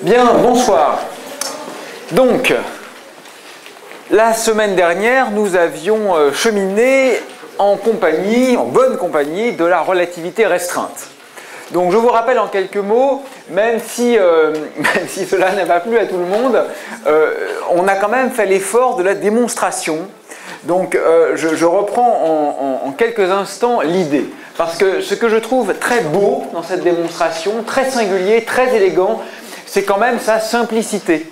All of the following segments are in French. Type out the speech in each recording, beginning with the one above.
Bien, bonsoir. Donc, la semaine dernière, nous avions cheminé en bonne compagnie de la relativité restreinte. Donc je vous rappelle en quelques mots, même si cela n'a pas plu à tout le monde, on a quand même fait l'effort de la démonstration. Donc je reprends en quelques instants l'idée. Parce que ce que je trouve très beau dans cette démonstration, très singulier, très élégant, c'est quand même sa simplicité.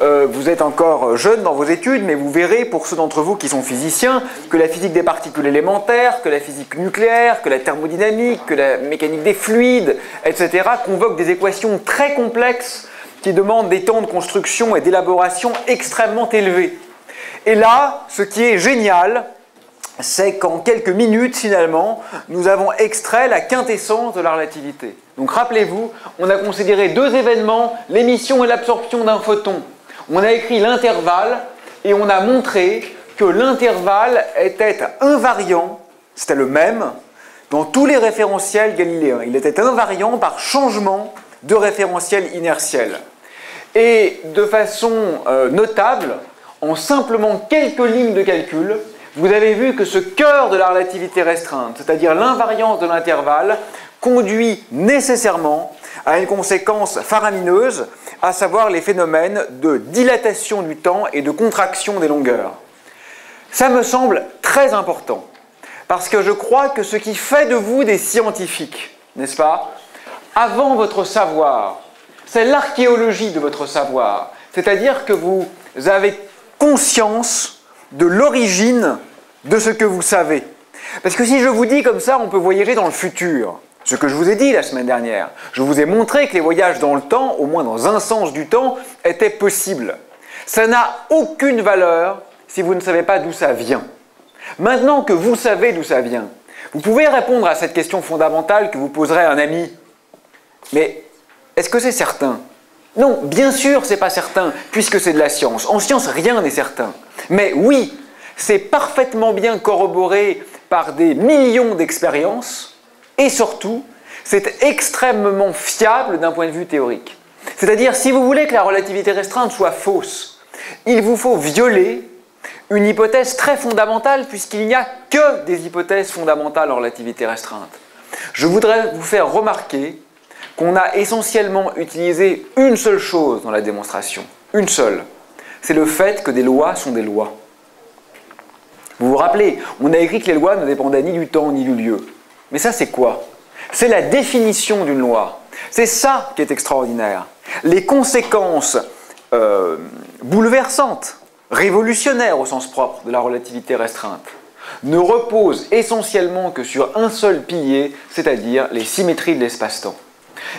Vous êtes encore jeune dans vos études, mais vous verrez, pour ceux d'entre vous qui sont physiciens, que la physique des particules élémentaires, que la physique nucléaire, que la thermodynamique, que la mécanique des fluides, etc., convoquent des équations très complexes qui demandent des temps de construction et d'élaboration extrêmement élevés. Et là, ce qui est génial, c'est qu'en quelques minutes, finalement, nous avons extrait la quintessence de la relativité. Donc rappelez-vous, on a considéré deux événements, l'émission et l'absorption d'un photon. On a écrit l'intervalle et on a montré que l'intervalle était invariant, c'était le même, dans tous les référentiels galiléens. Il était invariant par changement de référentiel inertiel. Et de façon notable, en simplement quelques lignes de calcul, vous avez vu que ce cœur de la relativité restreinte, c'est-à-dire l'invariance de l'intervalle, conduit nécessairement à une conséquence faramineuse, à savoir les phénomènes de dilatation du temps et de contraction des longueurs. Ça me semble très important, parce que je crois que ce qui fait de vous des scientifiques, n'est-ce pas, avant votre savoir, c'est l'archéologie de votre savoir, c'est-à-dire que vous avez conscience de l'origine de ce que vous savez. Parce que si je vous dis comme ça, on peut voyager dans le futur. Ce que je vous ai dit la semaine dernière. Je vous ai montré que les voyages dans le temps, au moins dans un sens du temps, étaient possibles. Ça n'a aucune valeur si vous ne savez pas d'où ça vient. Maintenant que vous savez d'où ça vient, vous pouvez répondre à cette question fondamentale que vous poserez à un ami. Mais est-ce que c'est certain ? Non, bien sûr, c'est pas certain, puisque c'est de la science. En science, rien n'est certain. Mais oui, c'est parfaitement bien corroboré par des millions d'expériences, et surtout, c'est extrêmement fiable d'un point de vue théorique. C'est-à-dire, si vous voulez que la relativité restreinte soit fausse, il vous faut violer une hypothèse très fondamentale, puisqu'il n'y a que des hypothèses fondamentales en relativité restreinte. Je voudrais vous faire remarquer qu'on a essentiellement utilisé une seule chose dans la démonstration, une seule. C'est le fait que des lois sont des lois. Vous vous rappelez, on a écrit que les lois ne dépendaient ni du temps ni du lieu. Mais ça, c'est quoi? C'est la définition d'une loi. C'est ça qui est extraordinaire. Les conséquences bouleversantes, révolutionnaires au sens propre de la relativité restreinte, ne reposent essentiellement que sur un seul pilier, c'est-à-dire les symétries de l'espace-temps.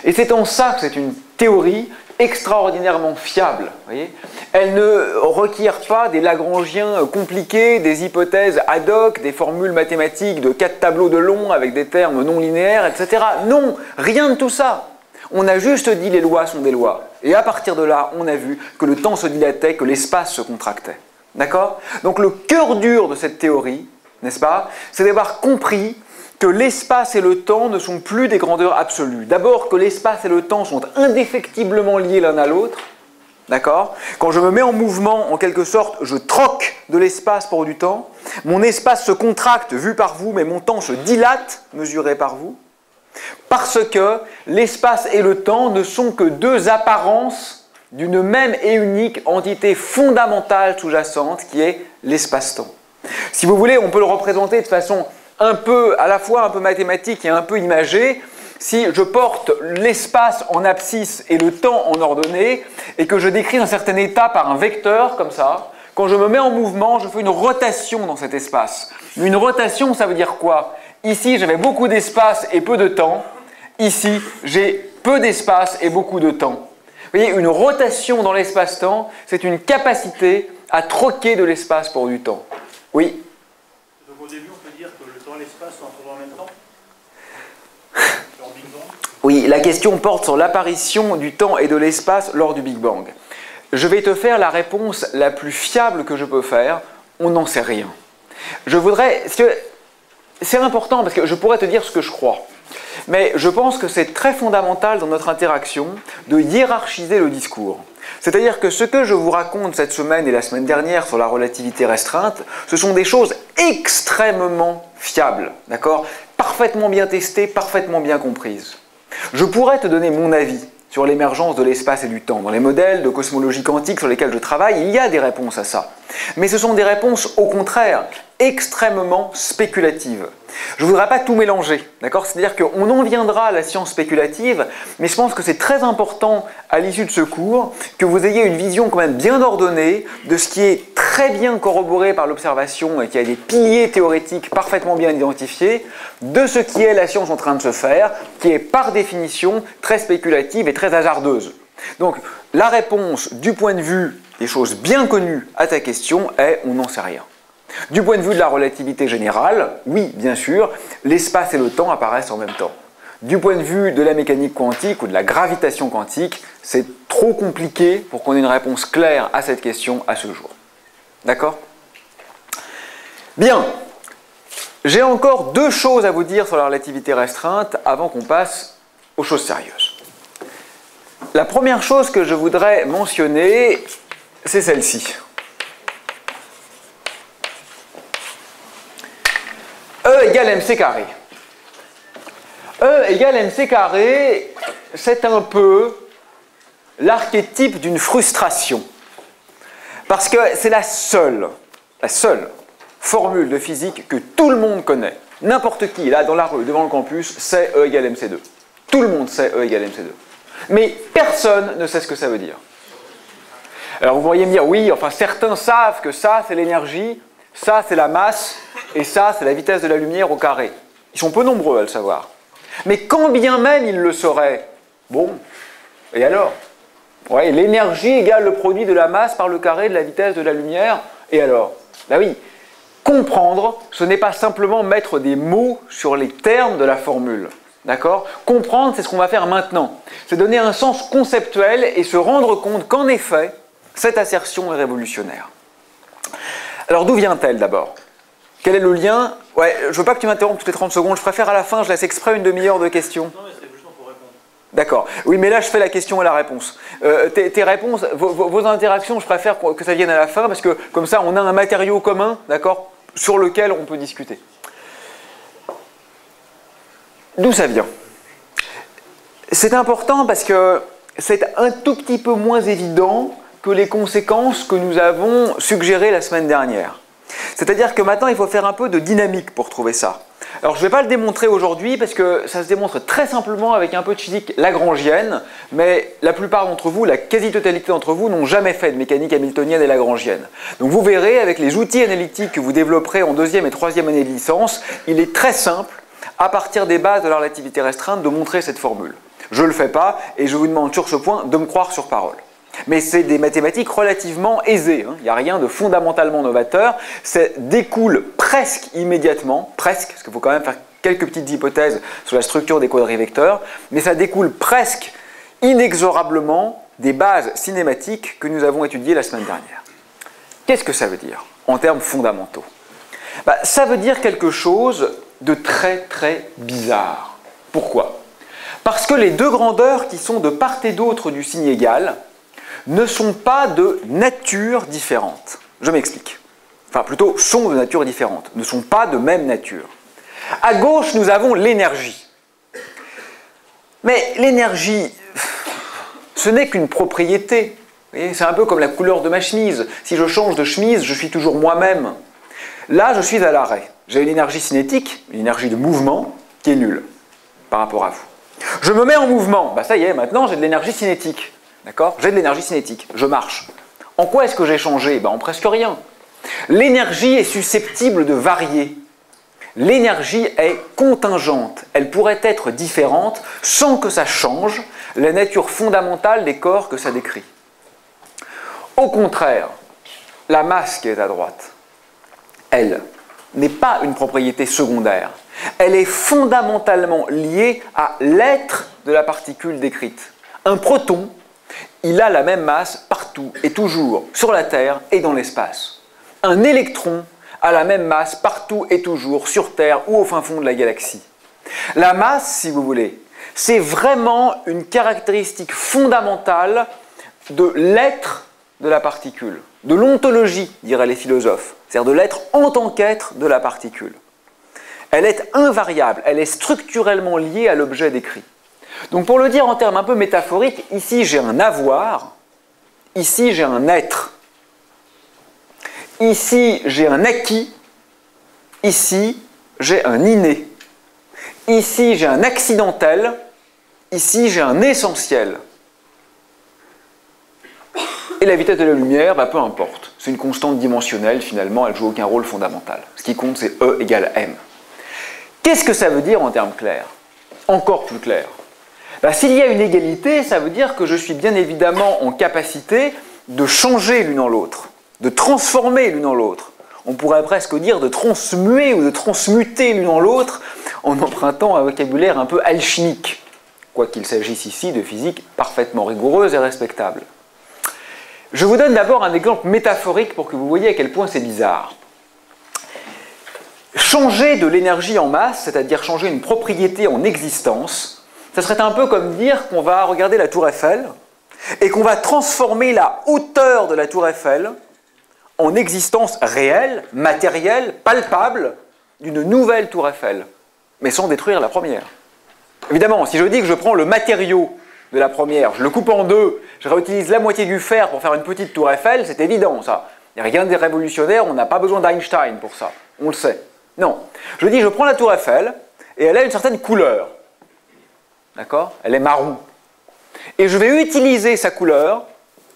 Et c'est en ça que c'est une théorie extraordinairement fiable. Voyez, elle ne requiert pas des Lagrangiens compliqués, des hypothèses ad hoc, des formules mathématiques de 4 tableaux de long avec des termes non linéaires, etc. Non, rien de tout ça. On a juste dit les lois sont des lois. Et à partir de là, on a vu que le temps se dilatait, que l'espace se contractait. D'accord ? Donc le cœur dur de cette théorie, n'est-ce pas, c'est d'avoir compris que l'espace et le temps ne sont plus des grandeurs absolues. D'abord que l'espace et le temps sont indéfectiblement liés l'un à l'autre. D'accord ? Quand je me mets en mouvement, en quelque sorte, je troque de l'espace pour du temps. Mon espace se contracte vu par vous, mais mon temps se dilate mesuré par vous. Parce que l'espace et le temps ne sont que deux apparences d'une même et unique entité fondamentale sous-jacente qui est l'espace-temps. Si vous voulez, on peut le représenter de façon à la fois un peu mathématique et un peu imagée. Si je porte l'espace en abscisse et le temps en ordonnée, et que je décris un certain état par un vecteur, comme ça, quand je me mets en mouvement, je fais une rotation dans cet espace. Une rotation, ça veut dire quoi? Ici, j'avais beaucoup d'espace et peu de temps. Ici, j'ai peu d'espace et beaucoup de temps. Vous voyez, une rotation dans l'espace-temps, c'est une capacité à troquer de l'espace pour du temps. Oui? Donc au début, on peut dire que le temps et l'espace sont en même temps? Oui, la question porte sur l'apparition du temps et de l'espace lors du Big Bang. Je vais te faire la réponse la plus fiable que je peux faire. On n'en sait rien. C'est important parce que je pourrais te dire ce que je crois. Mais je pense que c'est très fondamental dans notre interaction de hiérarchiser le discours. C'est-à-dire que ce que je vous raconte cette semaine et la semaine dernière sur la relativité restreinte, ce sont des choses extrêmement fiables, d'accord ? Parfaitement bien testées, parfaitement bien comprises. Je pourrais te donner mon avis sur l'émergence de l'espace et du temps. Dans les modèles de cosmologie quantique sur lesquels je travaille, il y a des réponses à ça. Mais ce sont des réponses, au contraire, extrêmement spéculatives. Je ne voudrais pas tout mélanger, d'accord? C'est-à-dire qu'on en viendra à la science spéculative, mais je pense que c'est très important, à l'issue de ce cours, que vous ayez une vision quand même bien ordonnée de ce qui est très bien corroboré par l'observation et qui a des piliers théoriques parfaitement bien identifiés, de ce qui est la science en train de se faire, qui est par définition très spéculative et très hasardeuse. Donc, la réponse du point de vue des choses bien connues à ta question est « on n'en sait rien ». Du point de vue de la relativité générale, oui, bien sûr, l'espace et le temps apparaissent en même temps. Du point de vue de la mécanique quantique ou de la gravitation quantique, c'est trop compliqué pour qu'on ait une réponse claire à cette question à ce jour. D'accord? Bien. J'ai encore deux choses à vous dire sur la relativité restreinte avant qu'on passe aux choses sérieuses. La première chose que je voudrais mentionner, c'est celle-ci. E égale mc carré. E égale mc carré, c'est un peu l'archétype d'une frustration. Parce que c'est la seule formule de physique que tout le monde connaît. N'importe qui, là, dans la rue, devant le campus, sait E égale mc2. Tout le monde sait E égale mc2. Mais personne ne sait ce que ça veut dire. Alors vous pourriez me dire, oui, enfin certains savent que ça, c'est l'énergie, ça, c'est la masse, et ça, c'est la vitesse de la lumière au carré. Ils sont peu nombreux à le savoir. Mais quand bien même ils le sauraient, bon, et alors? Ouais, l'énergie égale le produit de la masse par le carré de la vitesse de la lumière, et alors? Ben oui, comprendre, ce n'est pas simplement mettre des mots sur les termes de la formule. D'accord? Comprendre, c'est ce qu'on va faire maintenant. C'est donner un sens conceptuel et se rendre compte qu'en effet, cette assertion est révolutionnaire. Alors d'où vient-elle d'abord? Quel est le lien? Ouais, je ne veux pas que tu m'interrompes toutes les 30 secondes, je préfère à la fin, je laisse exprès une demi-heure de questions. Non, mais c'est justement pour répondre. D'accord. Oui, mais là, je fais la question et la réponse. Tes réponses, vos interactions, je préfère que ça vienne à la fin, parce que comme ça, on a un matériau commun, d'accord, sur lequel on peut discuter. D'où ça vient? C'est important parce que c'est un tout petit peu moins évident que les conséquences que nous avons suggérées la semaine dernière. C'est-à-dire que maintenant, il faut faire un peu de dynamique pour trouver ça. Alors, je ne vais pas le démontrer aujourd'hui parce que ça se démontre très simplement avec un peu de physique lagrangienne, mais la plupart d'entre vous, la quasi-totalité d'entre vous, n'ont jamais fait de mécanique hamiltonienne et lagrangienne. Donc, vous verrez, avec les outils analytiques que vous développerez en deuxième et troisième année de licence, il est très simple, à partir des bases de la relativité restreinte, de montrer cette formule. Je ne le fais pas et je vous demande sur ce point de me croire sur parole. Mais c'est des mathématiques relativement aisées, hein. Il n'y a rien de fondamentalement novateur, ça découle presque immédiatement, presque, parce qu'il faut quand même faire quelques petites hypothèses sur la structure des quadrivecteurs, mais ça découle presque inexorablement des bases cinématiques que nous avons étudiées la semaine dernière. Qu'est-ce que ça veut dire en termes fondamentaux? Ça veut dire quelque chose de très très bizarre. Pourquoi? Parce que les deux grandeurs qui sont de part et d'autre du signe égal ne sont pas de nature différente. Je m'explique. Enfin, plutôt, sont de nature différente, ne sont pas de même nature. À gauche, nous avons l'énergie. Mais l'énergie, ce n'est qu'une propriété. C'est un peu comme la couleur de ma chemise. Si je change de chemise, je suis toujours moi-même. Là, je suis à l'arrêt. J'ai une énergie cinétique, une énergie de mouvement, qui est nulle par rapport à vous. Je me mets en mouvement. Ça y est, maintenant j'ai de l'énergie cinétique. D'accord? J'ai de l'énergie cinétique, je marche. En quoi est-ce que j'ai changé? En presque rien. L'énergie est susceptible de varier. L'énergie est contingente. Elle pourrait être différente sans que ça change la nature fondamentale des corps que ça décrit. Au contraire, la masse qui est à droite, elle, n'est pas une propriété secondaire. Elle est fondamentalement liée à l'être de la particule décrite. Un proton, il a la même masse partout et toujours sur la Terre et dans l'espace. Un électron a la même masse partout et toujours sur Terre ou au fin fond de la galaxie. La masse, si vous voulez, c'est vraiment une caractéristique fondamentale de l'être de la particule, de l'ontologie, diraient les philosophes, c'est-à-dire de l'être en tant qu'être de la particule. Elle est invariable, elle est structurellement liée à l'objet décrit. Donc pour le dire en termes un peu métaphoriques, ici j'ai un avoir, ici j'ai un être. Ici j'ai un acquis, ici j'ai un inné. Ici j'ai un accidentel, ici j'ai un essentiel. Et la vitesse de la lumière, peu importe. C'est une constante dimensionnelle, finalement, elle ne joue aucun rôle fondamental. Ce qui compte, c'est E égale m. Qu'est-ce que ça veut dire en termes clairs? Encore plus clair. S'il y a une égalité, ça veut dire que je suis bien évidemment en capacité de changer l'une en l'autre, de transformer l'une en l'autre. On pourrait presque dire de transmuer ou de transmuter l'une en l'autre en empruntant un vocabulaire un peu alchimique, quoiqu'il s'agisse ici de physique parfaitement rigoureuse et respectable. Je vous donne d'abord un exemple métaphorique pour que vous voyez à quel point c'est bizarre. Changer de l'énergie en masse, c'est-à-dire changer une propriété en existence, ça serait un peu comme dire qu'on va regarder la tour Eiffel et qu'on va transformer la hauteur de la tour Eiffel en existence réelle, matérielle, palpable d'une nouvelle tour Eiffel, mais sans détruire la première. Évidemment, si je dis que je prends le matériau de la première, je le coupe en deux, je réutilise la moitié du fer pour faire une petite tour Eiffel, c'est évident ça. Il n'y a rien de révolutionnaire, on n'a pas besoin d'Einstein pour ça, on le sait. Non, je dis je prends la tour Eiffel et elle a une certaine couleur. D'accord? Elle est marron. Et je vais utiliser sa couleur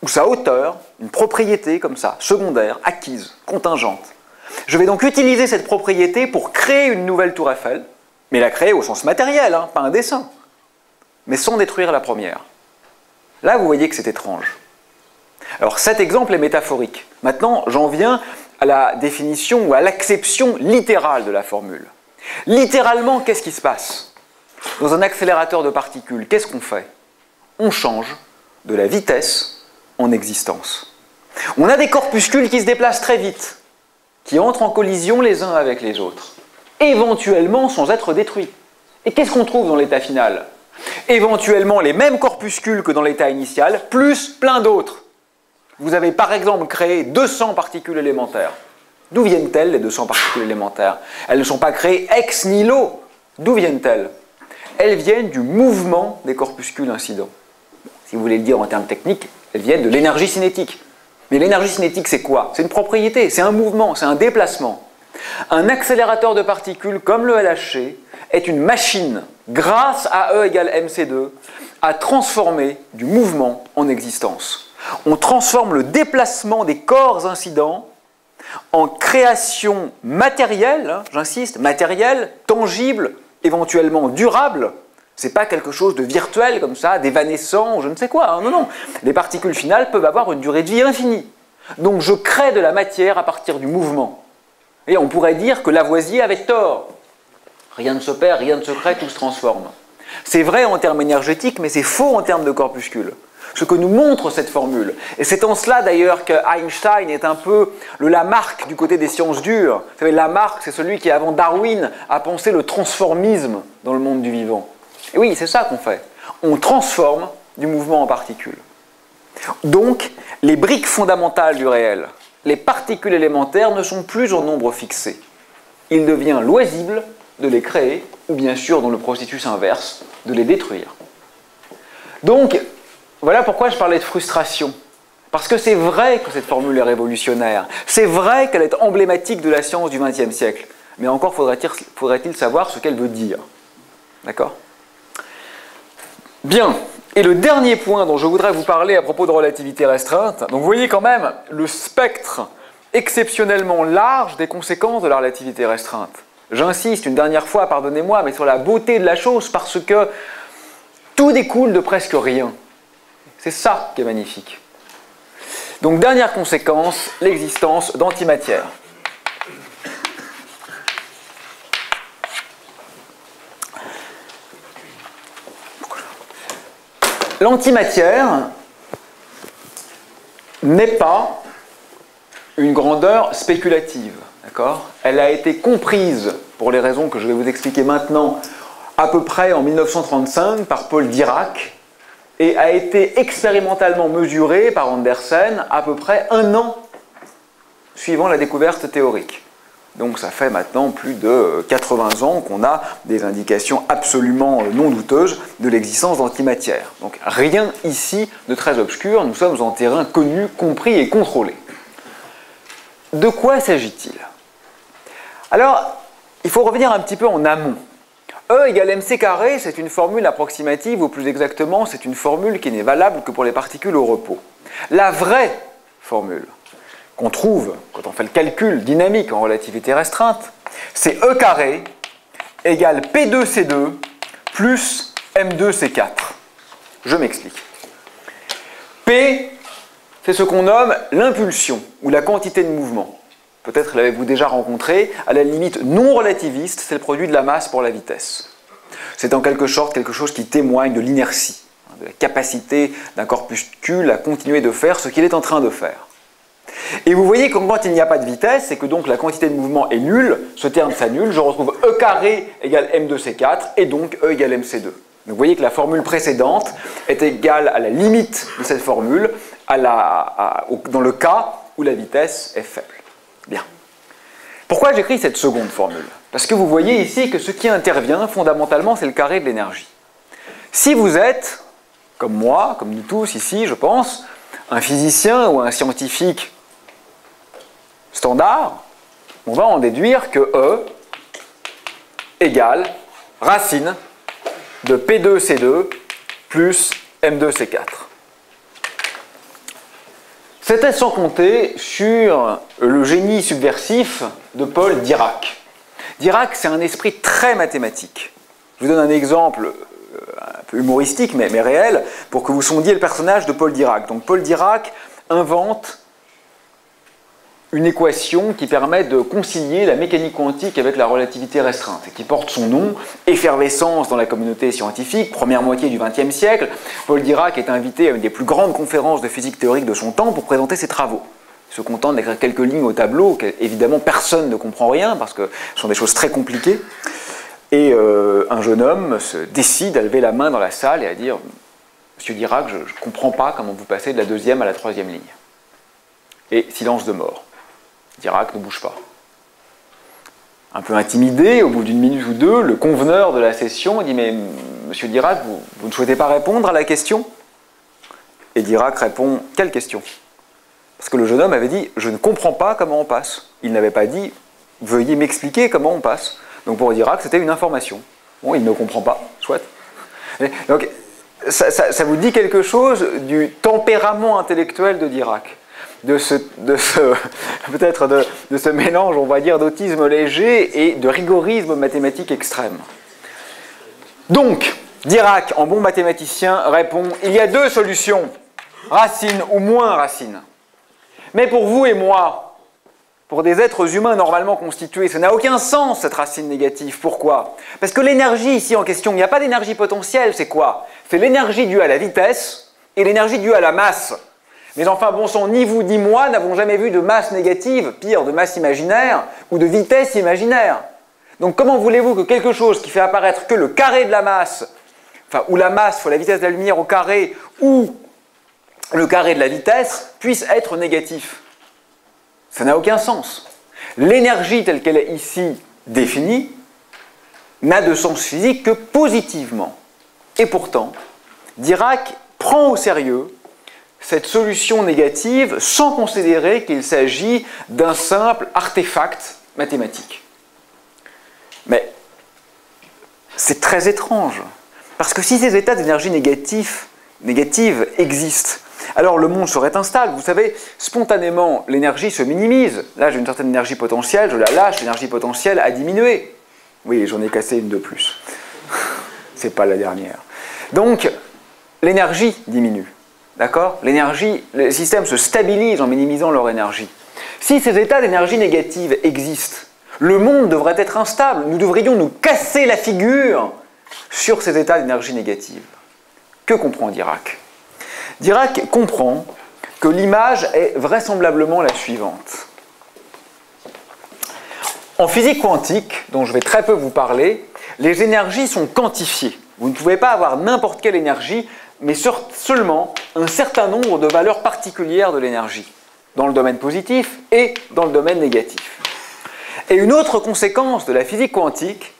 ou sa hauteur, une propriété comme ça, secondaire, acquise, contingente. Je vais donc utiliser cette propriété pour créer une nouvelle tour Eiffel, mais la créer au sens matériel, pas un dessin, mais sans détruire la première. Là, vous voyez que c'est étrange. Alors cet exemple est métaphorique. Maintenant, j'en viens à la définition ou à l'acception littérale de la formule. Littéralement, qu'est-ce qui se passe? Dans un accélérateur de particules, qu'est-ce qu'on fait? On change de la vitesse en existence. On a des corpuscules qui se déplacent très vite, qui entrent en collision les uns avec les autres, éventuellement sans être détruits. Et qu'est-ce qu'on trouve dans l'état final? Éventuellement les mêmes corpuscules que dans l'état initial, plus plein d'autres. Vous avez par exemple créé 200 particules élémentaires. D'où viennent-elles les 200 particules élémentaires? Elles ne sont pas créées ex nihilo. D'où viennent-elles? Elles viennent du mouvement des corpuscules incidents. Si vous voulez le dire en termes techniques, elles viennent de l'énergie cinétique. Mais l'énergie cinétique, c'est quoi? C'est une propriété, c'est un mouvement, c'est un déplacement. Un accélérateur de particules comme le LHC est une machine, grâce à E égale mc2, à transformer du mouvement en existence. On transforme le déplacement des corps incidents en création matérielle, j'insiste, matérielle, tangible, éventuellement durable. Ce n'est pas quelque chose de virtuel comme ça, d'évanescent, je ne sais quoi. Non, non. Les particules finales peuvent avoir une durée de vie infinie. Donc je crée de la matière à partir du mouvement. Et on pourrait dire que Lavoisier avait tort. Rien ne se perd, rien ne se crée, tout se transforme. C'est vrai en termes énergétiques, mais c'est faux en termes de corpuscules. Ce que nous montre cette formule. Et c'est en cela d'ailleurs que Einstein est un peu le Lamarck du côté des sciences dures. Vous savez, Lamarck, c'est celui qui, avant Darwin, a pensé le transformisme dans le monde du vivant. Et oui, c'est ça qu'on fait. On transforme du mouvement en particules. Donc, les briques fondamentales du réel, les particules élémentaires, ne sont plus en nombre fixé. Il devient loisible de les créer, ou bien sûr, dans le processus inverse, de les détruire. Donc, voilà pourquoi je parlais de frustration. Parce que c'est vrai que cette formule est révolutionnaire. C'est vrai qu'elle est emblématique de la science du XXe siècle. Mais encore faudrait-il savoir ce qu'elle veut dire. D'accord? Bien. Et le dernier point dont je voudrais vous parler à propos de relativité restreinte, donc vous voyez quand même le spectre exceptionnellement large des conséquences de la relativité restreinte. J'insiste une dernière fois, pardonnez-moi, mais sur la beauté de la chose, parce que tout découle de presque rien. C'est ça qui est magnifique. Donc, dernière conséquence, l'existence d'antimatière. L'antimatière n'est pas une grandeur spéculative, d'accord? Elle a été comprise, pour les raisons que je vais vous expliquer maintenant, à peu près en 1935 par Paul Dirac et a été expérimentalement mesuré par Andersen à peu près 1 an suivant la découverte théorique. Donc ça fait maintenant plus de 80 ans qu'on a des indications absolument non douteuses de l'existence d'antimatière. Donc rien ici de très obscur, nous sommes en terrain connu, compris et contrôlé. De quoi s'agit-il? Alors, il faut revenir un petit peu en amont. E égale mc carré, c'est une formule approximative, ou plus exactement, c'est une formule qui n'est valable que pour les particules au repos. La vraie formule qu'on trouve quand on fait le calcul dynamique en relativité restreinte, c'est E carré égale P2C2 plus M2C4. Je m'explique. P, c'est ce qu'on nomme l'impulsion, ou la quantité de mouvement. Peut-être l'avez-vous déjà rencontré, à la limite non relativiste, c'est le produit de la masse pour la vitesse. C'est en quelque sorte quelque chose qui témoigne de l'inertie, de la capacité d'un corpuscule à continuer de faire ce qu'il est en train de faire. Et vous voyez que quand il n'y a pas de vitesse, et que donc la quantité de mouvement est nulle, ce terme s'annule, je retrouve E carré égale M2C4, et donc E égale MC2. Donc vous voyez que la formule précédente est égale à la limite de cette formule, dans le cas où la vitesse est faible. Bien. Pourquoi j'écris cette seconde formule? Parce que vous voyez ici que ce qui intervient, fondamentalement, c'est le carré de l'énergie. Si vous êtes, comme moi, comme nous tous ici, je pense, un physicien ou un scientifique standard, on va en déduire que E égale racine de P2C2 plus M2C4. C'était sans compter sur le génie subversif de Paul Dirac. Dirac, c'est un esprit très mathématique. Je vous donne un exemple un peu humoristique, mais réel, pour que vous sondiez le personnage de Paul Dirac. Donc Paul Dirac invente une équation qui permet de concilier la mécanique quantique avec la relativité restreinte, et qui porte son nom, effervescence dans la communauté scientifique, première moitié du XXe siècle. Paul Dirac est invité à une des plus grandes conférences de physique théorique de son temps pour présenter ses travaux. Il se contente d'écrire quelques lignes au tableau, qu'évidemment personne ne comprend rien, parce que ce sont des choses très compliquées. Et un jeune homme se décide à lever la main dans la salle et à dire « Monsieur Dirac, je ne comprends pas comment vous passez de la 2e à la 3e ligne. » Et silence de mort. Dirac ne bouge pas. Un peu intimidé, au bout d'une minute ou deux, le conveneur de la session dit « Mais Monsieur Dirac, vous ne souhaitez pas répondre à la question ?» Et Dirac répond « Quelle question ?» Parce que le jeune homme avait dit « Je ne comprends pas comment on passe ». Il n'avait pas dit « Veuillez m'expliquer comment on passe ». Donc pour Dirac, c'était une information. Bon, il ne comprend pas, soit. Donc ça vous dit quelque chose du tempérament intellectuel de Dirac, de ce mélange, on va dire, d'autisme léger et de rigorisme mathématique extrême. Donc, Dirac, en bon mathématicien, répond « Il y a 2 solutions, racine ou moins racine. Mais pour vous et moi, pour des êtres humains normalement constitués, ça n'a aucun sens, cette racine négative. Pourquoi? Parce que l'énergie ici en question, il n'y a pas d'énergie potentielle, c'est quoi? C'est l'énergie due à la vitesse et l'énergie due à la masse. Mais enfin, bon sang, ni vous ni moi n'avons jamais vu de masse négative, pire, de masse imaginaire, ou de vitesse imaginaire. Donc comment voulez-vous que quelque chose qui fait apparaître que le carré de la masse, enfin, ou la masse fois la vitesse de la lumière au carré, ou le carré de la vitesse, puisse être négatif? Ça n'a aucun sens. L'énergie telle qu'elle est ici définie n'a de sens physique que positivement. Et pourtant, Dirac prend au sérieux cette solution négative sans considérer qu'il s'agit d'un simple artefact mathématique. Mais c'est très étrange, parce que si ces états d'énergie négative existent, alors le monde serait instable. Vous savez, spontanément, l'énergie se minimise. Là, j'ai une certaine énergie potentielle, je la lâche, l'énergie potentielle a diminué. Oui, j'en ai cassé une de plus. C'est pas la dernière. Donc, l'énergie diminue. D'accord? Les systèmes se stabilisent en minimisant leur énergie. Si ces états d'énergie négative existent, le monde devrait être instable. Nous devrions nous casser la figure sur ces états d'énergie négative. Que comprend Dirac? Dirac comprend que l'image est vraisemblablement la suivante. En physique quantique, dont je vais très peu vous parler, Les énergies sont quantifiées. Vous ne pouvez pas avoir n'importe quelle énergie, mais seulement un certain nombre de valeurs particulières de l'énergie, dans le domaine positif et dans le domaine négatif. Et une autre conséquence de la physique quantique,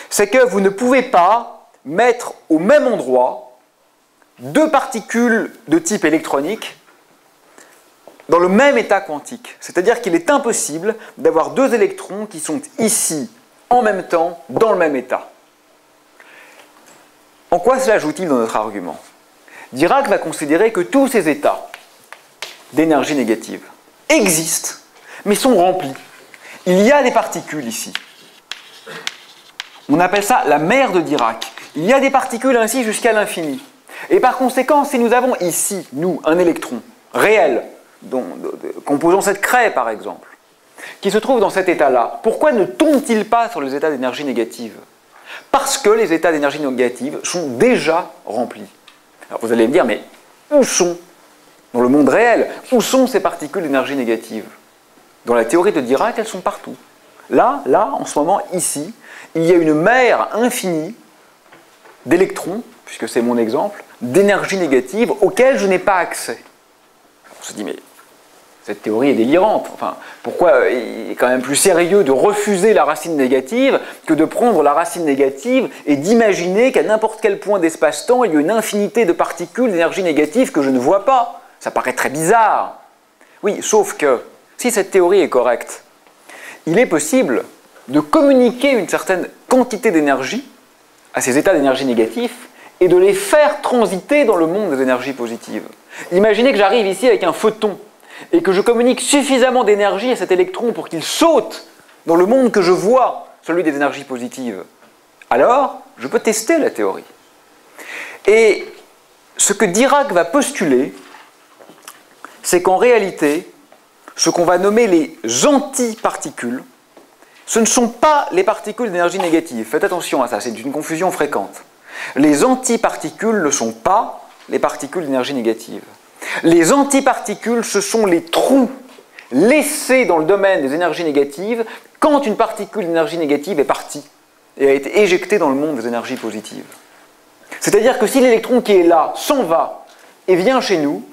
c'est que vous ne pouvez pas mettre au même endroit deux particules de type électronique dans le même état quantique. C'est-à-dire qu'il est impossible d'avoir deux électrons qui sont ici, en même temps, dans le même état. En quoi cela joue-t-il dans notre argument? Dirac va considérer que tous ces états d'énergie négative existent, mais sont remplis. Il y a des particules ici. On appelle ça la mer de Dirac. Il y a des particules ainsi jusqu'à l'infini. Et par conséquent, si nous avons ici, nous, un électron réel, composant cette craie par exemple, qui se trouve dans cet état-là, pourquoi ne tombe-t-il pas sur les états d'énergie négative? Parce que les états d'énergie négative sont déjà remplis. Alors vous allez me dire, mais où sont, dans le monde réel, où sont ces particules d'énergie négative? Dans la théorie de Dirac, elles sont partout. Là, en ce moment, ici, il y a une mer infinie d'électrons, puisque c'est mon exemple, d'énergie négative auxquelles je n'ai pas accès. On se dit, mais cette théorie est délirante. Enfin, pourquoi il est quand même plus sérieux de refuser la racine négative que de prendre la racine négative et d'imaginer qu'à n'importe quel point d'espace-temps, il y a une infinité de particules d'énergie négative que je ne vois pas? Ça paraît très bizarre. Oui, sauf que, si cette théorie est correcte, il est possible de communiquer une certaine quantité d'énergie à ces états d'énergie négatifs et de les faire transiter dans le monde des énergies positives. Imaginez que j'arrive ici avec un photon et que je communique suffisamment d'énergie à cet électron pour qu'il saute dans le monde que je vois, celui des énergies positives. Alors, je peux tester la théorie. Et ce que Dirac va postuler, c'est qu'en réalité, ce qu'on va nommer les antiparticules, ce ne sont pas les particules d'énergie négative. Faites attention à ça, c'est une confusion fréquente. Les antiparticules ne sont pas les particules d'énergie négative. Les antiparticules, ce sont les trous laissés dans le domaine des énergies négatives quand une particule d'énergie négative est partie et a été éjectée dans le monde des énergies positives. C'est-à-dire que si l'électron qui est là s'en va et vient chez nous,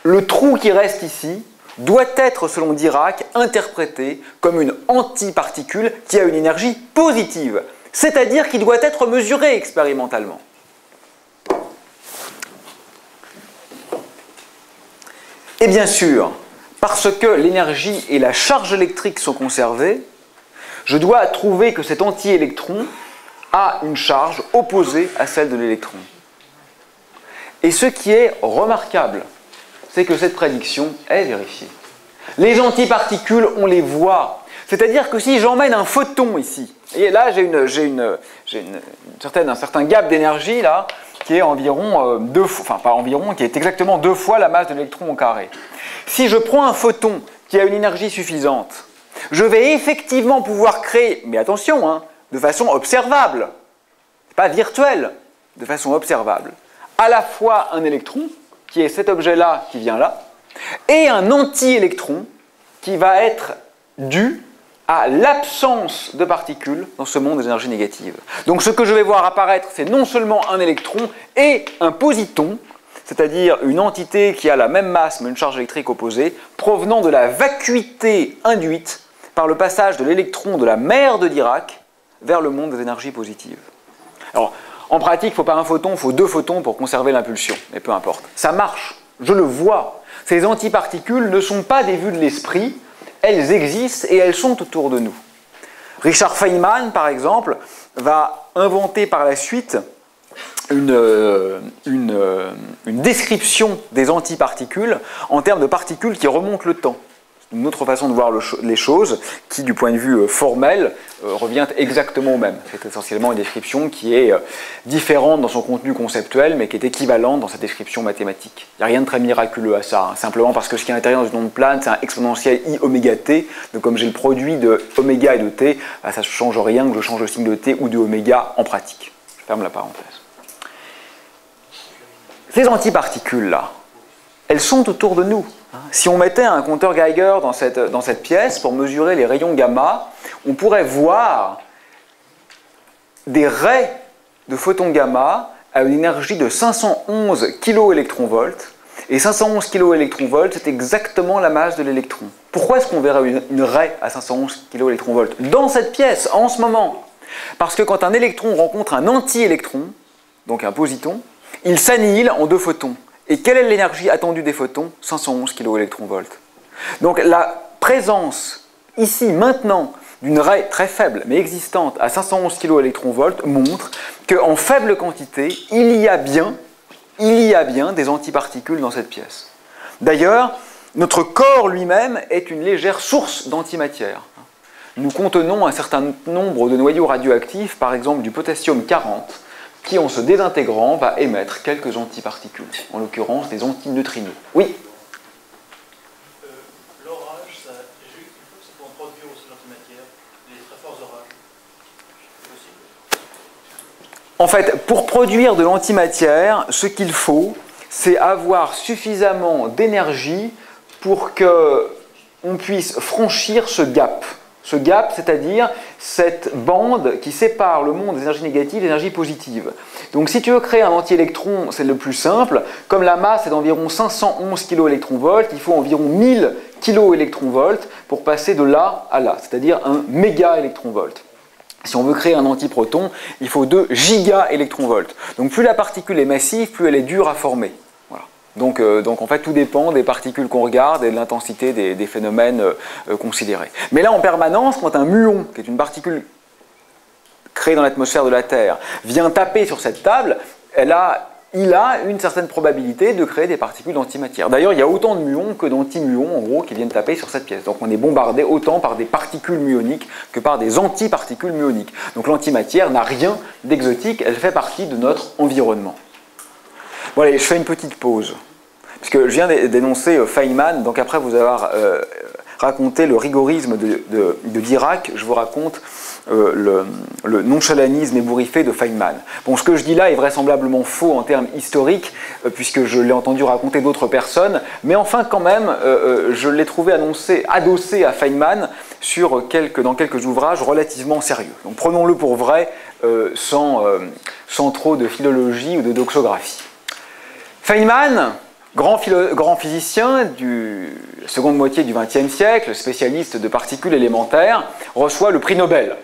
le trou qui reste ici doit être, selon Dirac, interprété comme une antiparticule qui a une énergie positive, c'est-à-dire qu'il doit être mesuré expérimentalement. Et bien sûr, parce que l'énergie et la charge électrique sont conservées, je dois trouver que cet anti-électron a une charge opposée à celle de l'électron. Et ce qui est remarquable, c'est que cette prédiction est vérifiée. Les antiparticules, on les voit. C'est-à-dire que si j'emmène un photon ici, et là j'ai un certain gap d'énergie là, qui est environ qui est exactement 2 fois la masse de l'électron au carré. Si je prends un photon qui a une énergie suffisante, je vais effectivement pouvoir créer, mais attention, de façon observable, pas virtuelle, de façon observable, à la fois un électron, qui est cet objet-là qui vient là, et un anti-électron qui va être dû à l'absence de particules dans ce monde des énergies négatives. Donc ce que je vais voir apparaître, c'est non seulement un électron et un positon, c'est-à-dire une entité qui a la même masse mais une charge électrique opposée, provenant de la vacuité induite par le passage de l'électron de la mer de Dirac vers le monde des énergies positives. Alors, en pratique, il ne faut pas un photon, il faut 2 photons pour conserver l'impulsion, mais peu importe. Ça marche, je le vois. Ces antiparticules ne sont pas des vues de l'esprit, elles existent et elles sont autour de nous. Richard Feynman, par exemple, va inventer par la suite une description des antiparticules en termes de particules qui remontent le temps. C'est une autre façon de voir les choses qui, du point de vue formel, revient exactement au même. C'est essentiellement une description qui est différente dans son contenu conceptuel, mais qui est équivalente dans sa description mathématique. Il n'y a rien de très miraculeux à ça, simplement parce que ce qui est à l'intérieur dans une onde plane, c'est un exponentiel i oméga t. Donc comme j'ai le produit de oméga et de t, ça ne change rien que je change le signe de t ou de oméga en pratique. Je ferme la parenthèse. Ces antiparticules-là, elles sont autour de nous. Si on mettait un compteur Geiger dans cette pièce pour mesurer les rayons gamma, on pourrait voir des raies de photons gamma à une énergie de 511 kV. Et 511 kV, c'est exactement la masse de l'électron. Pourquoi est-ce qu'on verrait une raie à 511 kV dans cette pièce, en ce moment? Parce que quand un électron rencontre un anti-électron, donc un positon, il s'annihile en deux photons. Et quelle est l'énergie attendue des photons? 511 kV. Donc la présence, ici, maintenant, d'une raie très faible, mais existante, à 511 kV montre qu'en faible quantité, il y a bien des antiparticules dans cette pièce. D'ailleurs, notre corps lui-même est une légère source d'antimatière. Nous contenons un certain nombre de noyaux radioactifs, par exemple du potassium 40, qui, en se désintégrant, va émettre quelques antiparticules, en l'occurrence des antineutrinos. Oui? L'orage, c'est pour produire aussi l'antimatière, les très forts orages. C'est possible? En fait, pour produire de l'antimatière, ce qu'il faut, c'est avoir suffisamment d'énergie pour qu'on puisse franchir ce gap. Ce gap, c'est-à-dire cette bande qui sépare le monde des énergies négatives et des énergies positives. Donc si tu veux créer un antiélectron, c'est le plus simple. Comme la masse est d'environ 511 kV, il faut environ 1000 kV pour passer de là à là, c'est-à-dire un méga-électronvolt. Si on veut créer un antiproton, il faut 2 giga-électronvolts. Donc plus la particule est massive, plus elle est dure à former. Voilà. Donc en fait, tout dépend des particules qu'on regarde et de l'intensité des phénomènes considérés. Mais là, en permanence, quand un muon, qui est une particule créée dans l'atmosphère de la Terre, vient taper sur cette table, il a une certaine probabilité de créer des particules d'antimatière. D'ailleurs, il y a autant de muons que d'antimuons, en gros, qui viennent taper sur cette pièce. Donc on est bombardé autant par des particules muoniques que par des antiparticules muoniques. Donc l'antimatière n'a rien d'exotique, elle fait partie de notre environnement. Bon allez, je fais une petite pause. Parce que je viens d'énoncer Feynman, donc après vous avoir raconté le rigorisme de Dirac, je vous raconte le nonchalanisme ébouriffé de Feynman. Bon, ce que je dis là est vraisemblablement faux en termes historiques, puisque je l'ai entendu raconter d'autres personnes, mais enfin quand même, je l'ai trouvé adossé à Feynman dans quelques ouvrages relativement sérieux. Donc prenons-le pour vrai, sans trop de philologie ou de doxographie. Feynman, grand physicien de la seconde moitié du XXe siècle, spécialiste de particules élémentaires, reçoit le prix Nobel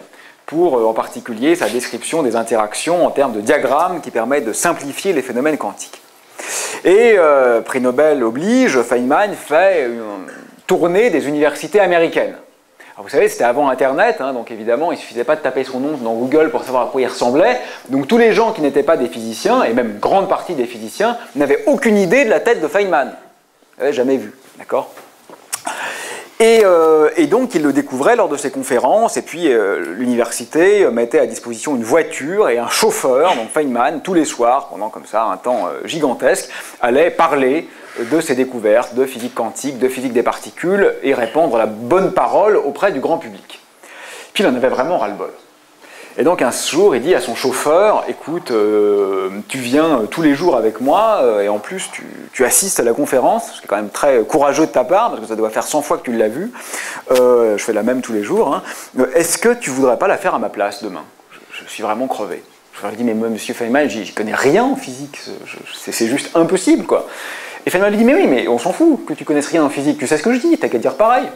pour en particulier sa description des interactions en termes de diagrammes qui permettent de simplifier les phénomènes quantiques. Et prix Nobel oblige, Feynman fait une tournée des universités américaines. Alors vous savez, c'était avant Internet, hein, donc évidemment, il ne suffisait pas de taper son nom dans Google pour savoir à quoi il ressemblait. Donc tous les gens qui n'étaient pas des physiciens, et même grande partie des physiciens, n'avaient aucune idée de la tête de Feynman. Ils n'avaient jamais vu, d'accord ? Et donc, il le découvrait lors de ses conférences, et puis l'université mettait à disposition une voiture et un chauffeur, donc Feynman, tous les soirs, pendant comme ça un temps gigantesque, allait parler de ses découvertes de physique quantique, de physique des particules, et répandre la bonne parole auprès du grand public. Puis il en avait vraiment ras-le-bol. Et donc un jour, il dit à son chauffeur, écoute, tu viens tous les jours avec moi, et en plus tu assistes à la conférence, ce qui est quand même très courageux de ta part, parce que ça doit faire 100 fois que tu l'as vu, je fais la même tous les jours, hein. Est-ce que tu voudrais pas la faire à ma place demain? Je suis vraiment crevé. Je leur dis, mais monsieur Feynman, je connais rien en physique, c'est juste impossible, quoi. Et Feynman lui dit, mais oui, mais on s'en fout que tu connaisses rien en physique, tu sais ce que je dis, t'as qu'à dire pareil.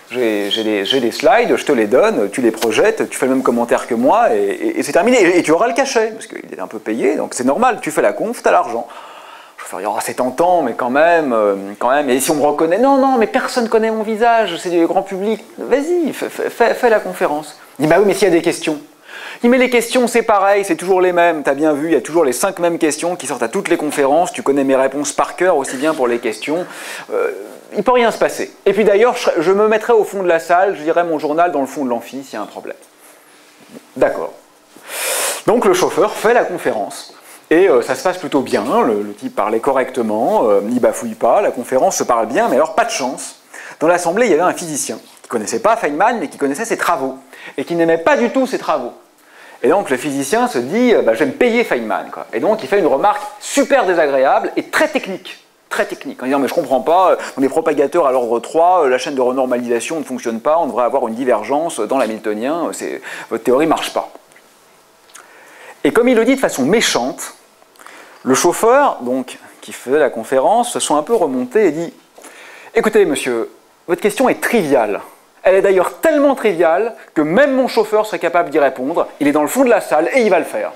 J'ai des slides, je te les donne, tu les projettes, tu fais le même commentaire que moi, et c'est terminé. Et tu auras le cachet, parce qu'il est un peu payé, donc c'est normal, tu fais la conf, tu as l'argent. Je vais faire, oh, c'est tentant, mais quand même, et si on me reconnaît, non, mais personne ne connaît mon visage, c'est du grand public, vas-y, fais la conférence. Il dit, bah oui, mais s'il y a des questions. Il dit, mais les questions, c'est pareil, c'est toujours les mêmes, t'as bien vu, il y a toujours les 5 mêmes questions qui sortent à toutes les conférences, tu connais mes réponses par cœur, aussi bien pour les questions. Il ne peut rien se passer. Et puis d'ailleurs, je me mettrai au fond de la salle, je lirai mon journal dans le fond de l'amphi s'il y a un problème. D'accord. Donc le chauffeur fait la conférence. Et ça se passe plutôt bien, le type parlait correctement, il bafouille pas, la conférence se parle bien, mais alors pas de chance. Dans l'assemblée, il y avait un physicien qui ne connaissait pas Feynman, mais qui connaissait ses travaux, et qui n'aimait pas du tout ses travaux. Et donc le physicien se dit, je vais me payer Feynman, quoi. Et donc il fait une remarque super désagréable et très technique. Très technique, en disant mais je comprends pas, on est propagateur à l'ordre 3, la chaîne de renormalisation ne fonctionne pas, on devrait avoir une divergence dans l'hamiltonien, votre théorie ne marche pas. Et comme il le dit de façon méchante, le chauffeur, donc, qui faisait la conférence, se sont un peu remontés et dit « Écoutez, monsieur, votre question est triviale. Elle est d'ailleurs tellement triviale que même mon chauffeur serait capable d'y répondre. Il est dans le fond de la salle et il va le faire. »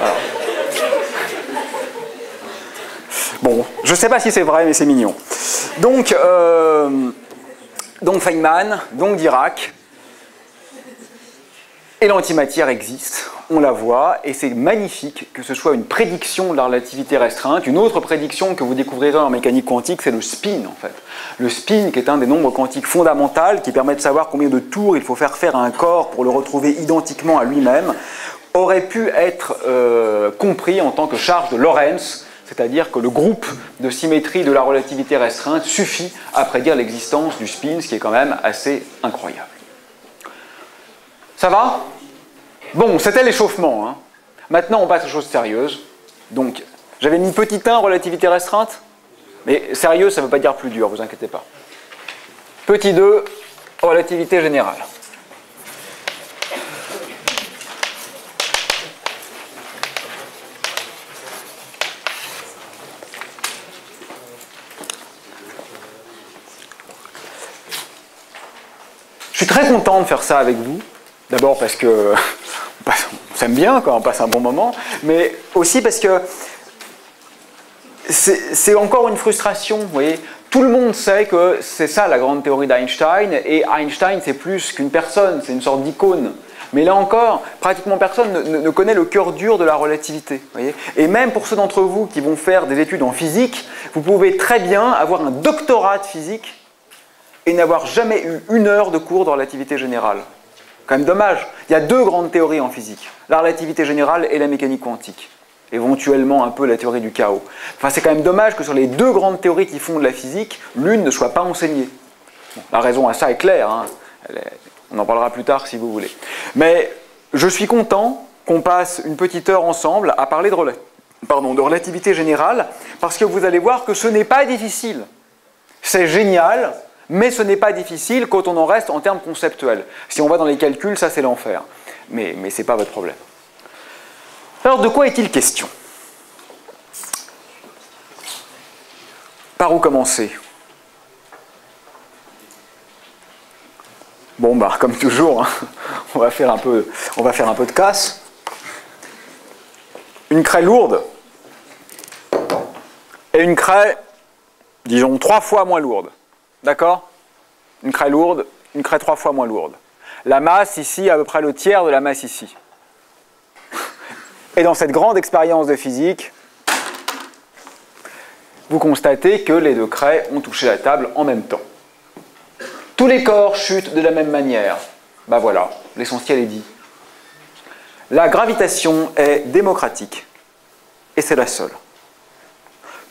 Alors. Bon, je ne sais pas si c'est vrai, mais c'est mignon. Donc Feynman, donc Dirac, et l'antimatière existe, on la voit, et c'est magnifique que ce soit une prédiction de la relativité restreinte. Une autre prédiction que vous découvrirez en mécanique quantique, c'est le spin, en fait. Le spin, qui est un des nombres quantiques fondamentaux, qui permet de savoir combien de tours il faut faire à un corps pour le retrouver identiquement à lui-même, aurait pu être compris en tant que charge de Lorentz, c'est-à-dire que le groupe de symétrie de la relativité restreinte suffit à prédire l'existence du spin, ce qui est quand même assez incroyable. Ça va? Bon, c'était l'échauffement. Hein. Maintenant, on passe aux choses sérieuses. Donc, j'avais mis petit 1, relativité restreinte, mais sérieux, ça ne veut pas dire plus dur, vous inquiétez pas. Petit 2, relativité générale. Je suis très content de faire ça avec vous. D'abord parce que on s'aime bien, on passe un bon moment, mais aussi parce que c'est encore une frustration. Vous voyez, tout le monde sait que c'est ça la grande théorie d'Einstein, et Einstein c'est plus qu'une personne, c'est une sorte d'icône. Mais là encore, pratiquement personne ne connaît le cœur dur de la relativité. Vous voyez, et même pour ceux d'entre vous qui vont faire des études en physique, vous pouvez très bien avoir un doctorat de physique et n'avoir jamais eu une heure de cours de relativité générale. Quand même dommage. Il y a deux grandes théories en physique, la relativité générale et la mécanique quantique. Éventuellement un peu la théorie du chaos. Enfin, c'est quand même dommage que sur les deux grandes théories qui font de la physique, l'une ne soit pas enseignée. Bon, la raison à ça est claire, hein. On en parlera plus tard si vous voulez. Mais je suis content qu'on passe une petite heure ensemble à parler de relativité générale, parce que vous allez voir que ce n'est pas difficile. C'est génial, mais ce n'est pas difficile quand on en reste en termes conceptuels. Si on va dans les calculs, ça c'est l'enfer. Mais ce n'est pas votre problème. Alors de quoi est-il question? Par où commencer? Bon, bah, comme toujours, hein, on va faire un peu de casse. Une craie lourde et une craie, disons, 3 fois moins lourde. D'accord? Une craie lourde, une craie 3 fois moins lourde. La masse ici, à peu près le tiers de la masse ici. Et dans cette grande expérience de physique, vous constatez que les deux craies ont touché la table en même temps. Tous les corps chutent de la même manière. Ben voilà, l'essentiel est dit. La gravitation est démocratique. Et c'est la seule.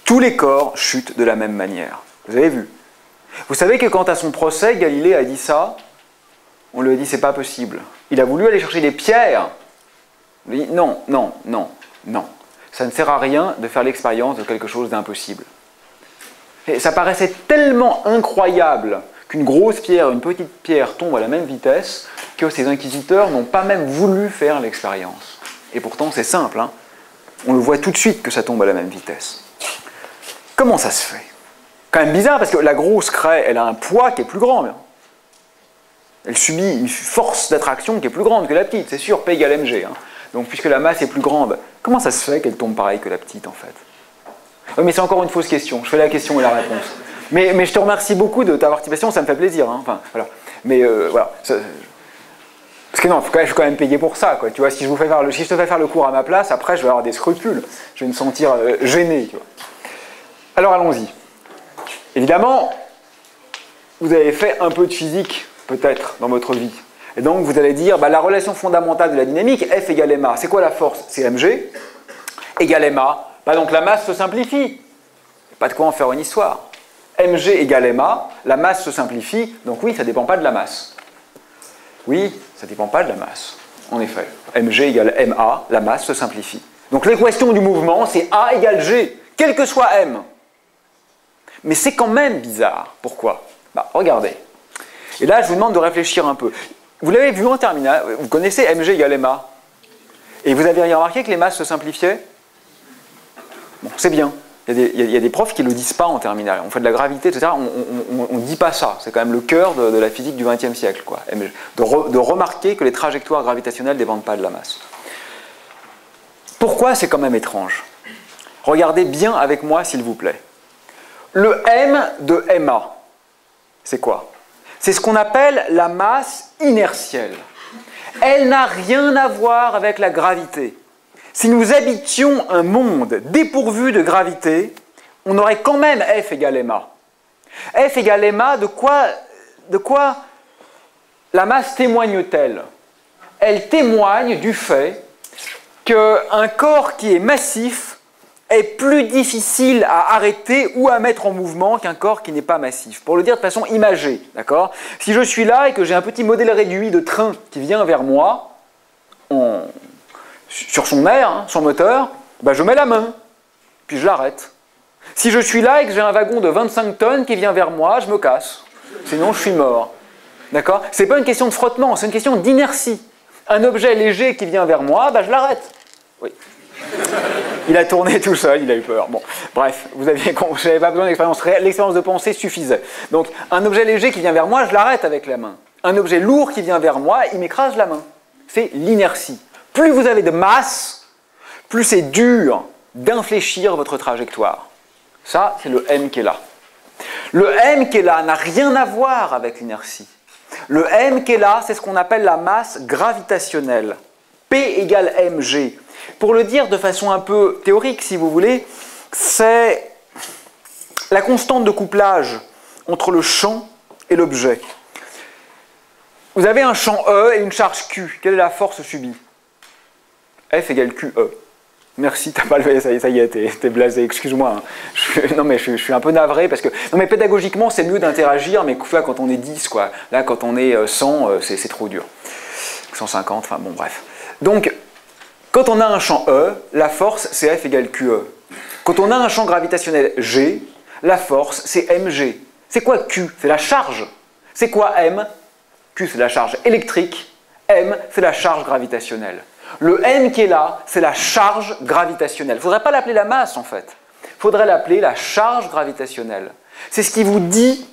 Tous les corps chutent de la même manière. Vous avez vu? Vous savez que quand à son procès, Galilée a dit ça, on lui a dit c'est pas possible. Il a voulu aller chercher des pierres. On lui a dit non, non, non, non. Ça ne sert à rien de faire l'expérience de quelque chose d'impossible. Et ça paraissait tellement incroyable qu'une grosse pierre, une petite pierre tombent à la même vitesse que ces inquisiteurs n'ont pas même voulu faire l'expérience. Et pourtant c'est simple, hein. On le voit tout de suite que ça tombe à la même vitesse. Comment ça se fait? Quand même bizarre parce que la grosse craie, elle a un poids qui est plus grand. Elle subit une force d'attraction qui est plus grande que la petite, c'est sûr, P égale mg. Hein. Donc puisque la masse est plus grande, comment ça se fait qu'elle tombe pareil que la petite en fait? Oui, mais c'est encore une fausse question, je fais la question et la réponse. Mais je te remercie beaucoup de ta participation, ça me fait plaisir. Hein. Enfin, voilà. Mais voilà. Parce que non, je suis quand même payé pour ça. Quoi. Tu vois, si je te fais faire le cours à ma place, après je vais avoir des scrupules. Je vais me sentir gêné. Tu vois. Alors allons-y. Évidemment, vous avez fait un peu de physique, peut-être, dans votre vie. Et donc vous allez dire, bah, la relation fondamentale de la dynamique, F égale ma. C'est quoi la force? C'est mg égale ma. Bah, donc la masse se simplifie. Pas de quoi en faire une histoire. mg égale ma, la masse se simplifie, donc oui, ça ne dépend pas de la masse. Oui, ça ne dépend pas de la masse, en effet. mg égale ma, la masse se simplifie. Donc l'équation du mouvement, c'est a égale g, quel que soit m. Mais c'est quand même bizarre. Pourquoi? Bah, regardez. Et là, je vous demande de réfléchir un peu. Vous l'avez vu en terminale, vous connaissez mg égale ma? Et vous avez remarqué que les masses se simplifiaient? Bon, c'est bien. Il y a des profs qui ne le disent pas en terminale. On fait de la gravité, etc. On ne dit pas ça. C'est quand même le cœur de la physique du XXe siècle, quoi. De remarquer que les trajectoires gravitationnelles ne dépendent pas de la masse. Pourquoi c'est quand même étrange? Regardez bien avec moi, s'il vous plaît. Le m de ma, c'est quoi? C'est ce qu'on appelle la masse inertielle. Elle n'a rien à voir avec la gravité. Si nous habitions un monde dépourvu de gravité, on aurait quand même F égale ma. F égale ma, de quoi la masse témoigne-t-elle? Elle témoigne du fait qu'un corps qui est massif est plus difficile à arrêter ou à mettre en mouvement qu'un corps qui n'est pas massif. Pour le dire de façon imagée, d'accord? Si je suis là et que j'ai un petit modèle réduit de train qui vient vers moi, sur son air, hein, son moteur, ben je mets la main, puis je l'arrête. Si je suis là et que j'ai un wagon de 25 tonnes qui vient vers moi, je me casse. Sinon, je suis mort. D'accord? Ce n'est pas une question de frottement, c'est une question d'inertie. Un objet léger qui vient vers moi, ben je l'arrête. Oui. Il a tourné tout seul, il a eu peur. Bon, bref, vous n'avez pas besoin d'expérience réelle, l'expérience de pensée suffisait. Donc, un objet léger qui vient vers moi, je l'arrête avec la main. Un objet lourd qui vient vers moi, il m'écrase la main. C'est l'inertie. Plus vous avez de masse, plus c'est dur d'infléchir votre trajectoire. Ça, c'est le m qui est là. Le m qui est là n'a rien à voir avec l'inertie. Le m qui est là, c'est ce qu'on appelle la masse gravitationnelle. P égale mg. Pour le dire de façon un peu théorique, si vous voulez, c'est la constante de couplage entre le champ et l'objet. Vous avez un champ E et une charge Q. Quelle est la force subie? F égale QE. Merci, t'as pas levé, ça y est, t'es blasé, excuse-moi. Non mais je suis un peu navré parce que... Non mais pédagogiquement, c'est mieux d'interagir, mais là, quand on est 10, quoi. Là, quand on est 100, c'est trop dur. 150, enfin bon, bref. Donc, quand on a un champ E, la force, c'est F égale QE. Quand on a un champ gravitationnel G, la force, c'est mg. C'est quoi Q? C'est la charge. C'est quoi M? Q, c'est la charge électrique. M, c'est la charge gravitationnelle. Le m qui est là, c'est la charge gravitationnelle. Il ne faudrait pas l'appeler la masse, en fait. Il faudrait l'appeler la charge gravitationnelle. C'est ce qui vous dit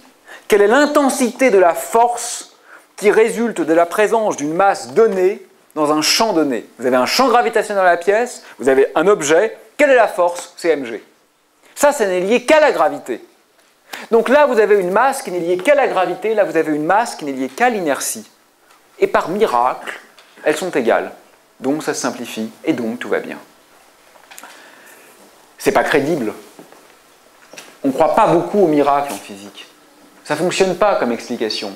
quelle est l'intensité de la force qui résulte de la présence d'une masse donnée dans un champ donné. Vous avez un champ gravitationnel dans la pièce, vous avez un objet. Quelle est la force? C'est mg. Ça n'est lié qu'à la gravité. Donc là, vous avez une masse qui n'est liée qu'à la gravité, là, vous avez une masse qui n'est liée qu'à l'inertie. Et par miracle, elles sont égales. Donc ça se simplifie, et donc tout va bien. C'est pas crédible. On ne croit pas beaucoup au miracle en physique. Ça ne fonctionne pas comme explication.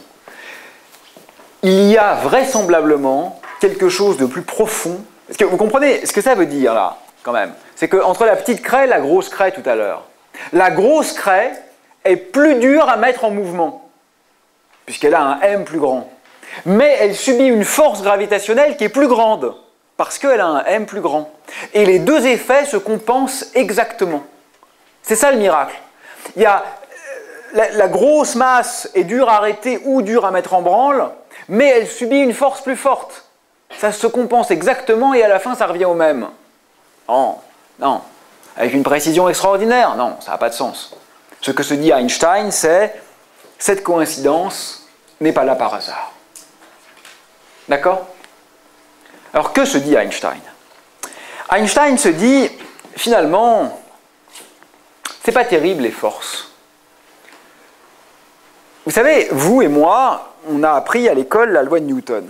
Il y a vraisemblablement quelque chose de plus profond. Est-ce que vous comprenez ce que ça veut dire là, quand même? C'est qu'entre la petite craie et la grosse craie tout à l'heure, la grosse craie est plus dure à mettre en mouvement, puisqu'elle a un m plus grand. Mais elle subit une force gravitationnelle qui est plus grande, parce qu'elle a un m plus grand. Et les deux effets se compensent exactement. C'est ça le miracle. Il y a, la grosse masse est dure à arrêter ou dure à mettre en branle, mais elle subit une force plus forte. Ça se compense exactement et à la fin ça revient au même. Non, non. Avec une précision extraordinaire, non, ça n'a pas de sens. Ce que se dit Einstein, c'est « cette coïncidence n'est pas là par hasard ». D'accord? Alors que se dit Einstein? Einstein se dit, finalement, c'est pas terrible les forces. Vous savez, vous et moi, on a appris à l'école la loi de Newton.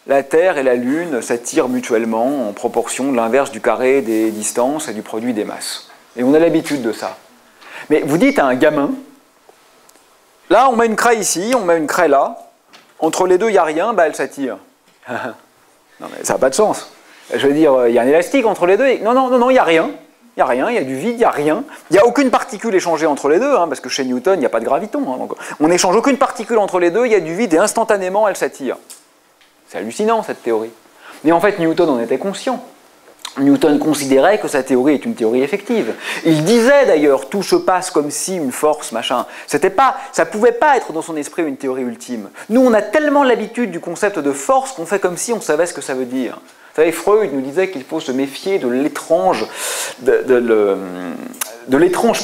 La Terre et la Lune s'attirent mutuellement en proportion de l'inverse du carré des distances et du produit des masses. Et on a l'habitude de ça. Mais vous dites à un gamin, là on met une craie ici, on met une craie là, entre les deux il n'y a rien, bah elle s'attire. Non mais ça n'a pas de sens. Je veux dire, il y a un élastique entre les deux. Non, non, non, non, il n'y a rien. Il n'y a rien, il y a du vide, il n'y a rien. Il n'y a aucune particule échangée entre les deux, hein, parce que chez Newton, il n'y a pas de graviton. Hein, donc on n'échange aucune particule entre les deux, il y a du vide et instantanément, elle s'attire. C'est hallucinant, cette théorie. Mais en fait, Newton en était conscient. Newton considérait que sa théorie est une théorie effective. Il disait d'ailleurs, tout se passe comme si une force, machin. Ça ne pouvait pas être dans son esprit une théorie ultime. Nous, on a tellement l'habitude du concept de force qu'on fait comme si on savait ce que ça veut dire. savez, Freud nous disait qu'il faut se méfier de l'étrange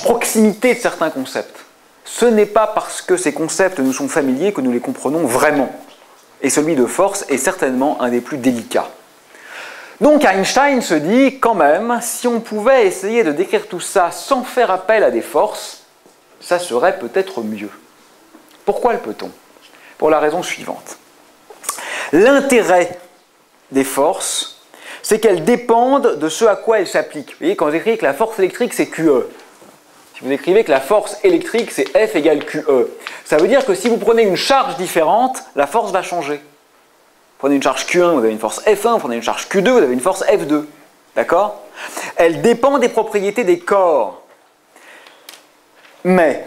proximité de certains concepts. Ce n'est pas parce que ces concepts nous sont familiers que nous les comprenons vraiment. Et celui de force est certainement un des plus délicats. Donc Einstein se dit, quand même, si on pouvait essayer de décrire tout ça sans faire appel à des forces, ça serait peut-être mieux. Pourquoi le peut-on? Pour la raison suivante. L'intérêt des forces, c'est qu'elles dépendent de ce à quoi elles s'appliquent. Vous voyez, quand vous écrivez que la force électrique, c'est QE. Si vous écrivez que la force électrique, c'est F égale QE, ça veut dire que si vous prenez une charge différente, la force va changer. Vous prenez une charge Q1, vous avez une force F1, vous prenez une charge Q2, vous avez une force F2. D'accord? Elle dépend des propriétés des corps. Mais,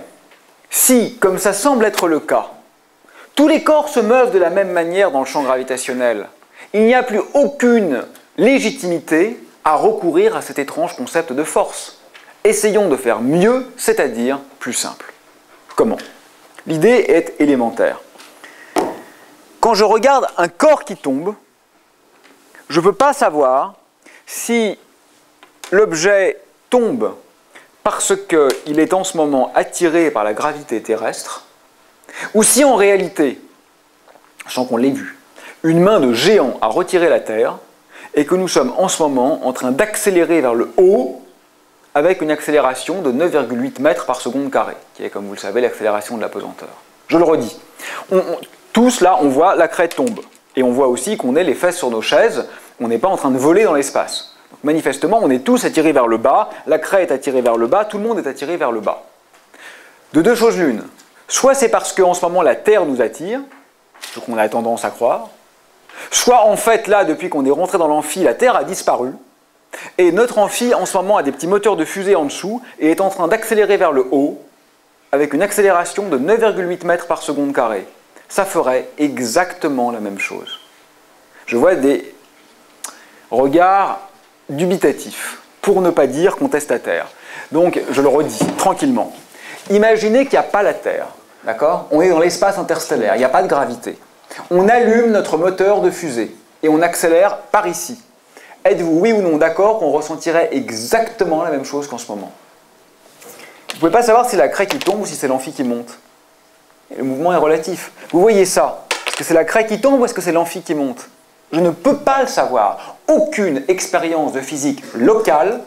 si, comme ça semble être le cas, tous les corps se meuvent de la même manière dans le champ gravitationnel, il n'y a plus aucune légitimité à recourir à cet étrange concept de force. Essayons de faire mieux, c'est-à-dire plus simple. Comment? L'idée est élémentaire. Quand je regarde un corps qui tombe, je ne peux pas savoir si l'objet tombe parce qu'il est en ce moment attiré par la gravité terrestre, ou si en réalité, sans qu'on l'ait vu, une main de géant a retiré la Terre et que nous sommes en ce moment en train d'accélérer vers le haut avec une accélération de 9,8 mètres par seconde carrée, qui est, comme vous le savez, l'accélération de la pesanteur. Je le redis. Tous, là, on voit la crête tombe. Et on voit aussi qu'on est les fesses sur nos chaises, on n'est pas en train de voler dans l'espace. Donc, manifestement, on est tous attirés vers le bas, la crête est attirée vers le bas, tout le monde est attiré vers le bas. De deux choses l'une. Soit c'est parce qu'en ce moment, la Terre nous attire, ce qu'on a tendance à croire, soit en fait, là, depuis qu'on est rentré dans l'amphi, la Terre a disparu, et notre amphi, en ce moment, a des petits moteurs de fusée en dessous, et est en train d'accélérer vers le haut, avec une accélération de 9,8 mètres par seconde carrée. Ça ferait exactement la même chose. Je vois des regards dubitatifs, pour ne pas dire contestataires. Donc, je le redis, tranquillement. Imaginez qu'il n'y a pas la Terre, d'accord? On est dans l'espace interstellaire, il n'y a pas de gravité. On allume notre moteur de fusée, et on accélère par ici. Êtes-vous, oui ou non, d'accord qu'on ressentirait exactement la même chose qu'en ce moment? Vous ne pouvez pas savoir si c'est la craie qui tombe ou si c'est l'amphi qui monte. Et le mouvement est relatif. Vous voyez ça? Est-ce que c'est la craie qui tombe ou est-ce que c'est l'amphi qui monte? Je ne peux pas le savoir. Aucune expérience de physique locale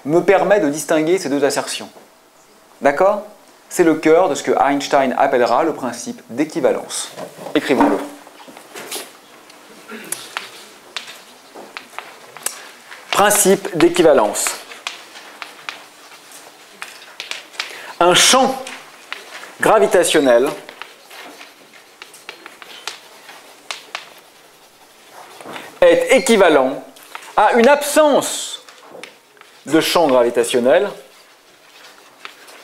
me permet de distinguer ces deux assertions. D'accord? C'est le cœur de ce que Einstein appellera le principe d'équivalence. Écrivons-le. Principe d'équivalence. Un champ gravitationnel est équivalent à une absence de champ gravitationnel,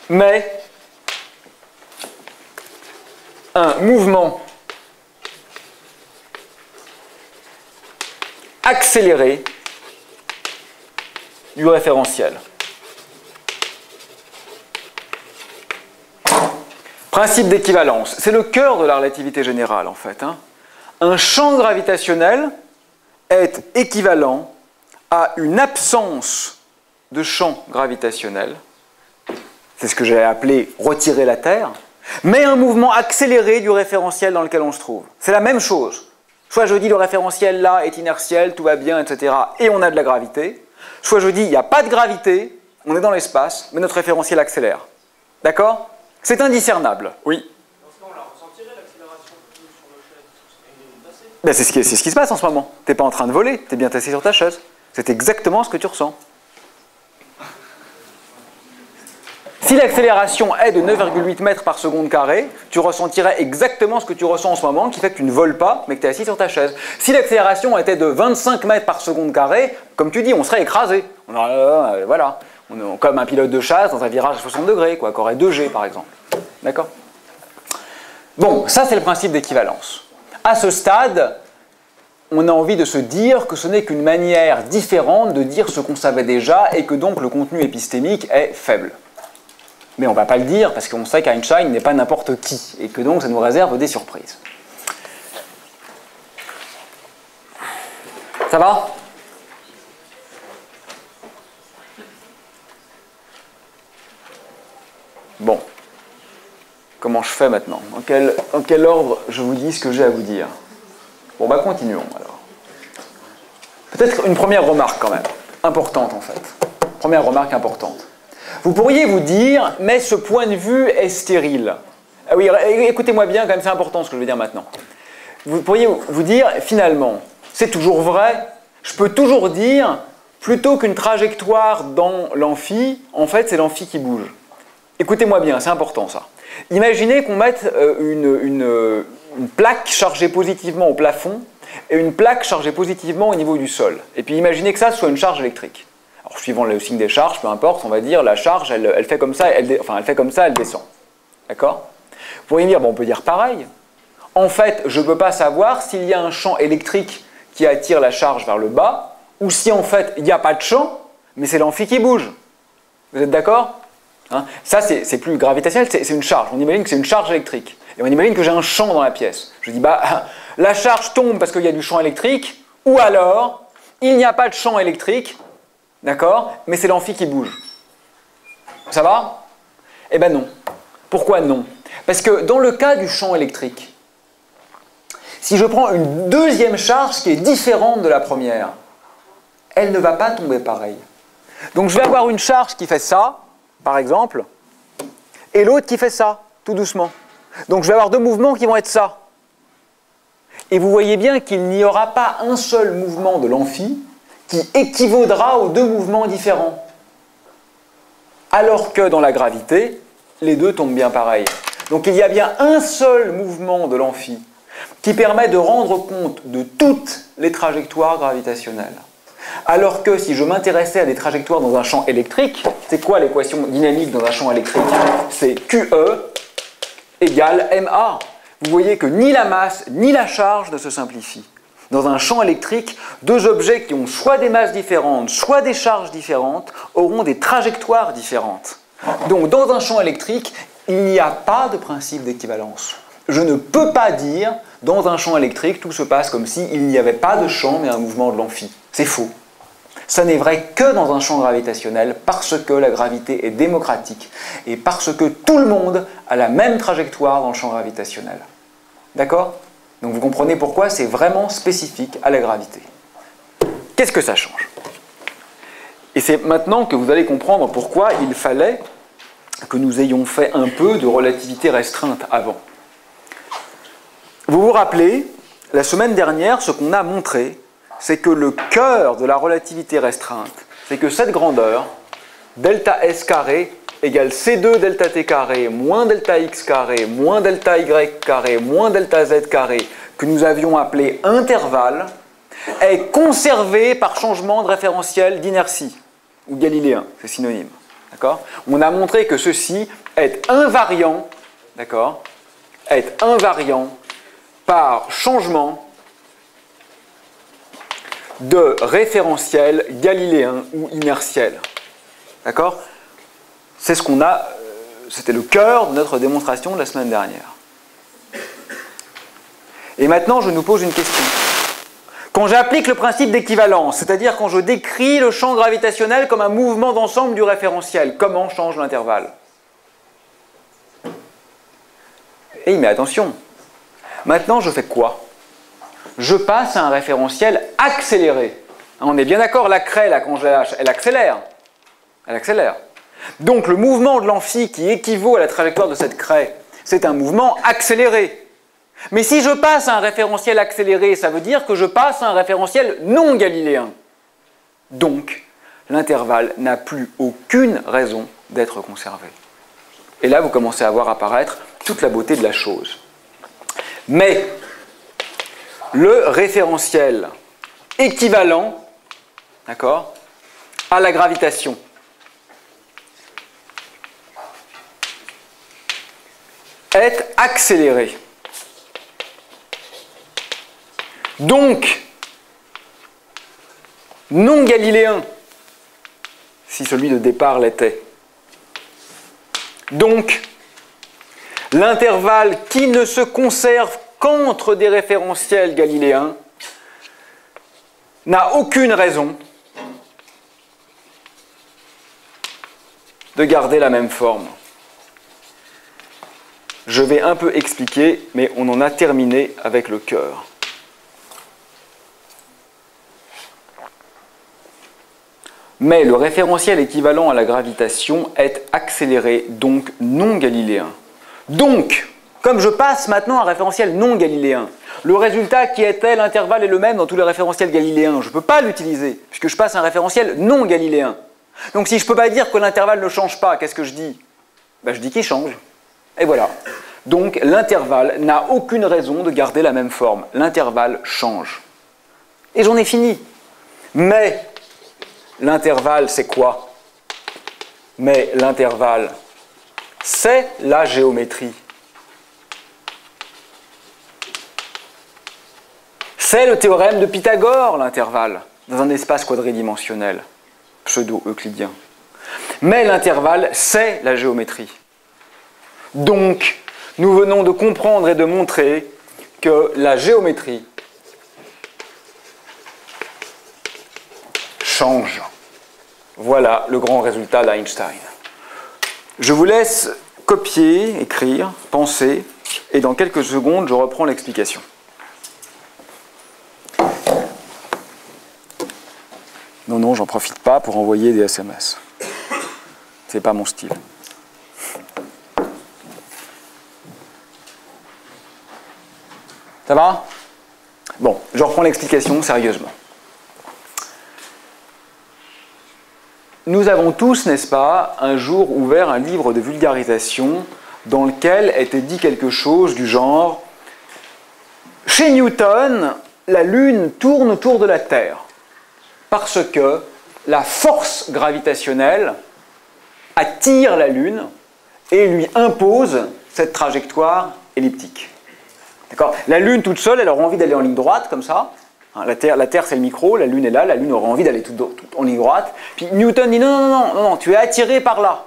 mais un mouvement accéléré du référentiel. Principe d'équivalence, c'est le cœur de la relativité générale en fait. Un champ gravitationnel est équivalent à une absence de champ gravitationnel, c'est ce que j'ai appelé retirer la Terre, mais un mouvement accéléré du référentiel dans lequel on se trouve. C'est la même chose. Soit je dis le référentiel là est inertiel, tout va bien, etc. et on a de la gravité, soit je dis il n'y a pas de gravité, on est dans l'espace, mais notre référentiel accélère. D'accord? C'est indiscernable, oui. Dans ce cas, on la ressentirait l'accélération sur le chaise. Ben c'est ce qui se passe en ce moment. Tu n'es pas en train de voler, tu es bien assis sur ta chaise. C'est exactement ce que tu ressens. Si l'accélération est de 9,8 mètres par seconde carrée, tu ressentirais exactement ce que tu ressens en ce moment, qui fait que tu ne voles pas, mais que tu es assis sur ta chaise. Si l'accélération était de 25 mètres par seconde carrée, comme tu dis, on serait écrasé. Voilà. On est comme un pilote de chasse dans un virage à 60 degrés, quoi, qui aurait 2G par exemple. D'accord? Bon, ça c'est le principe d'équivalence. À ce stade, on a envie de se dire que ce n'est qu'une manière différente de dire ce qu'on savait déjà et que donc le contenu épistémique est faible. Mais on ne va pas le dire parce qu'on sait qu'Einstein n'est pas n'importe qui et que donc ça nous réserve des surprises. Ça va ? Bon. Comment je fais maintenant? Dans quel ordre je vous dis ce que j'ai à vous dire? Bon, bah continuons alors. Peut-être une première remarque quand même, importante en fait. Première remarque importante. Vous pourriez vous dire, mais ce point de vue est stérile. Ah oui, écoutez-moi bien, quand même, c'est important ce que je vais dire maintenant. Vous pourriez vous dire, finalement, c'est toujours vrai, je peux toujours dire, plutôt qu'une trajectoire dans l'amphi, en fait, c'est l'amphi qui bouge. Écoutez-moi bien, c'est important ça. Imaginez qu'on mette une plaque chargée positivement au plafond et une plaque chargée positivement au niveau du sol. Et puis imaginez que ça soit une charge électrique. Alors suivant le signe des charges, peu importe, on va dire la charge, elle fait comme ça, elle descend. D'accord? Vous pourriez me dire, bon, on peut dire pareil. En fait, je ne peux pas savoir s'il y a un champ électrique qui attire la charge vers le bas, ou si en fait il n'y a pas de champ, mais c'est l'amphi qui bouge. Vous êtes d'accord? Hein? Ça, c'est plus gravitationnel, c'est une charge. On imagine que c'est une charge électrique. Et on imagine que j'ai un champ dans la pièce. Je dis, bah, la charge tombe parce qu'il y a du champ électrique, ou alors, il n'y a pas de champ électrique, d'accord, mais c'est l'amphi qui bouge. Ça va? Eh ben non. Pourquoi non? Parce que dans le cas du champ électrique, si je prends une deuxième charge qui est différente de la première, elle ne va pas tomber pareil. Donc je vais avoir une charge qui fait ça, par exemple, et l'autre qui fait ça, tout doucement. Donc je vais avoir deux mouvements qui vont être ça. Et vous voyez bien qu'il n'y aura pas un seul mouvement de l'amphi qui équivaudra aux deux mouvements différents. Alors que dans la gravité, les deux tombent bien pareil. Donc il y a bien un seul mouvement de l'amphi qui permet de rendre compte de toutes les trajectoires gravitationnelles. Alors que si je m'intéressais à des trajectoires dans un champ électrique, c'est quoi l'équation dynamique dans un champ électrique? C'est QE égale MA. Vous voyez que ni la masse ni la charge ne se simplifient. Dans un champ électrique, deux objets qui ont soit des masses différentes, soit des charges différentes, auront des trajectoires différentes. Donc dans un champ électrique, il n'y a pas de principe d'équivalence. Je ne peux pas dire, dans un champ électrique, tout se passe comme s'il n'y avait pas de champ, mais un mouvement de l'amphi. C'est faux. Ça n'est vrai que dans un champ gravitationnel, parce que la gravité est démocratique, et parce que tout le monde a la même trajectoire dans le champ gravitationnel. D'accord? Donc vous comprenez pourquoi c'est vraiment spécifique à la gravité. Qu'est-ce que ça change? Et c'est maintenant que vous allez comprendre pourquoi il fallait que nous ayons fait un peu de relativité restreinte avant. Vous vous rappelez, la semaine dernière, ce qu'on a montré, c'est que le cœur de la relativité restreinte, c'est que cette grandeur, delta S carré, égale C2 delta T carré, moins delta X carré, moins delta Y carré, moins delta Z carré, que nous avions appelé intervalle, est conservée par changement de référentiel d'inertie, ou galiléen, c'est synonyme. D'accord? On a montré que ceci est invariant, d'accord, est invariant par changement de référentiel galiléen ou inertiel. D'accord? C'est ce qu'on a, c'était le cœur de notre démonstration de la semaine dernière. Et maintenant, je nous pose une question. Quand j'applique le principe d'équivalence, c'est-à-dire quand je décris le champ gravitationnel comme un mouvement d'ensemble du référentiel, comment change l'intervalle? Et mais attention, maintenant je fais quoi? Je passe à un référentiel accéléré. On est bien d'accord, la craie, là, quand je lâche, elle accélère. Elle accélère. Donc le mouvement de l'amphi qui équivaut à la trajectoire de cette craie, c'est un mouvement accéléré. Mais si je passe à un référentiel accéléré, ça veut dire que je passe à un référentiel non galiléen. Donc, l'intervalle n'a plus aucune raison d'être conservé. Et là, vous commencez à voir apparaître toute la beauté de la chose. Mais, le référentiel équivalent, d'accord, à la gravitation, est accéléré. Donc, non galiléen, si celui de départ l'était. Donc, l'intervalle qui ne se conserve qu'entre des référentiels galiléens n'a aucune raison de garder la même forme. je vais un peu expliquer, mais on en a terminé avec le cœur. Mais le référentiel équivalent à la gravitation est accéléré, donc non galiléen. Donc, comme je passe maintenant à un référentiel non galiléen, le résultat qui était l'intervalle est le même dans tous les référentiels galiléens. Je ne peux pas l'utiliser, puisque je passe à un référentiel non galiléen. Donc si je ne peux pas dire que l'intervalle ne change pas, qu'est-ce que je dis? Ben, je dis qu'il change. Et voilà. Donc l'intervalle n'a aucune raison de garder la même forme. L'intervalle change. Et j'en ai fini. Mais l'intervalle, c'est quoi? Mais l'intervalle, c'est la géométrie. C'est le théorème de Pythagore, l'intervalle, dans un espace quadridimensionnel, pseudo-euclidien. Mais l'intervalle, c'est la géométrie. Donc, nous venons de comprendre et de montrer que la géométrie change. Voilà le grand résultat d'Einstein. Je vous laisse copier, écrire, penser, et dans quelques secondes, je reprends l'explication. Non, j'en profite pas pour envoyer des SMS. C'est pas mon style. Ça va? Bon, je reprends l'explication sérieusement. Nous avons tous, n'est-ce pas, un jour ouvert un livre de vulgarisation dans lequel était dit quelque chose du genre « Chez Newton, la Lune tourne autour de la Terre parce que la force gravitationnelle attire la Lune et lui impose cette trajectoire elliptique. » D'accord ? La Lune toute seule, elle aura envie d'aller en ligne droite, comme ça. La Terre c'est le micro, la Lune est là, la Lune aura envie d'aller tout en ligne droite. Puis Newton dit non, tu es attiré par là.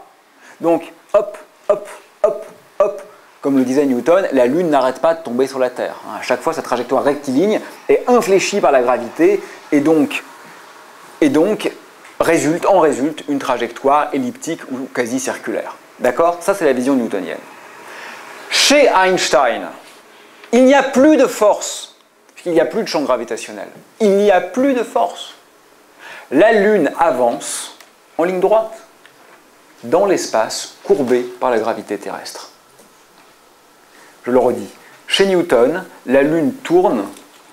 Donc, hop, hop, hop, hop. Comme le disait Newton, la Lune n'arrête pas de tomber sur la Terre. À chaque fois, sa trajectoire rectiligne est infléchie par la gravité et donc en résulte une trajectoire elliptique ou quasi circulaire. D'accord ? Ça, c'est la vision newtonienne. Chez Einstein, il n'y a plus de force, puisqu'il n'y a plus de champ gravitationnel. Il n'y a plus de force. La Lune avance en ligne droite, dans l'espace courbé par la gravité terrestre. Je le redis. Chez Newton, la Lune tourne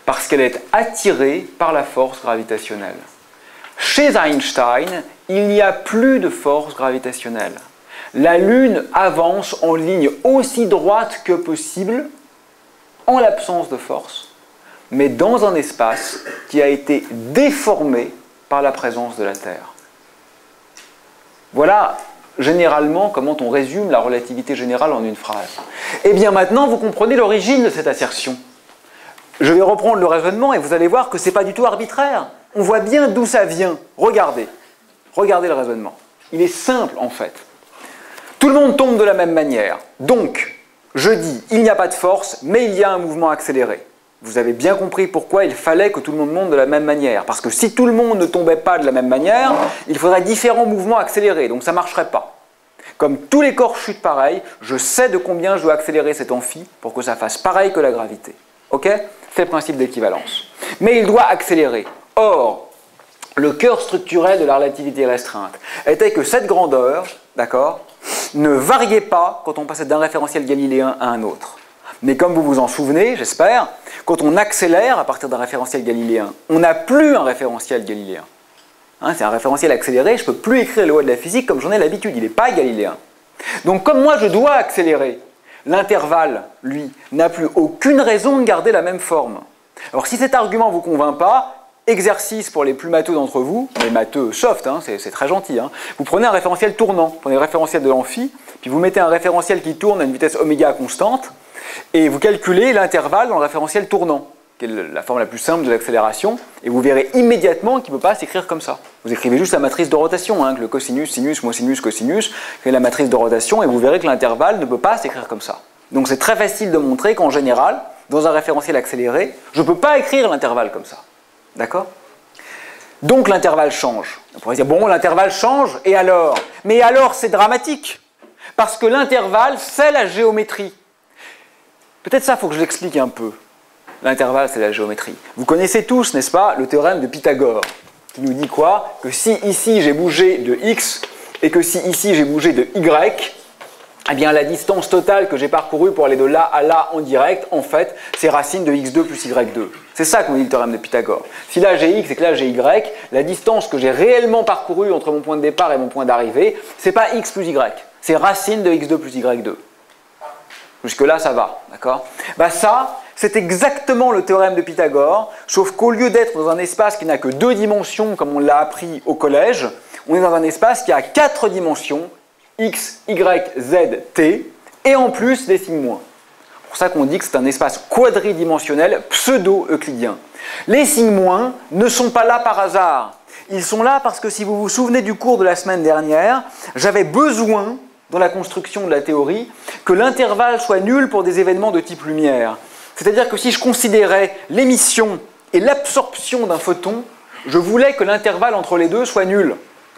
parce qu'elle est attirée par la force gravitationnelle. Chez Einstein, il n'y a plus de force gravitationnelle. La Lune avance en ligne aussi droite que possible, en l'absence de force, mais dans un espace qui a été déformé par la présence de la Terre. Voilà généralement comment on résume la relativité générale en une phrase. Et bien maintenant, vous comprenez l'origine de cette assertion. Je vais reprendre le raisonnement et vous allez voir que ce n'est pas du tout arbitraire. On voit bien d'où ça vient. Regardez le raisonnement. Il est simple en fait. Tout le monde tombe de la même manière. Donc, je dis, il n'y a pas de force, mais il y a un mouvement accéléré. Vous avez bien compris pourquoi il fallait que tout le monde monte de la même manière. Parce que si tout le monde ne tombait pas de la même manière, il faudrait différents mouvements accélérés, donc ça ne marcherait pas. Comme tous les corps chutent pareil, je sais de combien je dois accélérer cet amphi pour que ça fasse pareil que la gravité. Ok ? C'est le principe d'équivalence. Mais il doit accélérer. Or, le cœur structurel de la relativité restreinte était que cette grandeur, d'accord, ne variait pas quand on passait d'un référentiel galiléen à un autre. Mais comme vous vous en souvenez, j'espère, quand on accélère à partir d'un référentiel galiléen, on n'a plus un référentiel galiléen. Hein, c'est un référentiel accéléré, je ne peux plus écrire les lois de la physique comme j'en ai l'habitude, il n'est pas galiléen. Donc comme moi je dois accélérer, l'intervalle, lui, n'a plus aucune raison de garder la même forme. Alors si cet argument ne vous convainc pas, exercice pour les plus matheux d'entre vous, les matheux soft, hein, c'est très gentil, hein. Vous prenez un référentiel tournant, vous prenez le référentiel de l'amphi, puis vous mettez un référentiel qui tourne à une vitesse oméga constante, et vous calculez l'intervalle dans le référentiel tournant, qui est la forme la plus simple de l'accélération, et vous verrez immédiatement qu'il ne peut pas s'écrire comme ça. Vous écrivez juste la matrice de rotation, hein, que le cosinus, sinus, moins sinus, cosinus, qui est la matrice de rotation, et vous verrez que l'intervalle ne peut pas s'écrire comme ça. Donc c'est très facile de montrer qu'en général, dans un référentiel accéléré, je ne peux pas écrire l'intervalle comme ça. D'accord ? Donc l'intervalle change. On pourrait dire, bon, l'intervalle change, et alors ? Mais alors, c'est dramatique, parce que l'intervalle, c'est la géométrie. Peut-être ça, il faut que je l'explique un peu. L'intervalle, c'est la géométrie. Vous connaissez tous, n'est-ce pas, le théorème de Pythagore, qui nous dit quoi? Que si ici j'ai bougé de x, et que si ici j'ai bougé de y, eh bien la distance totale que j'ai parcourue pour aller de là à là en direct, en fait, c'est racine de x2 plus y2. C'est ça qu'on dit le théorème de Pythagore. Si là j'ai x et que là j'ai y, la distance que j'ai réellement parcourue entre mon point de départ et mon point d'arrivée, c'est pas x plus y, c'est racine de x2 plus y2. Jusque-là, ça va, d'accord? Bah ça, c'est exactement le théorème de Pythagore, sauf qu'au lieu d'être dans un espace qui n'a que 2 dimensions, comme on l'a appris au collège, on est dans un espace qui a 4 dimensions, x, y, z, t, et en plus des signes moins. C'est pour ça qu'on dit que c'est un espace quadridimensionnel pseudo-euclidien. Les signes moins ne sont pas là par hasard. Ils sont là parce que si vous vous souvenez du cours de la semaine dernière, j'avais besoin, dans la construction de la théorie, que l'intervalle soit nul pour des événements de type lumière. C'est-à-dire que si je considérais l'émission et l'absorption d'un photon, je voulais que l'intervalle entre les deux soit nul.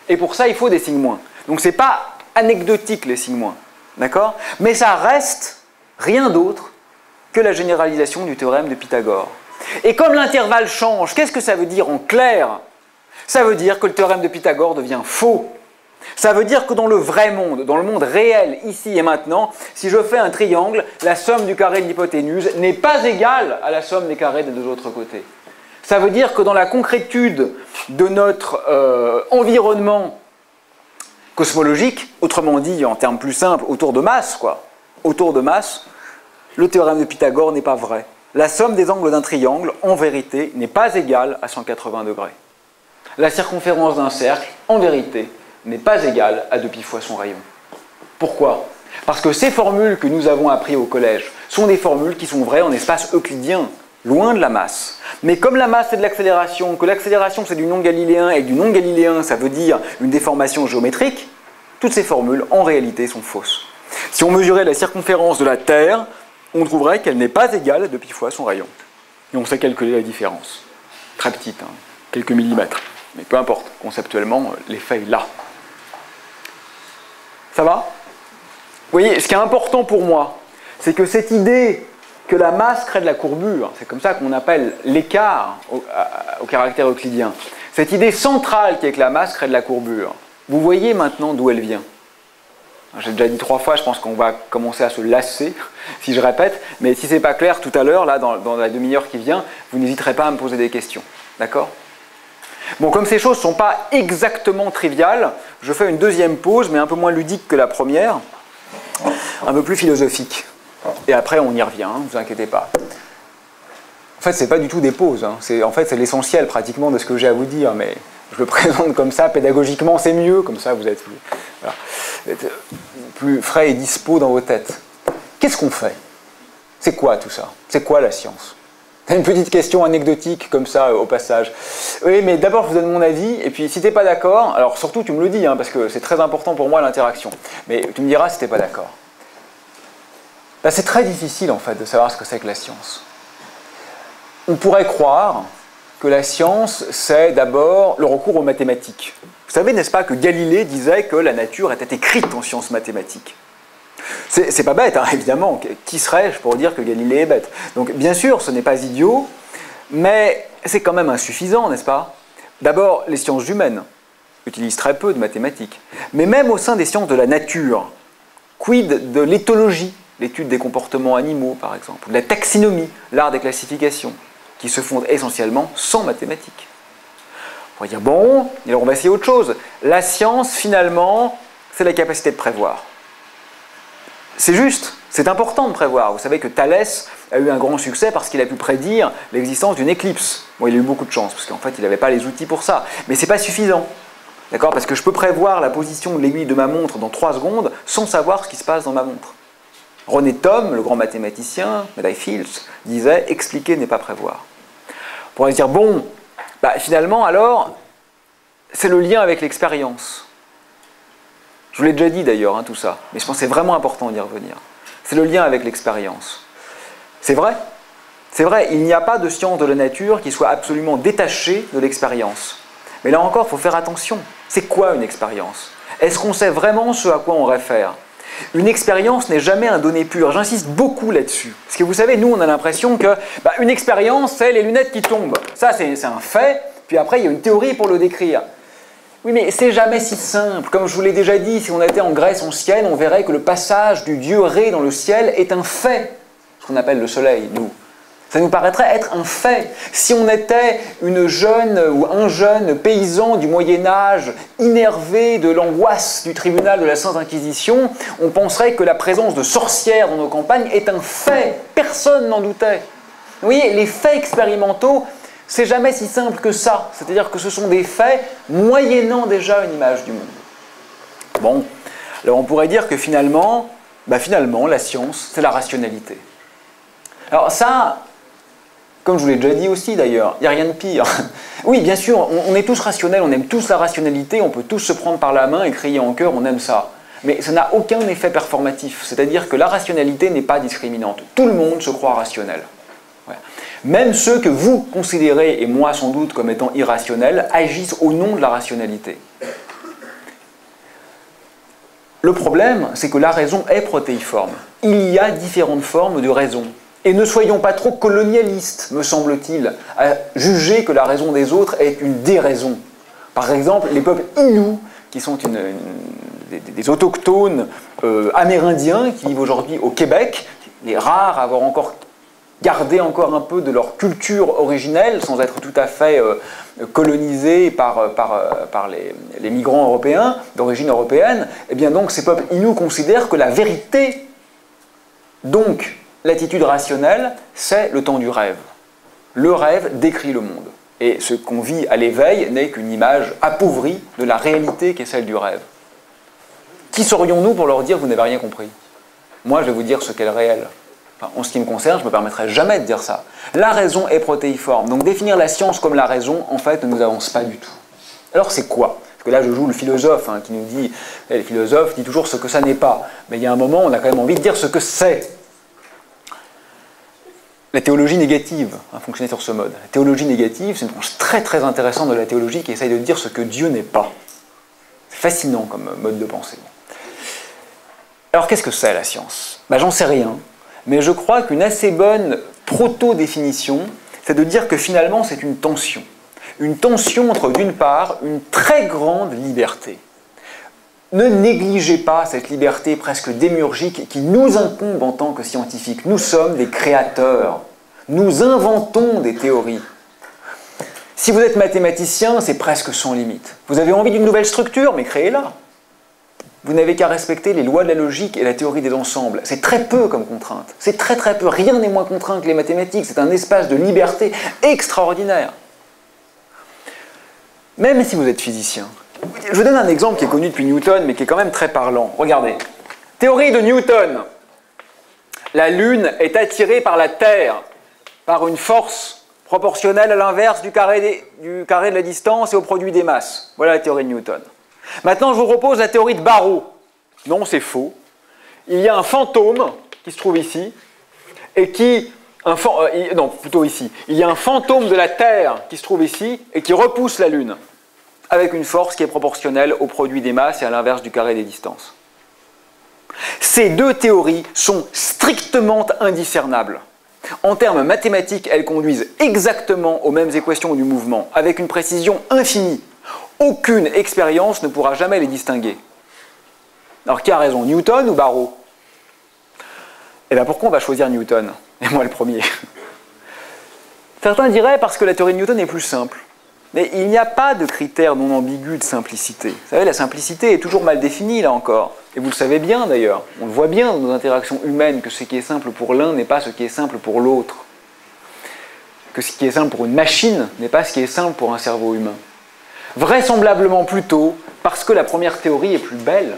Et pour ça, il faut des signes moins. Donc ce n'est pas anecdotique les signes moins, d'accord? Mais ça reste rien d'autre que la généralisation du théorème de Pythagore. Et comme l'intervalle change, qu'est-ce que ça veut dire en clair? Ça veut dire que le théorème de Pythagore devient faux. Ça veut dire que dans le vrai monde, dans le monde réel, ici et maintenant, si je fais un triangle, la somme du carré de l'hypoténuse n'est pas égale à la somme des carrés des deux autres côtés. Ça veut dire que dans la concrétude de notre environnement cosmologique, autrement dit en termes plus simples, autour de masse, autour de masse, le théorème de Pythagore n'est pas vrai. La somme des angles d'un triangle, en vérité, n'est pas égale à 180 degrés. La circonférence d'un cercle, en vérité, n'est pas égale à 2 pi fois son rayon. Pourquoi? Parce que ces formules que nous avons apprises au collège sont des formules qui sont vraies en espace euclidien, loin de la masse. Mais comme la masse c'est de l'accélération, que l'accélération c'est du non galiléen et que du non galiléen ça veut dire une déformation géométrique, toutes ces formules en réalité sont fausses. Si on mesurait la circonférence de la Terre, on trouverait qu'elle n'est pas égale à 2 pi fois son rayon. Et on sait calculer la différence. Très petite, quelques millimètres. Mais peu importe, conceptuellement, l'effet est là. Ça va? Vous voyez, ce qui est important pour moi, c'est que cette idée que la masse crée de la courbure, c'est comme ça qu'on appelle l'écart au caractère euclidien, cette idée centrale qui est que la masse crée de la courbure, vous voyez maintenant d'où elle vient. J'ai déjà dit 3 fois, je pense qu'on va commencer à se lasser si je répète, mais si ce n'est pas clair tout à l'heure, là, dans la demi-heure qui vient, vous n'hésiterez pas à me poser des questions. D'accord? Bon, comme ces choses ne sont pas exactement triviales, je fais une deuxième pause, mais un peu moins ludique que la première, un peu plus philosophique. Et après, on y revient, ne vous inquiétez pas. En fait, ce n'est pas du tout des pauses. En fait, c'est l'essentiel pratiquement de ce que j'ai à vous dire, mais je le présente comme ça, pédagogiquement, c'est mieux, comme ça vous êtes plus frais et dispo dans vos têtes. Qu'est-ce qu'on fait? C'est quoi tout ça? C'est quoi la science? Une petite question anecdotique comme ça au passage. Oui, mais d'abord je vous donne mon avis, et puis si tu n'es pas d'accord, alors surtout tu me le dis, parce que c'est très important pour moi l'interaction, mais tu me diras si tu n'es pas d'accord. Là, c'est très difficile en fait de savoir ce que c'est que la science. On pourrait croire que la science c'est d'abord le recours aux mathématiques. Vous savez, n'est-ce pas, que Galilée disait que la nature était écrite en sciences mathématiques. C'est pas bête, évidemment. Qui serais-je pour dire que Galilée est bête? Donc, bien sûr, ce n'est pas idiot, mais c'est quand même insuffisant, n'est-ce pas? D'abord, les sciences humaines utilisent très peu de mathématiques. Mais même au sein des sciences de la nature, quid de l'éthologie, l'étude des comportements animaux, par exemple, de la taxinomie, l'art des classifications, qui se font essentiellement sans mathématiques. On pourrait dire, bon, alors on va essayer autre chose. La science, finalement, c'est la capacité de prévoir. C'est juste, c'est important de prévoir. Vous savez que Thalès a eu un grand succès parce qu'il a pu prédire l'existence d'une éclipse. Bon, il a eu beaucoup de chance, parce qu'en fait, il n'avait pas les outils pour ça. Mais ce n'est pas suffisant. D'accord? Parce que je peux prévoir la position de l'aiguille de ma montre dans 3 secondes sans savoir ce qui se passe dans ma montre. René Thom, le grand mathématicien, médaille Fields, disait « expliquer n'est pas prévoir ». On pourrait se dire « bon, finalement, alors, c'est le lien avec l'expérience ». Je vous l'ai déjà dit d'ailleurs, tout ça, mais je pense que c'est vraiment important d'y revenir. C'est le lien avec l'expérience. C'est vrai, il n'y a pas de science de la nature qui soit absolument détachée de l'expérience. Mais là encore, il faut faire attention. C'est quoi une expérience? Est-ce qu'on sait vraiment ce à quoi on réfère? Une expérience n'est jamais un donné pur. J'insiste beaucoup là-dessus. Parce que vous savez, nous, on a l'impression que une expérience, c'est les lunettes qui tombent. Ça, c'est un fait. Puis après, il y a une théorie pour le décrire. Oui, mais c'est jamais si simple. Comme je vous l'ai déjà dit, si on était en Grèce ancienne, on verrait que le passage du dieu Ré dans le ciel est un fait. Ce qu'on appelle le soleil, nous. Ça nous paraîtrait être un fait. Si on était une jeune ou un jeune paysan du Moyen-Âge, innervé de l'angoisse du tribunal de la Sainte Inquisition, on penserait que la présence de sorcières dans nos campagnes est un fait. Personne n'en doutait. Vous voyez, les faits expérimentaux, c'est jamais si simple que ça. C'est-à-dire que ce sont des faits moyennant déjà une image du monde. Bon, alors on pourrait dire que finalement, la science, c'est la rationalité. Alors ça, comme je vous l'ai déjà dit aussi d'ailleurs, il n'y a rien de pire. Oui, bien sûr, on est tous rationnels, on aime tous la rationalité, on peut tous se prendre par la main et crier en chœur, on aime ça. Mais ça n'a aucun effet performatif, c'est-à-dire que la rationalité n'est pas discriminante. Tout le monde se croit rationnel. Ouais. Même ceux que vous considérez, et moi sans doute, comme étant irrationnels, agissent au nom de la rationalité. Le problème, c'est que la raison est protéiforme. Il y a différentes formes de raison. Et ne soyons pas trop colonialistes, me semble-t-il, à juger que la raison des autres est une déraison. Par exemple, les peuples Inuits, qui sont des autochtones amérindiens qui vivent aujourd'hui au Québec, les rares à avoir encore gardé encore un peu de leur culture originelle, sans être tout à fait colonisés par les migrants européens, d'origine européenne, eh bien donc ces peuples Inuits considèrent que la vérité, donc l'attitude rationnelle, c'est le temps du rêve. Le rêve décrit le monde. Et ce qu'on vit à l'éveil n'est qu'une image appauvrie de la réalité qui est celle du rêve. Qui serions-nous pour leur dire « vous n'avez rien compris » ? Moi, je vais vous dire ce qu'est le réel. Enfin, en ce qui me concerne, je ne me permettrai jamais de dire ça. La raison est protéiforme. Donc définir la science comme la raison, en fait, ne nous avance pas du tout. Alors c'est quoi ? Parce que là, je joue le philosophe qui nous dit « les philosophes disent toujours ce que ça n'est pas ». Mais il y a un moment, on a quand même envie de dire ce que c'est. La théologie négative a fonctionné sur ce mode. La théologie négative, c'est une branche très très intéressante de la théologie qui essaye de dire ce que Dieu n'est pas. C'est fascinant comme mode de pensée. Alors qu'est-ce que c'est la science ? J'en sais rien, mais je crois qu'une assez bonne proto-définition, c'est de dire que finalement c'est une tension. Une tension entre d'une part une très grande liberté. Ne négligez pas cette liberté presque démiurgique qui nous incombe en tant que scientifiques. Nous sommes des créateurs. Nous inventons des théories. Si vous êtes mathématicien, c'est presque sans limite. Vous avez envie d'une nouvelle structure, mais créez-la. Vous n'avez qu'à respecter les lois de la logique et la théorie des ensembles. C'est très peu comme contrainte. C'est très très peu. Rien n'est moins contraint que les mathématiques. C'est un espace de liberté extraordinaire. Même si vous êtes physicien. Je vous donne un exemple qui est connu depuis Newton, mais qui est quand même très parlant. Regardez. Théorie de Newton. La Lune est attirée par la Terre par une force proportionnelle à l'inverse du carré de la distance et au produit des masses. Voilà la théorie de Newton. Maintenant, je vous propose la théorie de Barrow. Non, c'est faux. Il y a un fantôme qui se trouve ici, et qui... non, plutôt ici. Il y a un fantôme de la Terre qui se trouve ici, et qui repousse la Lune, avec une force qui est proportionnelle au produit des masses et à l'inverse du carré des distances. Ces deux théories sont strictement indiscernables. En termes mathématiques, elles conduisent exactement aux mêmes équations du mouvement, avec une précision infinie. Aucune expérience ne pourra jamais les distinguer. Alors qui a raison, Newton ou Barrow ? Eh bien pourquoi on va choisir Newton ? Et moi le premier. Certains diraient parce que la théorie de Newton est plus simple. Mais il n'y a pas de critère non ambigu de simplicité. Vous savez, la simplicité est toujours mal définie, là encore. Et vous le savez bien, d'ailleurs. On le voit bien dans nos interactions humaines, que ce qui est simple pour l'un n'est pas ce qui est simple pour l'autre. Que ce qui est simple pour une machine n'est pas ce qui est simple pour un cerveau humain. Vraisemblablement plutôt parce que la première théorie est plus belle.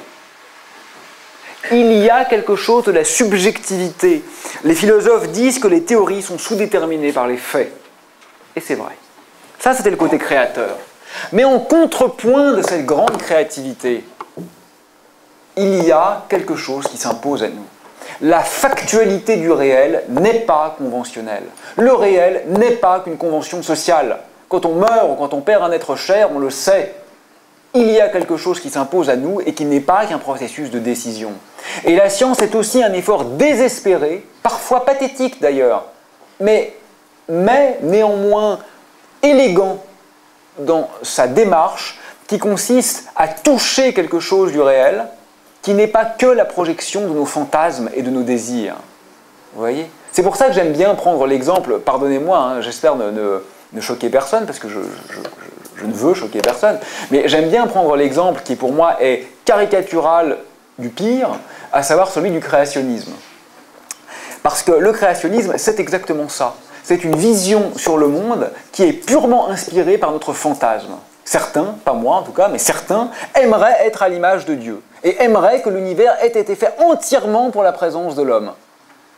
Il y a quelque chose de la subjectivité. Les philosophes disent que les théories sont sous-déterminées par les faits. Et c'est vrai. Ça, c'était le côté créateur. Mais en contrepoint de cette grande créativité, il y a quelque chose qui s'impose à nous. La factualité du réel n'est pas conventionnelle. Le réel n'est pas qu'une convention sociale. Quand on meurt ou quand on perd un être cher, on le sait. Il y a quelque chose qui s'impose à nous et qui n'est pas qu'un processus de décision. Et la science est aussi un effort désespéré, parfois pathétique d'ailleurs, mais néanmoins élégant dans sa démarche qui consiste à toucher quelque chose du réel qui n'est pas que la projection de nos fantasmes et de nos désirs. Vous voyez ? C'est pour ça que j'aime bien prendre l'exemple, pardonnez-moi, hein, j'espère ne choquer personne, parce que je ne veux choquer personne, mais j'aime bien prendre l'exemple qui pour moi est caricatural du pire, à savoir celui du créationnisme. Parce que le créationnisme, c'est exactement ça. C'est une vision sur le monde qui est purement inspirée par notre fantasme. Certains, pas moi en tout cas, mais certains aimeraient être à l'image de Dieu et aimeraient que l'univers ait été fait entièrement pour la présence de l'homme.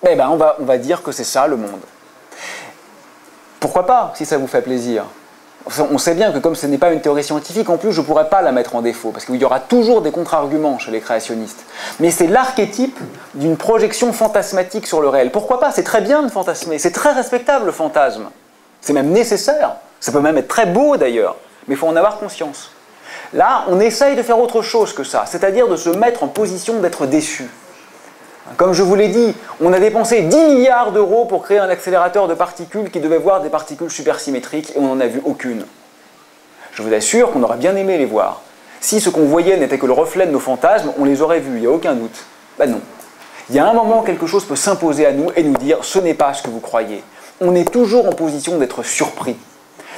Eh bien, on va dire que c'est ça le monde. Pourquoi pas, si ça vous fait plaisir ? On sait bien que comme ce n'est pas une théorie scientifique, en plus je ne pourrais pas la mettre en défaut, parce qu'il y aura toujours des contre-arguments chez les créationnistes. Mais c'est l'archétype d'une projection fantasmatique sur le réel. Pourquoi pas ? C'est très bien de fantasmer, c'est très respectable le fantasme. C'est même nécessaire, ça peut même être très beau d'ailleurs, mais il faut en avoir conscience. Là, on essaye de faire autre chose que ça, c'est-à-dire de se mettre en position d'être déçu. Comme je vous l'ai dit, on a dépensé 10 milliards d'euros pour créer un accélérateur de particules qui devait voir des particules supersymétriques et on n'en a vu aucune. Je vous assure qu'on aurait bien aimé les voir. Si ce qu'on voyait n'était que le reflet de nos fantasmes, on les aurait vus, il n'y a aucun doute. Ben non. Il y a un moment, quelque chose peut s'imposer à nous et nous dire « ce n'est pas ce que vous croyez ». On est toujours en position d'être surpris. Donc,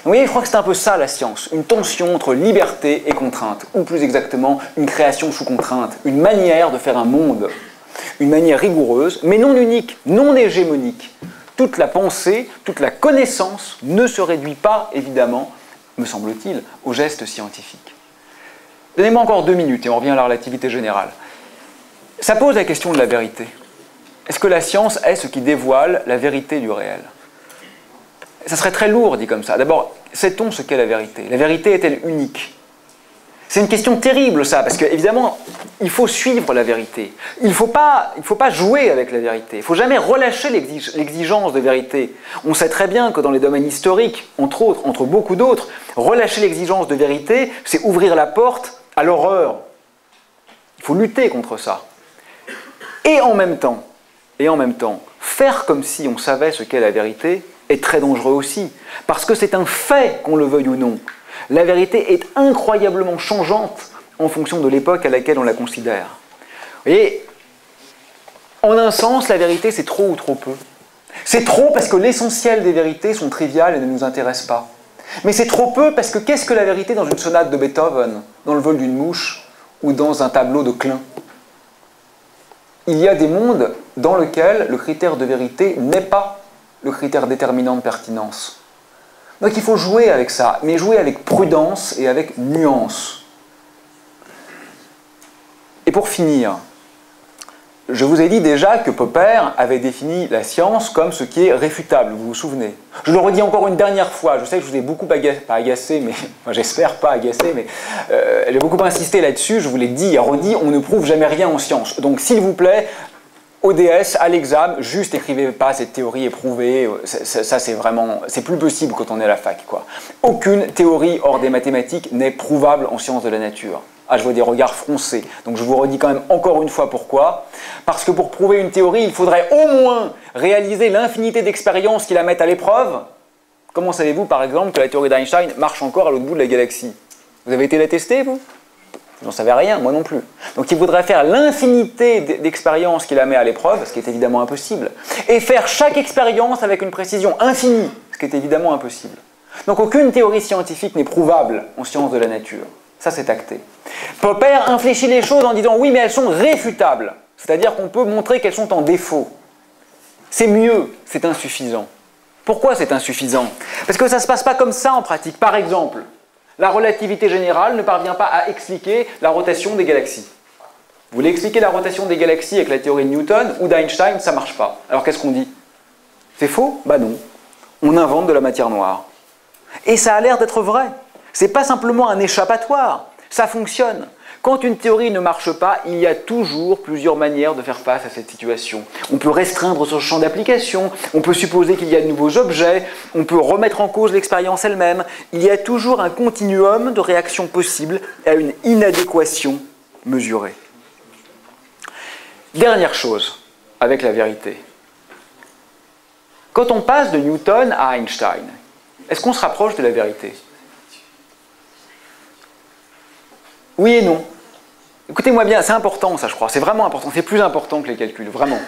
vous voyez, je crois que c'est un peu ça la science, une tension entre liberté et contrainte, ou plus exactement, une création sous contrainte, une manière de faire un monde. Une manière rigoureuse, mais non unique, non hégémonique. Toute la pensée, toute la connaissance ne se réduit pas, évidemment, me semble-t-il, au geste scientifique. Donnez-moi encore 2 minutes et on revient à la relativité générale. Ça pose la question de la vérité. Est-ce que la science est ce qui dévoile la vérité du réel ? Ça serait très lourd dit comme ça. D'abord, sait-on ce qu'est la vérité ? La vérité est-elle unique ? C'est une question terrible ça, parce qu'évidemment, il faut suivre la vérité. Il ne faut pas jouer avec la vérité. Il ne faut jamais relâcher l'exigence de vérité. On sait très bien que dans les domaines historiques, entre autres, entre beaucoup d'autres, relâcher l'exigence de vérité, c'est ouvrir la porte à l'horreur. Il faut lutter contre ça. Et en même temps, faire comme si on savait ce qu'est la vérité est très dangereux aussi. Parce que c'est un fait, qu'on le veuille ou non. La vérité est incroyablement changeante en fonction de l'époque à laquelle on la considère. Vous voyez, en un sens, la vérité, c'est trop ou trop peu. C'est trop parce que l'essentiel des vérités sont triviales et ne nous intéressent pas. Mais c'est trop peu parce que qu'est-ce que la vérité dans une sonate de Beethoven, dans le vol d'une mouche ou dans un tableau de Klein ? Il y a des mondes dans lesquels le critère de vérité n'est pas le critère déterminant de pertinence. Donc il faut jouer avec ça, mais jouer avec prudence et avec nuance. Et pour finir, je vous ai dit déjà que Popper avait défini la science comme ce qui est réfutable, vous vous souvenez. Je le redis encore une dernière fois, je sais que je vous ai beaucoup pas agacé, mais enfin, j'espère pas agacé, mais j'ai beaucoup insisté là-dessus, je vous l'ai dit et redit, on ne prouve jamais rien en science. Donc s'il vous plaît, ODS, à l'examen, juste écrivez pas cette théorie est prouvée, ça c'est vraiment, c'est plus possible quand on est à la fac, quoi. Aucune théorie hors des mathématiques n'est prouvable en sciences de la nature. Ah, je vois des regards froncés, donc je vous redis quand même encore une fois pourquoi. Parce que pour prouver une théorie, il faudrait au moins réaliser l'infinité d'expériences qui la mettent à l'épreuve. Comment savez-vous par exemple que la théorie d'Einstein marche encore à l'autre bout de la galaxie? Vous avez été la tester, vous? Vous n'en savez rien, moi non plus. Donc il faudrait faire l'infinité d'expériences qui la met à l'épreuve, ce qui est évidemment impossible, et faire chaque expérience avec une précision infinie, ce qui est évidemment impossible. Donc aucune théorie scientifique n'est prouvable en sciences de la nature. Ça, c'est acté. Popper infléchit les choses en disant « oui, mais elles sont réfutables », c'est-à-dire qu'on peut montrer qu'elles sont en défaut. C'est mieux, c'est insuffisant. Pourquoi c'est insuffisant? Parce que ça ne se passe pas comme ça en pratique. Par exemple, la relativité générale ne parvient pas à expliquer la rotation des galaxies. Vous voulez expliquer la rotation des galaxies avec la théorie de Newton ou d'Einstein, ça ne marche pas. Alors qu'est-ce qu'on dit? C'est faux? Bah non. On invente de la matière noire. Et ça a l'air d'être vrai. C'est pas simplement un échappatoire. Ça fonctionne. Quand une théorie ne marche pas, il y a toujours plusieurs manières de faire face à cette situation. On peut restreindre son champ d'application, on peut supposer qu'il y a de nouveaux objets, on peut remettre en cause l'expérience elle-même. Il y a toujours un continuum de réactions possibles à une inadéquation mesurée. Dernière chose avec la vérité. Quand on passe de Newton à Einstein, est-ce qu'on se rapproche de la vérité? Oui et non. Écoutez-moi bien, c'est important ça je crois, c'est vraiment important, c'est plus important que les calculs, vraiment.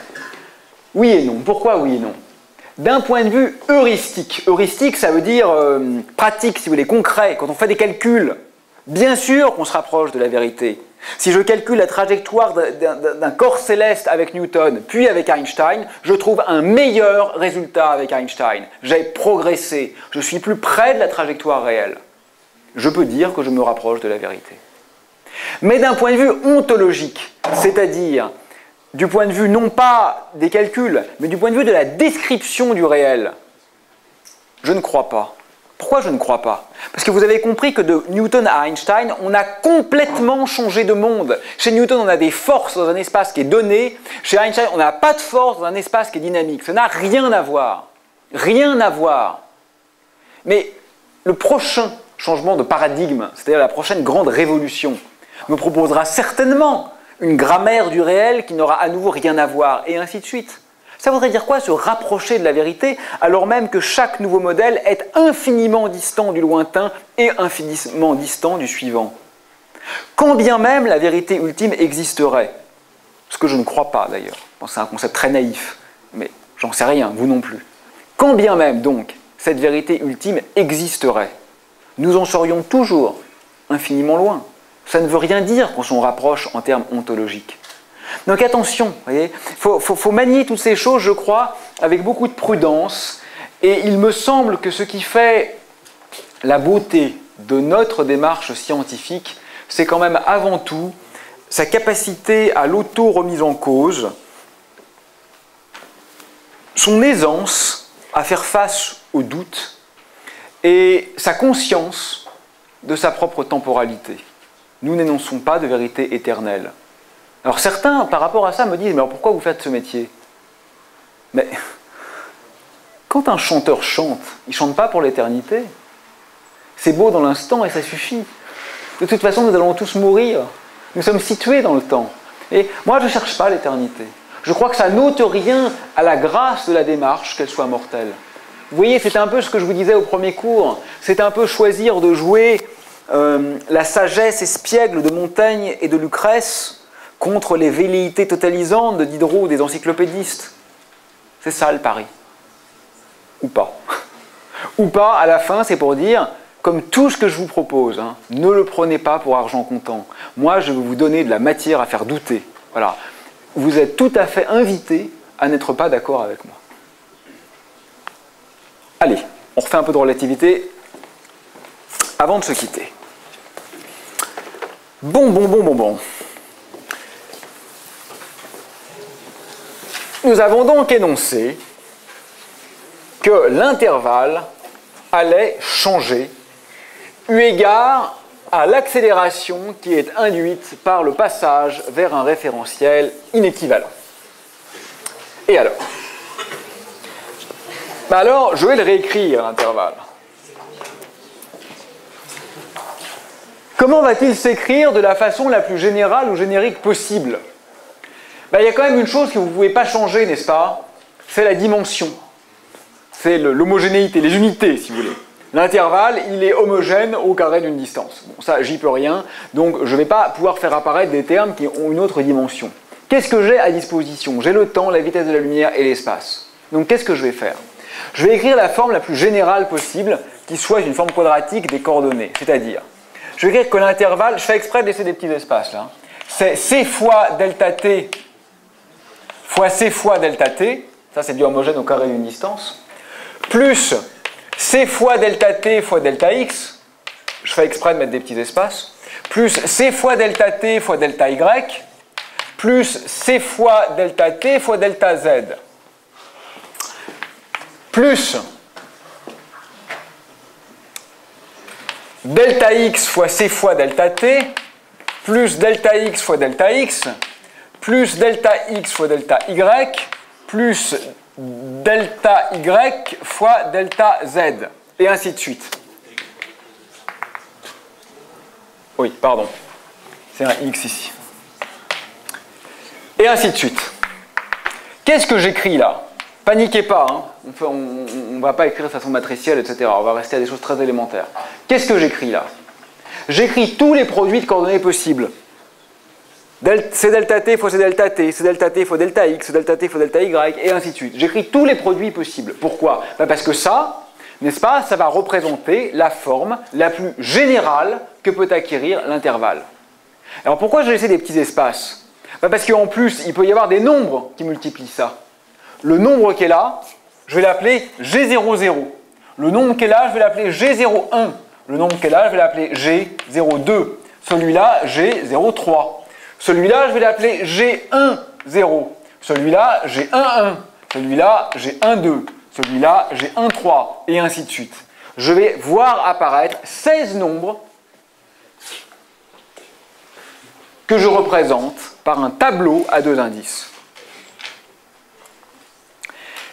Oui et non. Pourquoi oui et non? D'un point de vue heuristique, heuristique ça veut dire pratique si vous voulez, concret, quand on fait des calculs, bien sûr qu'on se rapproche de la vérité. Si je calcule la trajectoire d'un corps céleste avec Newton, puis avec Einstein, je trouve un meilleur résultat avec Einstein. J'ai progressé, je suis plus près de la trajectoire réelle. Je peux dire que je me rapproche de la vérité. Mais d'un point de vue ontologique, c'est-à-dire du point de vue non pas des calculs, mais du point de vue de la description du réel, je ne crois pas. Pourquoi je ne crois pas? Parce que vous avez compris que de Newton à Einstein, on a complètement changé de monde. Chez Newton, on a des forces dans un espace qui est donné. Chez Einstein, on n'a pas de force dans un espace qui est dynamique. Ça n'a rien à voir. Rien à voir. Mais le prochain changement de paradigme, c'est-à-dire la prochaine grande révolution, me proposera certainement une grammaire du réel qui n'aura à nouveau rien à voir, et ainsi de suite. Ça voudrait dire quoi, se rapprocher de la vérité, alors même que chaque nouveau modèle est infiniment distant du lointain et infiniment distant du suivant. Quand bien même la vérité ultime existerait, ce que je ne crois pas d'ailleurs, c'est un concept très naïf, mais j'en sais rien, vous non plus. Quand bien même donc cette vérité ultime existerait, nous en serions toujours infiniment loin. Ça ne veut rien dire qu'on s'en rapproche en termes ontologiques. Donc attention, il faut manier toutes ces choses, je crois, avec beaucoup de prudence. Et il me semble que ce qui fait la beauté de notre démarche scientifique, c'est quand même avant tout sa capacité à l'auto-remise en cause, son aisance à faire face aux doutes et sa conscience de sa propre temporalité. Nous n'énonçons pas de vérité éternelle. Alors certains, par rapport à ça, me disent « Mais alors pourquoi vous faites ce métier ?» Mais quand un chanteur chante, il ne chante pas pour l'éternité. C'est beau dans l'instant et ça suffit. De toute façon, nous allons tous mourir. Nous sommes situés dans le temps. Et moi, je ne cherche pas l'éternité. Je crois que ça n'ôte rien à la grâce de la démarche, qu'elle soit mortelle. Vous voyez, c'est un peu ce que je vous disais au premier cours. C'est un peu choisir de jouer la sagesse espiègle de Montaigne et de Lucrèce contre les velléités totalisantes de Diderot ou des encyclopédistes. C'est ça le pari. Ou pas. Ou pas, à la fin, c'est pour dire, comme tout ce que je vous propose, ne le prenez pas pour argent comptant. Moi, je vais vous donner de la matière à faire douter. Voilà. Vous êtes tout à fait invité à n'être pas d'accord avec moi. Allez, on refait un peu de relativité avant de se quitter. Bon. Nous avons donc énoncé que l'intervalle allait changer eu égard à l'accélération qui est induite par le passage vers un référentiel inéquivalent. Et alors, je vais le réécrire, l'intervalle. Comment va-t-il s'écrire de la façon la plus générale ou générique possible? Il y a quand même une chose que vous ne pouvez pas changer, n'est-ce pas? C'est la dimension. C'est l'homogénéité, les unités, si vous voulez. L'intervalle, il est homogène au carré d'une distance. Bon, ça, j'y peux rien, donc je ne vais pas pouvoir faire apparaître des termes qui ont une autre dimension. Qu'est-ce que j'ai à disposition? J'ai le temps, la vitesse de la lumière et l'espace. Donc qu'est-ce que je vais faire? Je vais écrire la forme la plus générale possible, qui soit une forme quadratique des coordonnées. C'est-à-dire, je vais écrire que l'intervalle, je fais exprès de laisser des petits espaces là, c'est c fois delta t fois c fois delta t, ça c'est du homogène au carré d'une distance, plus c fois delta t fois delta x, je fais exprès de mettre des petits espaces, plus c fois delta t fois delta y, plus c fois delta t fois delta z, plus delta x fois c fois delta t, plus delta x fois delta x, plus delta x fois delta y, plus delta y fois delta z, et ainsi de suite. Oui, pardon, c'est un x ici. Et ainsi de suite. Qu'est-ce que j'écris là? Paniquez pas, hein. On ne va pas écrire de façon matricielle, etc. On va rester à des choses très élémentaires. Qu'est-ce que j'écris là? J'écris tous les produits de coordonnées possibles. C'est delta t fois c'est delta t, c'est delta t fois delta x, c'est delta t fois delta y, et ainsi de suite. J'écris tous les produits possibles. Pourquoi? Parce que ça, n'est-ce pas, ça va représenter la forme la plus générale que peut acquérir l'intervalle. Alors pourquoi j'ai laissé des petits espaces? Parce qu'en plus, il peut y avoir des nombres qui multiplient ça. Le nombre qui est là, je vais l'appeler G00. Le nombre qui est là, je vais l'appeler G01. Le nombre qui est là, je vais l'appeler G02. Celui-là, G03. Celui-là, je vais l'appeler G10. Celui-là, G11. Celui-là, G12. Celui-là, G13. Et ainsi de suite. Je vais voir apparaître 16 nombres que je représente par un tableau à 2 indices.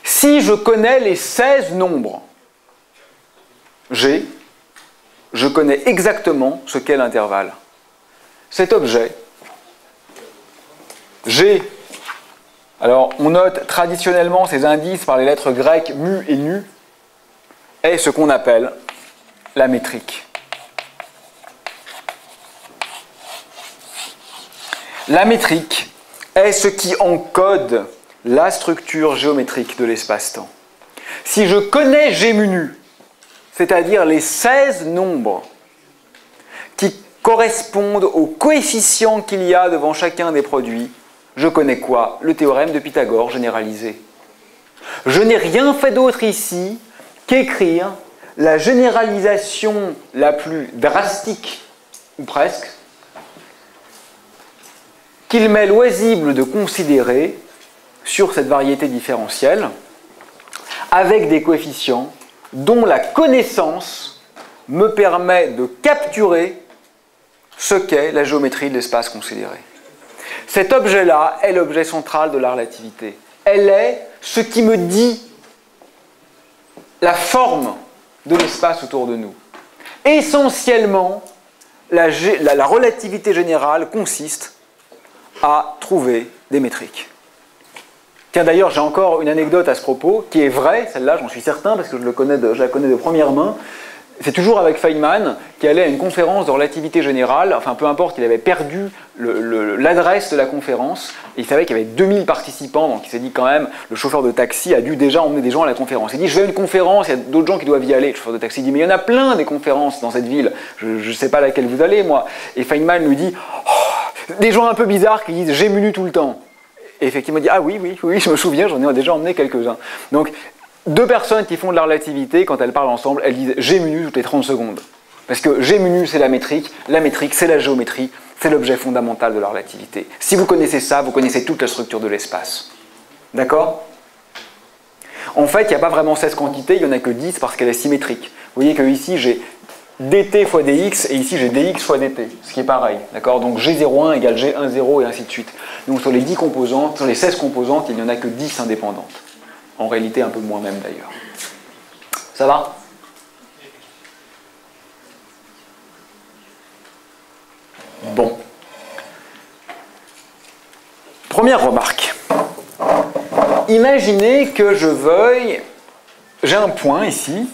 Si je connais les 16 nombres G, je connais exactement ce qu'est l'intervalle. Cet objet, G, alors on note traditionnellement ces indices par les lettres grecques mu et nu, est ce qu'on appelle la métrique. La métrique est ce qui encode la structure géométrique de l'espace-temps. Si je connais G mu nu, c'est-à-dire les 16 nombres qui correspondent aux coefficients qu'il y a devant chacun des produits, je connais quoi? Le théorème de Pythagore généralisé. Je n'ai rien fait d'autre ici qu'écrire la généralisation la plus drastique, ou presque, qu'il m'est loisible de considérer sur cette variété différentielle avec des coefficients dont la connaissance me permet de capturer ce qu'est la géométrie de l'espace considéré. Cet objet-là est l'objet central de la relativité. Elle est ce qui me dit la forme de l'espace autour de nous. Essentiellement, la relativité générale consiste à trouver des métriques. Tiens, d'ailleurs, j'ai encore une anecdote à ce propos, qui est vraie, celle-là, j'en suis certain, parce que je la connais de première main. C'est toujours avec Feynman, qui allait à une conférence de relativité générale, enfin peu importe, il avait perdu l'adresse de la conférence, et il savait qu'il y avait 2000 participants, donc il s'est dit quand même, le chauffeur de taxi a dû déjà emmener des gens à la conférence. Il dit, je vais à une conférence, il y a d'autres gens qui doivent y aller. Le chauffeur de taxi dit, mais il y en a plein des conférences dans cette ville, je ne sais pas laquelle vous allez, moi. Et Feynman lui dit, oh, des gens un peu bizarres qui disent, j'ai menu tout le temps. Et effectivement, il dit, ah oui, je me souviens, j'en ai déjà emmené quelques-uns. Donc, deux personnes qui font de la relativité, quand elles parlent ensemble, elles disent G mu nu toutes les 30 secondes. Parce que G mu nu, c'est la métrique c'est la géométrie, c'est l'objet fondamental de la relativité. Si vous connaissez ça, vous connaissez toute la structure de l'espace. D'accord? En fait, il n'y a pas vraiment 16 quantités, il n'y en a que 10 parce qu'elle est symétrique. Vous voyez que ici, j'ai dt fois dx, et ici, j'ai dx fois dt, ce qui est pareil. D'accord? Donc G01 égale G10, et ainsi de suite. Donc sur les 10 composantes, sur les 16 composantes, il n'y en a que 10 indépendantes. En réalité, un peu moins même d'ailleurs. Ça va? Bon. Première remarque. Imaginez que je veuille... J'ai un point ici,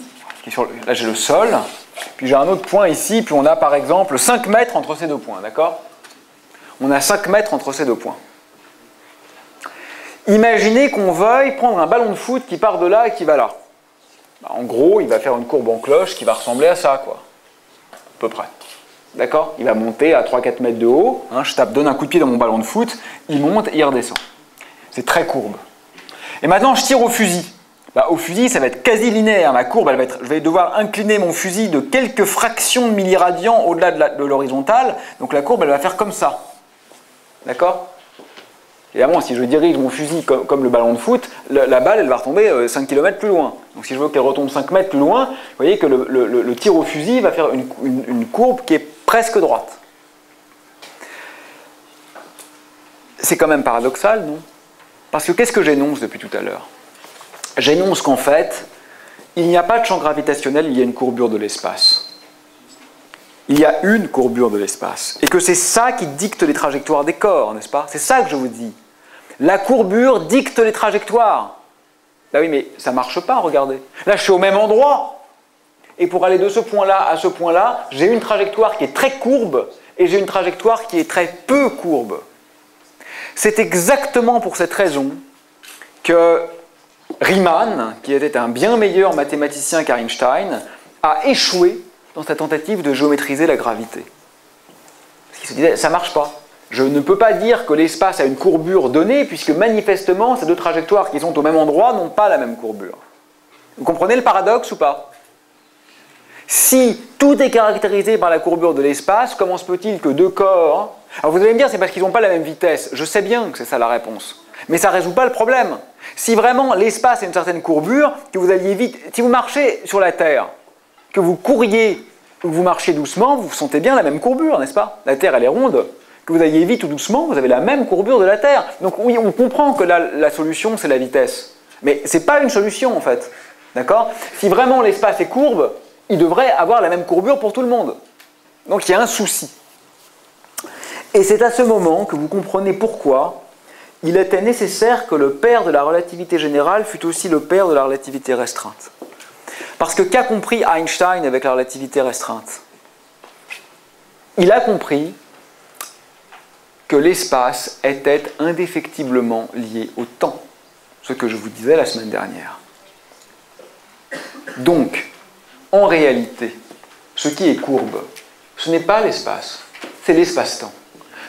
qui est sur là j'ai le sol, puis j'ai un autre point ici, puis on a par exemple 5 mètres entre ces deux points, d'accord? On a 5 mètres entre ces deux points. Imaginez qu'on veuille prendre un ballon de foot qui part de là et qui va là. En gros, il va faire une courbe en cloche qui va ressembler à ça, quoi. À peu près. D'accord? Il va monter à 3-4 mètres de haut. Hein, je donne un coup de pied dans mon ballon de foot, il monte et il redescend. C'est très courbe. Et maintenant, je tire au fusil. Au fusil, ça va être quasi linéaire. Ma courbe, je vais devoir incliner mon fusil de quelques fractions de milliradians au-delà de l'horizontale. Donc la courbe, elle va faire comme ça. D'accord? Évidemment, si je dirige mon fusil comme le ballon de foot, la balle, elle va retomber 5 km plus loin. Donc si je veux qu'elle retombe 5 mètres plus loin, vous voyez que le tir au fusil va faire une courbe qui est presque droite. c'est quand même paradoxal, non? Parce que qu'est-ce que j'énonce depuis tout à l'heure? J'énonce qu'en fait, il n'y a pas de champ gravitationnel, il y a une courbure de l'espace. Il y a une courbure de l'espace. Et que c'est ça qui dicte les trajectoires des corps, n'est-ce pas? C'est ça que je vous dis. La courbure dicte les trajectoires. Bah oui, mais ça ne marche pas, regardez. Là, je suis au même endroit. Et pour aller de ce point-là à ce point-là, j'ai une trajectoire qui est très courbe et j'ai une trajectoire qui est très peu courbe. C'est exactement pour cette raison que Riemann, qui était un bien meilleur mathématicien qu'Einstein, a échoué dans sa tentative de géométriser la gravité. Parce qu'il se disait, ça ne marche pas. Je ne peux pas dire que l'espace a une courbure donnée, puisque manifestement, ces deux trajectoires qui sont au même endroit n'ont pas la même courbure. Vous comprenez le paradoxe ou pas? Si tout est caractérisé par la courbure de l'espace, comment se peut-il que deux corps... Alors vous allez me dire, c'est parce qu'ils n'ont pas la même vitesse. Je sais bien que c'est ça la réponse. Mais ça ne résout pas le problème. Si vraiment l'espace a une certaine courbure, que vous alliez vite... Si vous marchez sur la Terre, que vous couriez ou que vous marchiez doucement, vous sentez bien la même courbure, n'est-ce pas? La Terre, elle est ronde. Que vous alliez vite ou doucement, vous avez la même courbure de la Terre. Donc oui, on comprend que la solution, c'est la vitesse. Mais ce n'est pas une solution, en fait. D'accord? Si vraiment l'espace est courbe, il devrait avoir la même courbure pour tout le monde. Donc il y a un souci. Et c'est à ce moment que vous comprenez pourquoi il était nécessaire que le père de la relativité générale fût aussi le père de la relativité restreinte. Parce que qu'a compris Einstein avec la relativité restreinte? Il a compris que l'espace était indéfectiblement lié au temps, ce que je vous disais la semaine dernière. Donc, en réalité, ce qui est courbe, ce n'est pas l'espace, c'est l'espace-temps.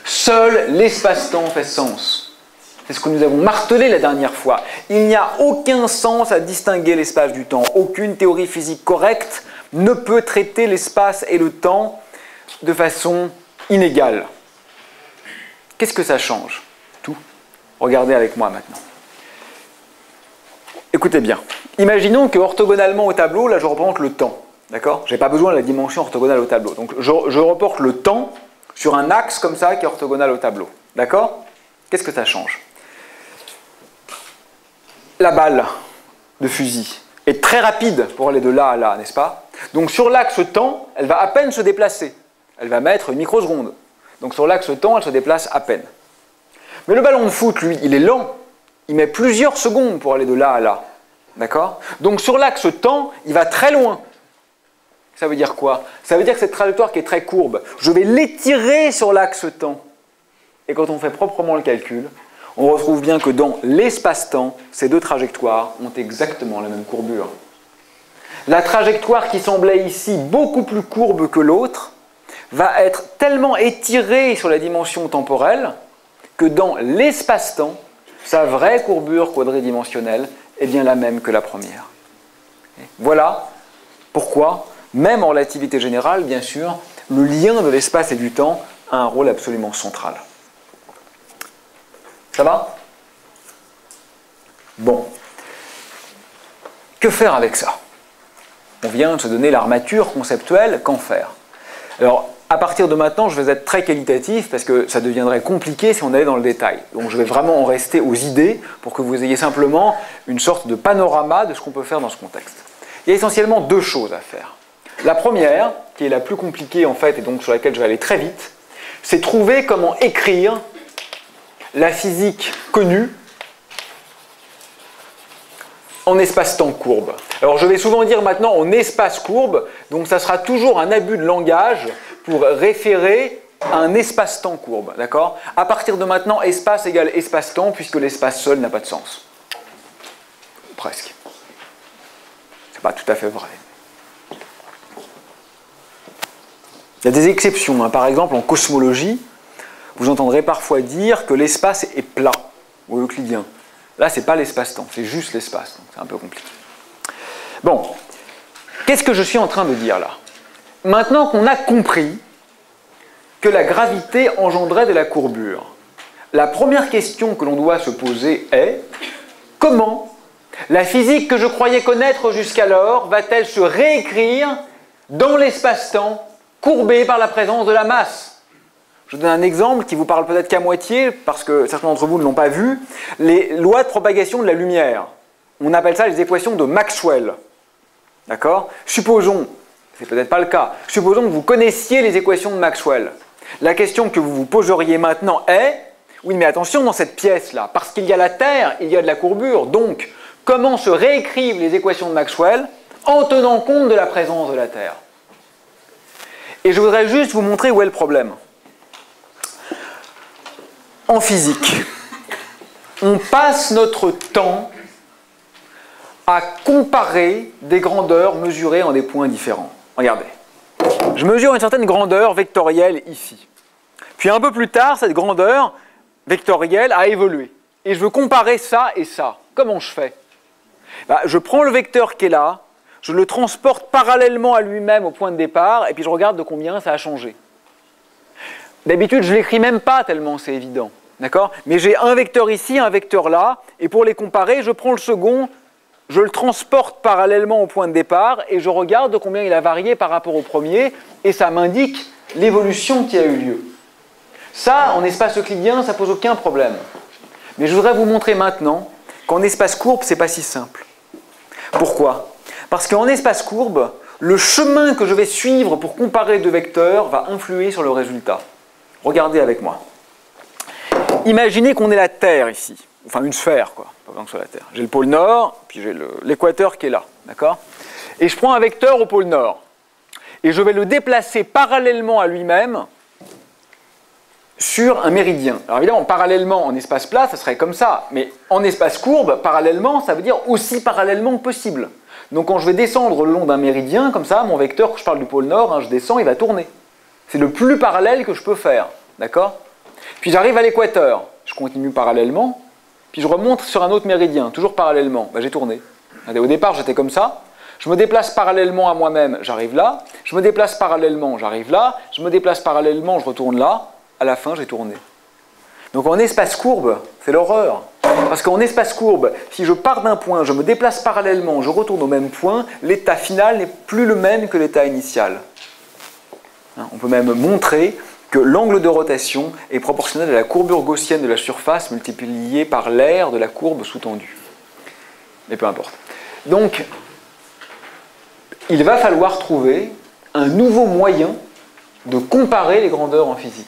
Seul l'espace-temps fait sens. C'est ce que nous avons martelé la dernière fois. Il n'y a aucun sens à distinguer l'espace du temps. Aucune théorie physique correcte ne peut traiter l'espace et le temps de façon inégale. Qu'est-ce que ça change? Tout. Regardez avec moi maintenant. Écoutez bien. Imaginons que orthogonalement au tableau, là je représente le temps. D'accord? Je n'ai pas besoin de la dimension orthogonale au tableau. Donc je reporte le temps sur un axe comme ça qui est orthogonal au tableau. D'accord? Qu'est-ce que ça change? La balle de fusil est très rapide pour aller de là à là, n'est-ce pas? Donc sur l'axe temps, elle va à peine se déplacer. Elle va mettre une microseconde. Donc sur l'axe temps, elle se déplace à peine. Mais le ballon de foot, lui, il est lent. Il met plusieurs secondes pour aller de là à là. D'accord? Donc sur l'axe temps, il va très loin. Ça veut dire quoi? Ça veut dire que cette trajectoire qui est très courbe, je vais l'étirer sur l'axe temps. Et quand on fait proprement le calcul, on retrouve bien que dans l'espace-temps, ces deux trajectoires ont exactement la même courbure. La trajectoire qui semblait ici beaucoup plus courbe que l'autre va être tellement étirée sur la dimension temporelle que dans l'espace-temps, sa vraie courbure quadridimensionnelle est bien la même que la première. Voilà pourquoi, même en relativité générale, bien sûr, le lien de l'espace et du temps a un rôle absolument central. Ça va? Bon. Que faire avec ça? On vient de se donner l'armature conceptuelle, qu'en faire? Alors, à partir de maintenant, je vais être très qualitatif parce que ça deviendrait compliqué si on allait dans le détail. Donc je vais vraiment en rester aux idées pour que vous ayez simplement une sorte de panorama de ce qu'on peut faire dans ce contexte. Il y a essentiellement deux choses à faire. La première, qui est la plus compliquée en fait et donc sur laquelle je vais aller très vite, c'est trouver comment écrire la physique connue en espace-temps courbe. Alors je vais souvent dire maintenant en espace courbe, donc ça sera toujours un abus de langage pour référer à un espace-temps courbe, d'accord? À partir de maintenant, espace égale espace-temps, puisque l'espace seul n'a pas de sens. Presque. C'est pas tout à fait vrai. Il y a des exceptions, hein. Par exemple en cosmologie, vous entendrez parfois dire que l'espace est plat, ou euclidien. Là, ce n'est pas l'espace-temps, c'est juste l'espace, donc c'est un peu compliqué. Bon, qu'est-ce que je suis en train de dire là? Maintenant qu'on a compris que la gravité engendrait de la courbure, la première question que l'on doit se poser est comment la physique que je croyais connaître jusqu'alors va-t-elle se réécrire dans l'espace-temps courbé par la présence de la masse? Je vous donne un exemple qui vous parle peut-être qu'à moitié, parce que certains d'entre vous ne l'ont pas vu. Les lois de propagation de la lumière. On appelle ça les équations de Maxwell. D'accord? Supposons, c'est peut-être pas le cas, supposons que vous connaissiez les équations de Maxwell. La question que vous vous poseriez maintenant est, oui mais attention dans cette pièce-là, parce qu'il y a la Terre, il y a de la courbure, donc comment se réécrivent les équations de Maxwell en tenant compte de la présence de la Terre? Et je voudrais juste vous montrer où est le problème. En physique, on passe notre temps à comparer des grandeurs mesurées en des points différents. Regardez, je mesure une certaine grandeur vectorielle ici. Puis un peu plus tard, cette grandeur vectorielle a évolué. Et je veux comparer ça et ça. Comment je fais? Je prends le vecteur qui est là, je le transporte parallèlement à lui-même au point de départ, et puis je regarde de combien ça a changé. D'habitude, je ne l'écris même pas tellement c'est évident. D'accord? Mais j'ai un vecteur ici, un vecteur là, et pour les comparer, je prends le second, je le transporte parallèlement au point de départ, et je regarde de combien il a varié par rapport au premier, et ça m'indique l'évolution qui a eu lieu. Ça, en espace euclidien, ça ne pose aucun problème. Mais je voudrais vous montrer maintenant qu'en espace courbe, ce n'est pas si simple. Pourquoi? Parce qu'en espace courbe, le chemin que je vais suivre pour comparer deux vecteurs va influer sur le résultat. Regardez avec moi. Imaginez qu'on ait la Terre ici, enfin une sphère, quoi, pas besoin que ce soit la Terre. J'ai le pôle nord, puis j'ai l'équateur qui est là, d'accord? Et je prends un vecteur au pôle nord, et je vais le déplacer parallèlement à lui-même sur un méridien. Alors évidemment, parallèlement en espace plat, ça serait comme ça, mais en espace courbe, parallèlement, ça veut dire aussi parallèlement que possible. Donc quand je vais descendre le long d'un méridien, comme ça, mon vecteur, quand je parle du pôle nord, hein, je descends, il va tourner. C'est le plus parallèle que je peux faire, d'accord? Puis j'arrive à l'équateur, je continue parallèlement, puis je remonte sur un autre méridien, toujours parallèlement, j'ai tourné. Regardez, au départ, j'étais comme ça, je me déplace parallèlement à moi-même, j'arrive là, je me déplace parallèlement, j'arrive là, je me déplace parallèlement, je retourne là, à la fin, j'ai tourné. Donc en espace courbe, c'est l'horreur. Parce qu'en espace courbe, si je pars d'un point, je me déplace parallèlement, je retourne au même point, l'état final n'est plus le même que l'état initial. On peut même montrer que l'angle de rotation est proportionnel à la courbure gaussienne de la surface multipliée par l'aire de la courbe sous-tendue. Mais peu importe. Donc, il va falloir trouver un nouveau moyen de comparer les grandeurs en physique.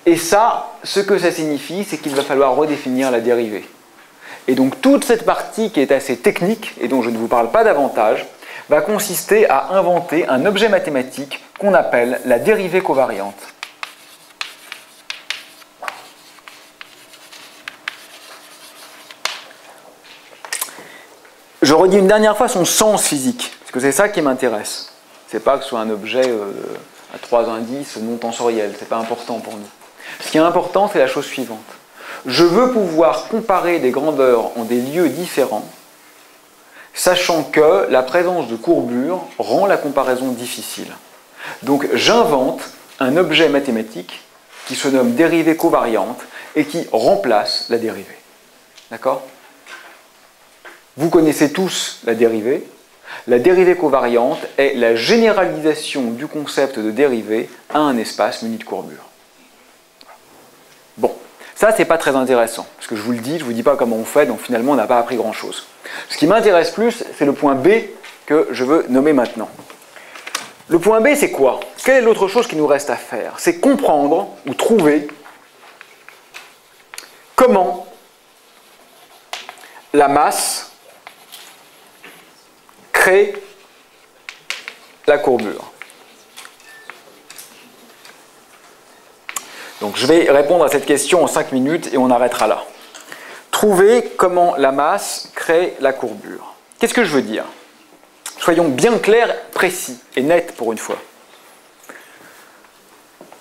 Et ça, ce que ça signifie, c'est qu'il va falloir redéfinir la dérivée. Et donc toute cette partie qui est assez technique, et dont je ne vous parle pas davantage, va consister à inventer un objet mathématique qu'on appelle la dérivée covariante. Je redis une dernière fois son sens physique, parce que c'est ça qui m'intéresse. C'est pas que ce soit un objet à 3 indices non tensoriel, c'est pas important pour nous. Ce qui est important, c'est la chose suivante. Je veux pouvoir comparer des grandeurs en des lieux différents, sachant que la présence de courbure rend la comparaison difficile. Donc j'invente un objet mathématique qui se nomme dérivée covariante et qui remplace la dérivée. D'accord? Vous connaissez tous la dérivée. La dérivée covariante est la généralisation du concept de dérivée à un espace muni de courbure. Bon, ça c'est pas très intéressant, parce que je vous le dis, je vous dis pas comment on fait, donc finalement on n'a pas appris grand-chose. Ce qui m'intéresse plus, c'est le point B que je veux nommer maintenant. Le point B, c'est quoi? Quelle est l'autre chose qui nous reste à faire? C'est comprendre ou trouver comment la masse crée la courbure. Donc je vais répondre à cette question en 5 minutes et on arrêtera là. Trouver comment la masse crée la courbure. Qu'est-ce que je veux dire? Soyons bien clairs, précis et nets pour une fois.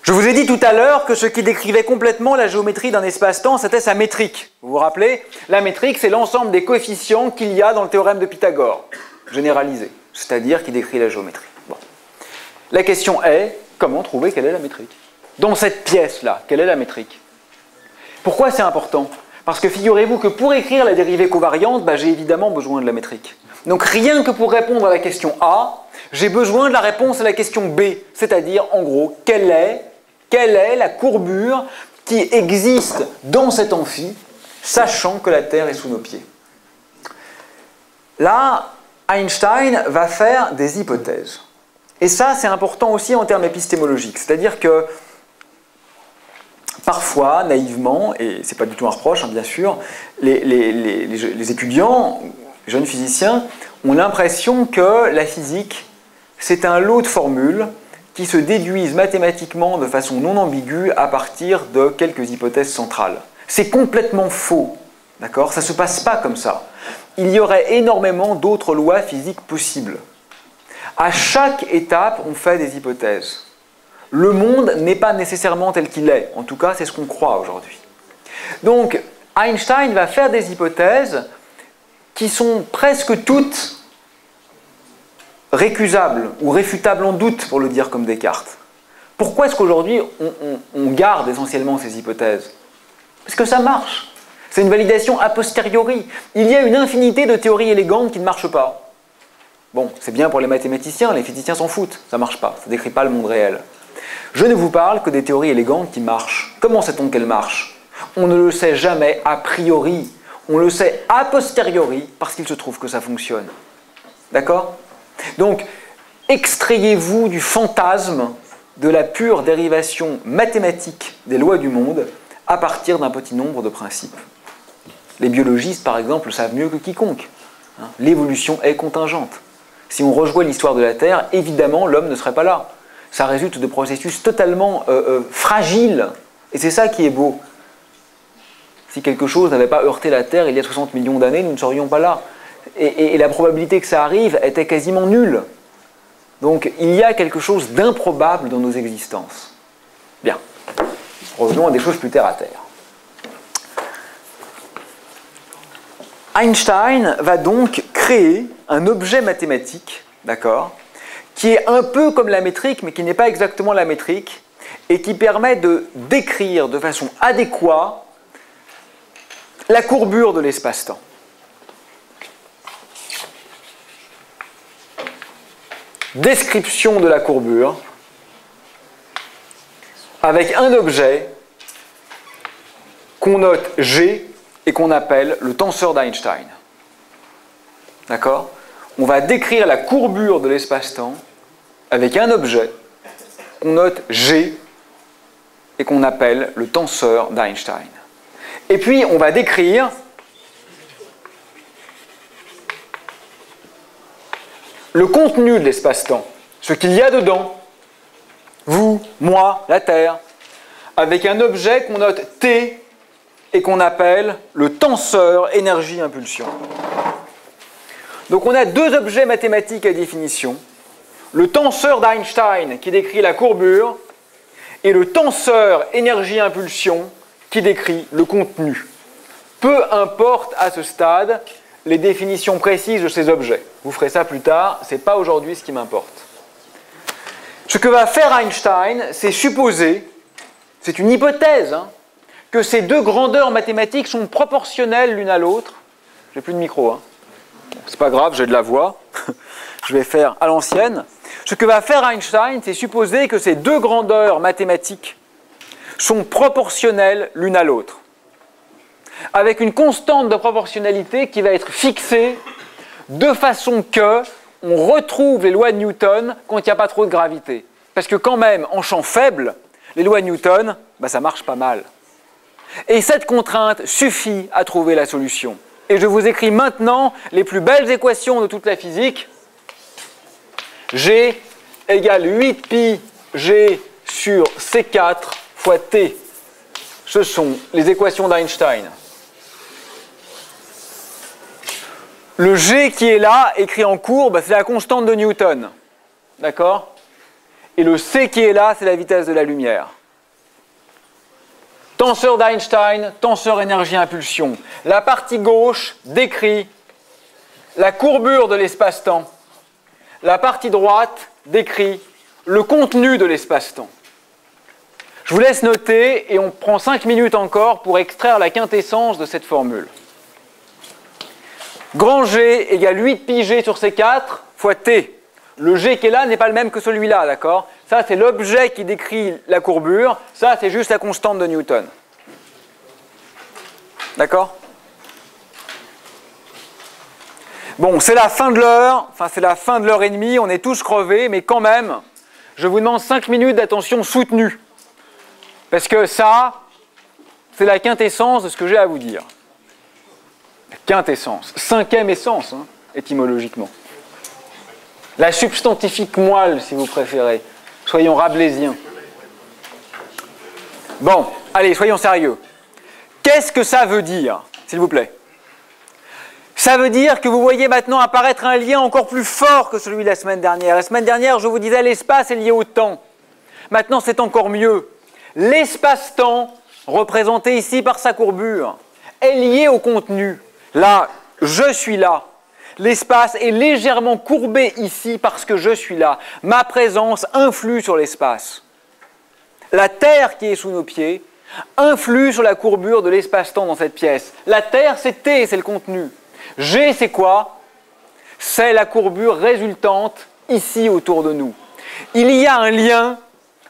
Je vous ai dit tout à l'heure que ce qui décrivait complètement la géométrie d'un espace-temps, c'était sa métrique. Vous vous rappelez? La métrique, c'est l'ensemble des coefficients qu'il y a dans le théorème de Pythagore, généralisé, c'est-à-dire qui décrit la géométrie. Bon. La question est, comment trouver quelle est la métrique? Dans cette pièce-là, quelle est la métrique? Pourquoi c'est important? Parce que figurez-vous que pour écrire la dérivée covariante, j'ai évidemment besoin de la métrique. Donc rien que pour répondre à la question A, j'ai besoin de la réponse à la question B, c'est-à-dire, en gros, quelle est Quelle est la courbure qui existe dans cet amphi, sachant que la Terre est sous nos pieds? Là, Einstein va faire des hypothèses. Et ça, c'est important aussi en termes épistémologiques. C'est-à-dire que parfois, naïvement, et ce n'est pas du tout un reproche, hein, bien sûr, les étudiants, les jeunes physiciens, ont l'impression que la physique, c'est un lot de formules qui se déduisent mathématiquement de façon non ambiguë à partir de quelques hypothèses centrales. C'est complètement faux, d'accord? Ça ne se passe pas comme ça. Il y aurait énormément d'autres lois physiques possibles. À chaque étape, on fait des hypothèses. Le monde n'est pas nécessairement tel qu'il est. En tout cas, c'est ce qu'on croit aujourd'hui. Donc, Einstein va faire des hypothèses qui sont presque toutes récusables ou réfutables en doute, pour le dire comme Descartes. Pourquoi est-ce qu'aujourd'hui, on garde essentiellement ces hypothèses? Parce que ça marche. C'est une validation a posteriori. Il y a une infinité de théories élégantes qui ne marchent pas. Bon, c'est bien pour les mathématiciens, les physiciens s'en foutent, ça ne marche pas, ça ne décrit pas le monde réel. Je ne vous parle que des théories élégantes qui marchent. Comment sait-on qu'elles marchent? On ne le sait jamais a priori, on le sait a posteriori parce qu'il se trouve que ça fonctionne. D'accord? Donc, extrayez-vous du fantasme de la pure dérivation mathématique des lois du monde à partir d'un petit nombre de principes. Les biologistes, par exemple, le savent mieux que quiconque. L'évolution est contingente. Si on rejouait l'histoire de la Terre, évidemment, l'homme ne serait pas là. Ça résulte de processus totalement fragiles. Et c'est ça qui est beau. Si quelque chose n'avait pas heurté la Terre il y a 60 millions d'années, nous ne serions pas là. Et la probabilité que ça arrive était quasiment nulle. Donc il y a quelque chose d'improbable dans nos existences. Bien. Revenons à des choses plus terre à terre. Einstein va donc créer un objet mathématique, d'accord, qui est un peu comme la métrique, mais qui n'est pas exactement la métrique, et qui permet de décrire de façon adéquate la courbure de l'espace-temps. Description de la courbure avec un objet qu'on note G et qu'on appelle le tenseur d'Einstein. D'accord? On va décrire la courbure de l'espace-temps avec un objet qu'on note G et qu'on appelle le tenseur d'Einstein. Et puis, on va décrire le contenu de l'espace-temps, ce qu'il y a dedans, vous, moi, la Terre, avec un objet qu'on note T et qu'on appelle le tenseur énergie-impulsion. Donc on a deux objets mathématiques à définition, le tenseur d'Einstein qui décrit la courbure et le tenseur énergie-impulsion qui décrit le contenu. Peu importe à ce stade les définitions précises de ces objets. Vous ferez ça plus tard, ce n'est pas aujourd'hui ce qui m'importe. Ce que va faire Einstein, c'est supposer, c'est une hypothèse, que ces deux grandeurs mathématiques sont proportionnelles l'une à l'autre. J'ai plus de micro, hein. C'est pas grave, j'ai de la voix. Je vais faire à l'ancienne. Ce que va faire Einstein, c'est supposer que ces deux grandeurs mathématiques sont proportionnelles l'une à l'autre, avec une constante de proportionnalité qui va être fixée de façon que on retrouve les lois de Newton quand il n'y a pas trop de gravité. Parce que quand même, en champ faible, les lois de Newton, ça marche pas mal. Et cette contrainte suffit à trouver la solution. Et je vous écris maintenant les plus belles équations de toute la physique. G égale 8pi G sur C4 fois T. Ce sont les équations d'Einstein. Le G qui est là, écrit en courbe, c'est la constante de Newton. D'accord? Et le C qui est là, c'est la vitesse de la lumière. Tenseur d'Einstein, tenseur énergie-impulsion. La partie gauche décrit la courbure de l'espace-temps. La partie droite décrit le contenu de l'espace-temps. Je vous laisse noter et on prend 5 minutes encore pour extraire la quintessence de cette formule. Grand G égale 8pi G sur C4 fois T. Le G qui est là n'est pas le même que celui-là, d'accord? Ça, c'est l'objet qui décrit la courbure. Ça, c'est juste la constante de Newton. D'accord? Bon, c'est la fin de l'heure. Enfin, c'est la fin de l'heure et demie. On est tous crevés, mais quand même, je vous demande 5 minutes d'attention soutenue. Parce que ça, c'est la quintessence de ce que j'ai à vous dire. La quintessence. 5e essence, hein, étymologiquement. La substantifique moelle, si vous préférez. Soyons rabelaisiens. Bon, allez, soyons sérieux. Qu'est-ce que ça veut dire, s'il vous plaît? Ça veut dire que vous voyez maintenant apparaître un lien encore plus fort que celui de la semaine dernière. La semaine dernière, je vous disais, l'espace est lié au temps. Maintenant, c'est encore mieux. L'espace-temps, représenté ici par sa courbure, est lié au contenu. Là, je suis là. L'espace est légèrement courbé ici parce que je suis là. Ma présence influe sur l'espace. La Terre qui est sous nos pieds influe sur la courbure de l'espace-temps dans cette pièce. La Terre, c'est T, c'est le contenu. G, c'est quoi? C'est la courbure résultante ici autour de nous. Il y a un lien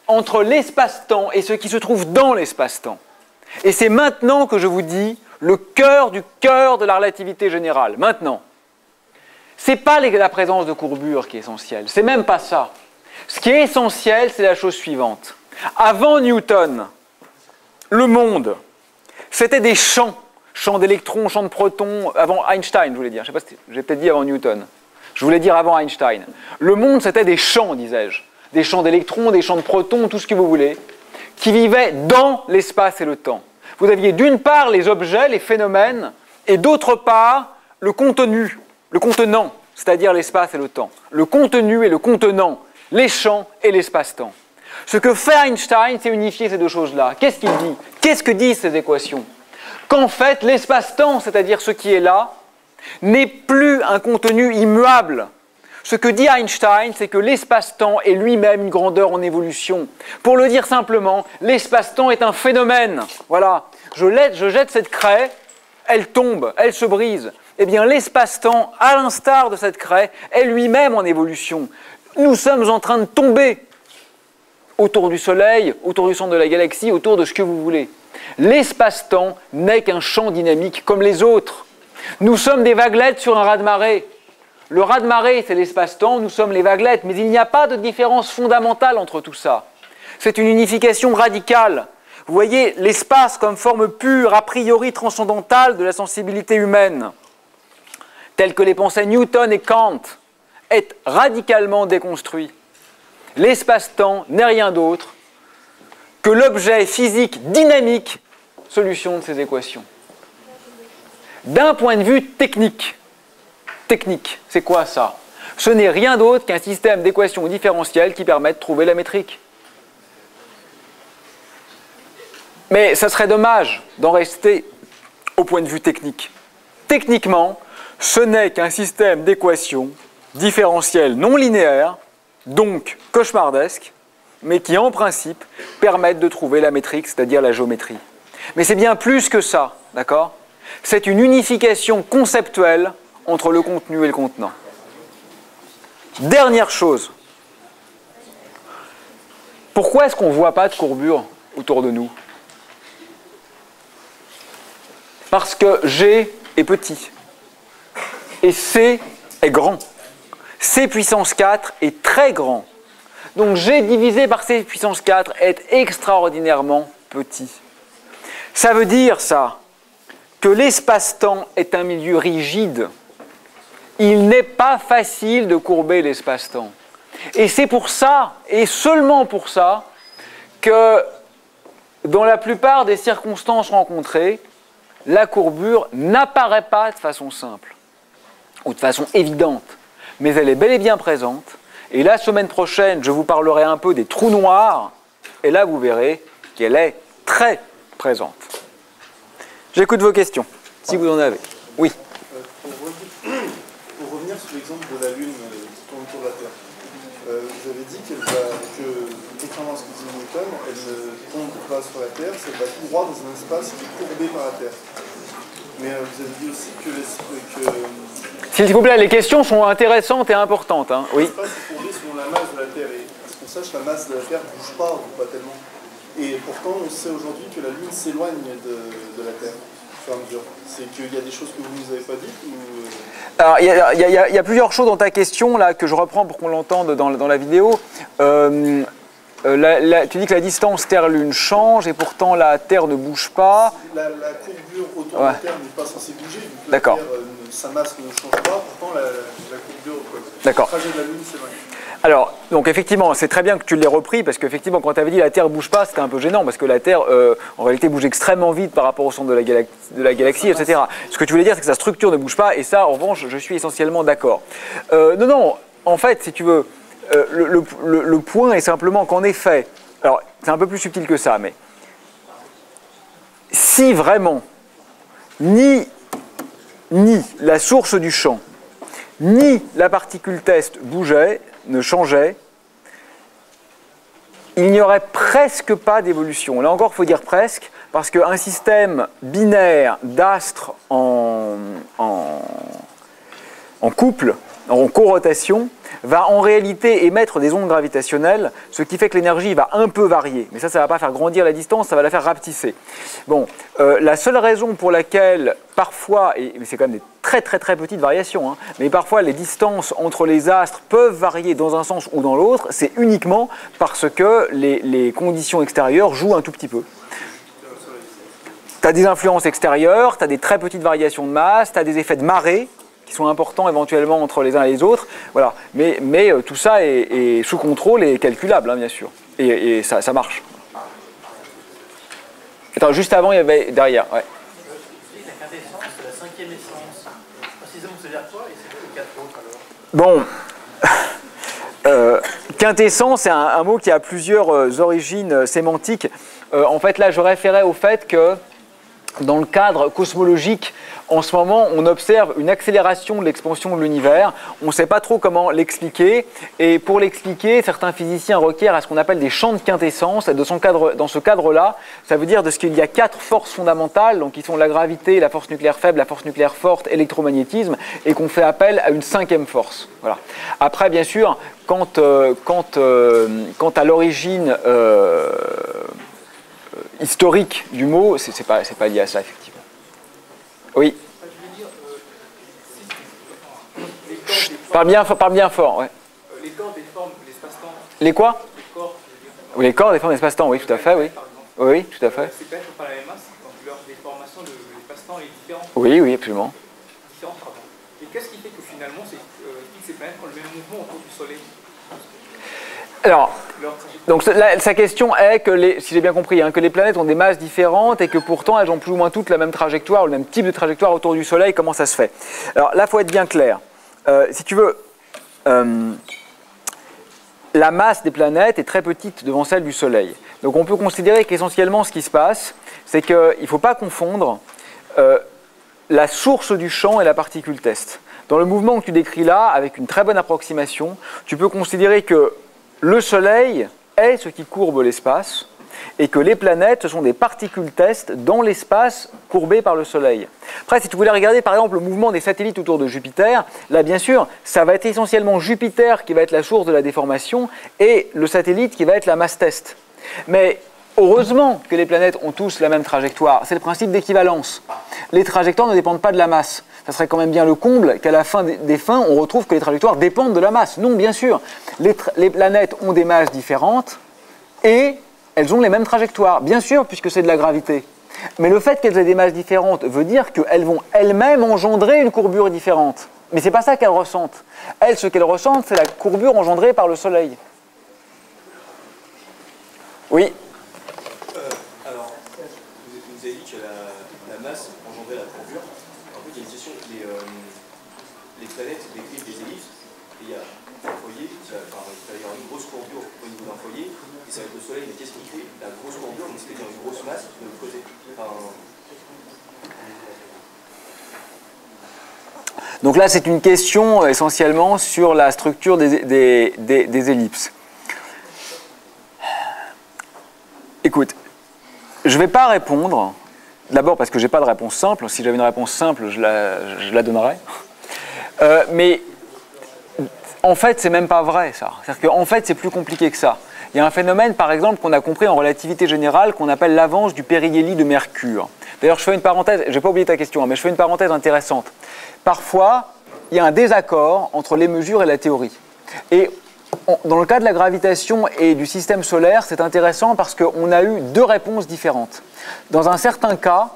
entre l'espace-temps et ce qui se trouve dans l'espace-temps. Et c'est maintenant que je vous dis le cœur du cœur de la relativité générale. Maintenant. Ce n'est pas la présence de courbure qui est essentielle, c'est même pas ça. Ce qui est essentiel, c'est la chose suivante. Avant Newton, le monde, c'était des champs, champs d'électrons, champs de protons, avant Einstein, je voulais dire, je sais pas si j'ai peut-être dit avant Newton, je voulais dire avant Einstein. Le monde, c'était des champs, disais-je, des champs d'électrons, des champs de protons, tout ce que vous voulez, qui vivaient dans l'espace et le temps. Vous aviez d'une part les objets, les phénomènes, et d'autre part le contenu. Le contenant, c'est-à-dire l'espace et le temps. Le contenu et le contenant, les champs et l'espace-temps. Ce que fait Einstein, c'est unifier ces deux choses-là. Qu'est-ce qu'il dit? Qu'est-ce que disent ces équations? Qu'en fait, l'espace-temps, c'est-à-dire ce qui est là, n'est plus un contenu immuable. Ce que dit Einstein, c'est que l'espace-temps est lui-même une grandeur en évolution. Pour le dire simplement, l'espace-temps est un phénomène. Voilà, je jette cette craie, elle tombe, elle se brise. Eh bien, l'espace-temps, à l'instar de cette craie, est lui-même en évolution. Nous sommes en train de tomber autour du Soleil, autour du centre de la galaxie, autour de ce que vous voulez. L'espace-temps n'est qu'un champ dynamique comme les autres. Nous sommes des vaguelettes sur un raz-de-marée. Le raz-de-marée, c'est l'espace-temps, nous sommes les vaguelettes, mais il n'y a pas de différence fondamentale entre tout ça. C'est une unification radicale. Vous voyez, l'espace comme forme pure, a priori transcendantale de la sensibilité humaine, tel que les pensaient Newton et Kant, est radicalement déconstruit. L'espace-temps n'est rien d'autre que l'objet physique dynamique, solution de ces équations. D'un point de vue technique, c'est quoi ça? Ce n'est rien d'autre qu'un système d'équations différentielles qui permet de trouver la métrique. Mais ça serait dommage d'en rester au point de vue technique. Techniquement, ce n'est qu'un système d'équations différentielles non linéaires, donc cauchemardesques, mais qui en principe permettent de trouver la métrique, c'est-à-dire la géométrie. Mais c'est bien plus que ça, d'accord? C'est une unification conceptuelle entre le contenu et le contenant. Dernière chose. Pourquoi est-ce qu'on ne voit pas de courbure autour de nous? Parce que G est petit. Et C est grand. C puissance 4 est très grand. Donc G divisé par C puissance 4 est extraordinairement petit. Ça veut dire, ça, que l'espace-temps est un milieu rigide. Il n'est pas facile de courber l'espace-temps. Et c'est pour ça, et seulement pour ça, que dans la plupart des circonstances rencontrées, la courbure n'apparaît pas de façon simple, ou de façon évidente, mais elle est bel et bien présente. Et la semaine prochaine, je vous parlerai un peu des trous noirs, et là vous verrez qu'elle est très présente. J'écoute vos questions, si vous en avez. Oui. Pour revenir sur l'exemple de la Lune qui tourne autour de la Terre, vous avez dit que, contrairement à ce que disait Newton, elle ne tombe pas sur la Terre, elle va tout droit dans un espace qui est courbé par la Terre. Mais vous avez dit aussi que S'il vous plaît, les questions sont intéressantes et importantes. Hein. Oui. L'espace est fondé selon la masse de la Terre. Et à ce qu'on sache, la masse de la Terre ne bouge pas ou pas tellement. Et pourtant, on sait aujourd'hui que la Lune s'éloigne de la Terre au fur et à mesure. C'est qu'il y a des choses que vous ne nous avez pas dites ou... Alors, il y a plusieurs choses dans ta question là que je reprends pour qu'on l'entende dans la vidéo. Tu dis que la distance Terre-Lune change et pourtant la Terre ne bouge pas. La courbure autour de la Terre n'est pas censée bouger. D'accord. Sa masse ne change pas, pourtant la courbure, le trajet de la Lune s'éloigne. Alors, donc effectivement, c'est très bien que tu l'aies repris, parce qu'effectivement, quand tu avais dit la Terre ne bouge pas, c'était un peu gênant, parce que la Terre, en réalité, bouge extrêmement vite par rapport au centre de la galaxie, etc. Ce que tu voulais dire, c'est que sa structure ne bouge pas, et ça, en revanche, je suis essentiellement d'accord. Non, en fait, si tu veux, le point est simplement qu'en effet, alors, c'est un peu plus subtil que ça, mais si vraiment, ni la source du champ, ni la particule test ne changeait, il n'y aurait presque pas d'évolution. Là encore, il faut dire presque, parce qu'un système binaire d'astres en couple, en corotation, va en réalité émettre des ondes gravitationnelles, ce qui fait que l'énergie va un peu varier. Mais ça ne va pas faire grandir la distance, ça va la faire rapetisser. Bon, la seule raison pour laquelle parfois, et c'est quand même des très petites variations, hein, mais parfois les distances entre les astres peuvent varier dans un sens ou dans l'autre, c'est uniquement parce que les conditions extérieures jouent un tout petit peu. Tu as des influences extérieures, tu as des très petites variations de masse, tu as des effets de marée, qui sont importants éventuellement entre les uns et les autres. Voilà. Mais tout ça est sous contrôle et calculable, hein, bien sûr. Et ça marche. Attends, juste avant, il y avait derrière. Ouais. La quintessence, c'est la cinquième essence. Précisément, ça veut dire quoi? Et c'est quoi les quatre autres alors? Bon. Quintessence, c'est un mot qui a plusieurs origines sémantiques. En fait, là, je référais au fait que dans le cadre cosmologique, en ce moment, on observe une accélération de l'expansion de l'univers. On ne sait pas trop comment l'expliquer. Et pour l'expliquer, certains physiciens requièrent à ce qu'on appelle des champs de quintessence. Et dans ce cadre-là, ça veut dire qu'il y a 4 forces fondamentales, donc qui sont la gravité, la force nucléaire faible, la force nucléaire forte, l'électromagnétisme, et qu'on fait appel à une 5e force. Voilà. Après, bien sûr, quant à l'origine historique du mot, c'est pas lié à ça, effectivement. Oui. Parle bien fort, ouais. Les corps des formes de l'espace-temps. Les quoi? Les corps des formes de l'espace-temps, oui, tout à fait, oui. Oui, tout à fait. C'est peut-être pas la même masse, donc leur déformation de l'espace-temps est différente. Oui, absolument. Différente, pardon. Et qu'est-ce qui fait que finalement, ces planètes ont le même mouvement autour du Soleil? Alors, donc sa question est que, si j'ai bien compris, hein, que les planètes ont des masses différentes et que pourtant elles ont plus ou moins toutes la même trajectoire ou le même type de trajectoire autour du Soleil. Comment ça se fait? Alors là, il faut être bien clair. Si tu veux, la masse des planètes est très petite devant celle du Soleil. Donc on peut considérer qu'essentiellement ce qui se passe, c'est qu'il ne faut pas confondre la source du champ et la particule test. Dans le mouvement que tu décris là, avec une très bonne approximation, tu peux considérer que le Soleil est ce qui courbe l'espace et que les planètes, ce sont des particules test dans l'espace courbé par le Soleil. Après, si tu voulais regarder par exemple le mouvement des satellites autour de Jupiter, là bien sûr, ça va être essentiellement Jupiter qui va être la source de la déformation et le satellite qui va être la masse test. Mais heureusement que les planètes ont tous la même trajectoire, c'est le principe d'équivalence. Les trajectoires ne dépendent pas de la masse. Ça serait quand même bien le comble qu'à la fin des fins, on retrouve que les trajectoires dépendent de la masse. Non, bien sûr, les planètes ont des masses différentes et elles ont les mêmes trajectoires, bien sûr, puisque c'est de la gravité. Mais le fait qu'elles aient des masses différentes veut dire qu'elles vont elles-mêmes engendrer une courbure différente. Mais ce n'est pas ça qu'elles ressentent. Elles, ce qu'elles ressentent, c'est la courbure engendrée par le Soleil. Oui. Alors, vous avez dit que la masse engendrait la courbure. En fait, il y a une question, les planètes décrivent des ellipses, et il y a un foyer, il va y avoir une grosse courbure au niveau d'un foyer, et ça va être le Soleil, mais qu'est-ce qui fait la grosse courbure, donc c'est-à-dire une grosse masse de l'autre côté. Donc là, c'est une question essentiellement sur la structure des ellipses. Écoute, je ne vais pas répondre, d'abord parce que je n'ai pas de réponse simple. Si j'avais une réponse simple, je la donnerais. Mais en fait, c'est même pas vrai, ça. C'est-à-dire qu'en fait, c'est plus compliqué que ça. Il y a un phénomène, par exemple, qu'on a compris en relativité générale, qu'on appelle l'avance du périhélie de Mercure. D'ailleurs, je fais une parenthèse, je n'ai pas oublié ta question, hein, mais je fais une parenthèse intéressante. Parfois, il y a un désaccord entre les mesures et la théorie. Et dans le cas de la gravitation et du système solaire, c'est intéressant parce qu'on a eu deux réponses différentes. Dans un certain cas,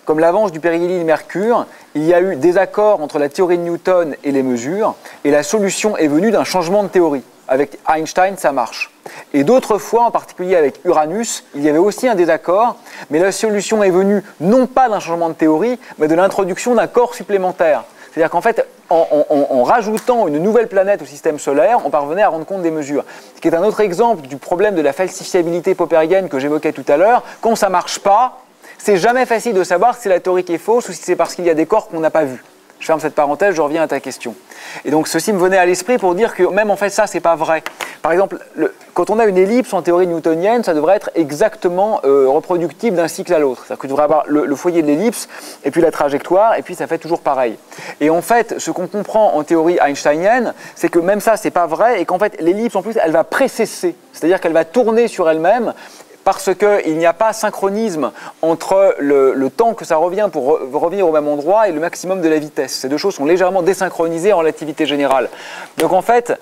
comme l'avance du périhélie de Mercure, il y a eu des accords entre la théorie de Newton et les mesures, et la solution est venue d'un changement de théorie. Avec Einstein, ça marche. Et d'autres fois, en particulier avec Uranus, il y avait aussi un désaccord, mais la solution est venue non pas d'un changement de théorie, mais de l'introduction d'un corps supplémentaire. C'est-à-dire qu'en fait, en rajoutant une nouvelle planète au système solaire, on parvenait à rendre compte des mesures. Ce qui est un autre exemple du problème de la falsifiabilité popérienne que j'évoquais tout à l'heure. Quand ça ne marche pas, c'est jamais facile de savoir si c'est la théorie qui est fausse ou si c'est parce qu'il y a des corps qu'on n'a pas vus. Je ferme cette parenthèse, je reviens à ta question. Et donc ceci me venait à l'esprit pour dire que même en fait ça, c'est pas vrai. Par exemple, quand on a une ellipse en théorie newtonienne, ça devrait être exactement reproductible d'un cycle à l'autre. C'est-à-dire que tu devrais avoir le foyer de l'ellipse, et puis la trajectoire, et puis ça fait toujours pareil. Et en fait, ce qu'on comprend en théorie einsteinienne, c'est que même ça, c'est pas vrai, et qu'en fait, l'ellipse, en plus, elle va précesser. C'est-à-dire qu'elle va tourner sur elle-même, parce qu'il n'y a pas synchronisme entre le temps que ça revient pour revenir au même endroit et le maximum de la vitesse. Ces deux choses sont légèrement désynchronisées en relativité générale. Donc en fait,